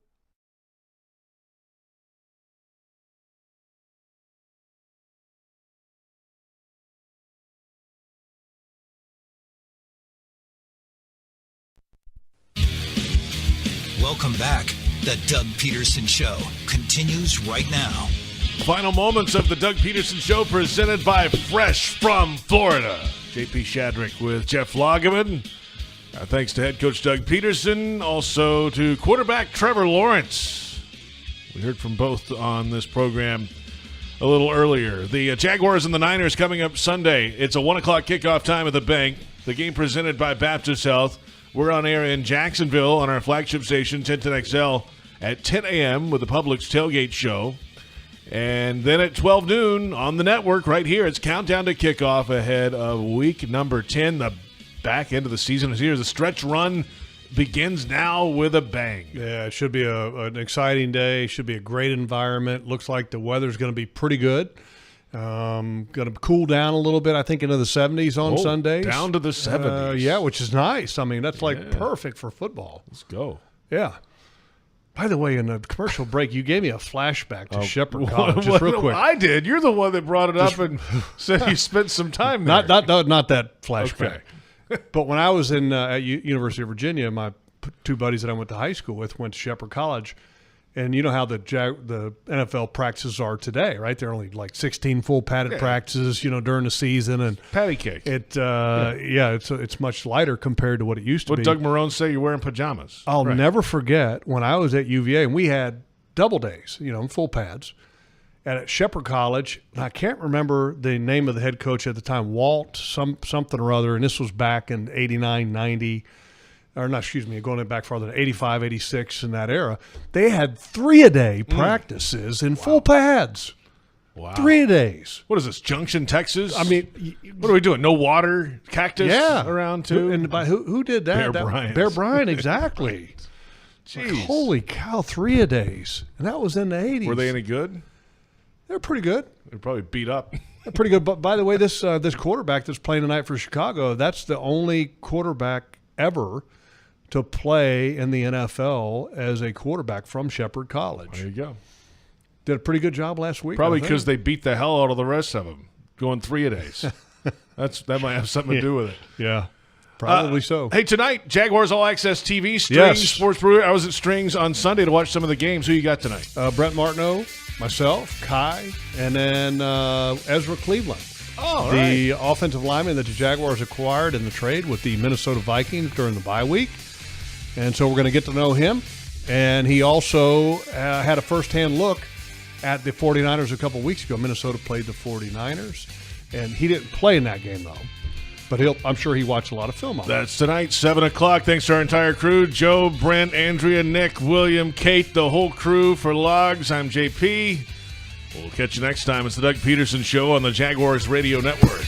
Welcome back. The Doug Pederson Show continues right now. Final moments of the Doug Pederson Show presented by Fresh from Florida. JP Shadrick with Jeff Lageman. Thanks to head coach Doug Pederson. Also to quarterback Trevor Lawrence. We heard from both on this program a little earlier. The Jaguars and the Niners coming up Sunday. It's a 1 o'clock kickoff time at the bank. The game presented by Baptist Health. We're on air in Jacksonville on our flagship station, 1010XL, at 10 a.m. with the Publix Tailgate Show. And then at 12 noon on the network right here, it's Countdown to Kickoff ahead of week number 10. The back end of the season is here. The stretch run begins now with a bang. Yeah, it should be an exciting day. Should be a great environment. Looks like the weather's going to be pretty good. Going to cool down a little bit, I think, into the 70s on Sundays. Down to the 70s. Yeah, which is nice. I mean, that's perfect for football. Let's go. Yeah. By the way, in the commercial break, you gave me a flashback to Shepherd College, just real quick. I did. You're the one that brought it up and said you spent some time there. Not that flashback. Okay. But when I was in at University of Virginia, my two buddies that I went to high school with went to Shepherd College. And you know how the NFL practices are today, right? They're only like 16 full padded practices, during the season, and patty cake. It's much lighter compared to what it used to be. What Doug Marone say? You're wearing pajamas. I'll never forget when I was at UVA and we had double days, full pads, and at Shepherd College. And I can't remember the name of the head coach at the time, Walt something or other, and this was back in '89, '90. Or not, excuse me, going back farther than 85, 86 in that era. They had 3-a-day practices in full pads. Wow. 3 days. What is this, Junction, Texas? I mean, what are we doing? No water, cactus around too? And who did that? Bear Bryant, exactly. Jeez. Like, holy cow, 3-a-days. And that was in the 80s. Were they any good? They're pretty good. They're probably beat up. They're pretty good. But by the way, this quarterback that's playing tonight for Chicago, that's the only quarterback ever to play in the NFL as a quarterback from Shepherd College. There you go. Did a pretty good job last week. Probably because they beat the hell out of the rest of them, going 3-a-days. That might have something to do with it. Yeah, probably so. Hey, tonight, Jaguars All Access TV, Strings, Sports Brewery. I was at Strings on Sunday to watch some of the games. Who you got tonight? Brent Martineau, myself, Kai, and then Ezra Cleveland. Oh, the offensive lineman that the Jaguars acquired in the trade with the Minnesota Vikings during the bye week. And so we're going to get to know him. And he also had a firsthand look at the 49ers a couple weeks ago. Minnesota played the 49ers. And he didn't play in that game, though. But I'm sure he watched a lot of film on it. That's tonight, 7 o'clock. Thanks to our entire crew, Joe, Brent, Andrea, Nick, William, Kate, the whole crew for Logs. I'm JP. We'll catch you next time. It's the Doug Pederson Show on the Jaguars Radio Network.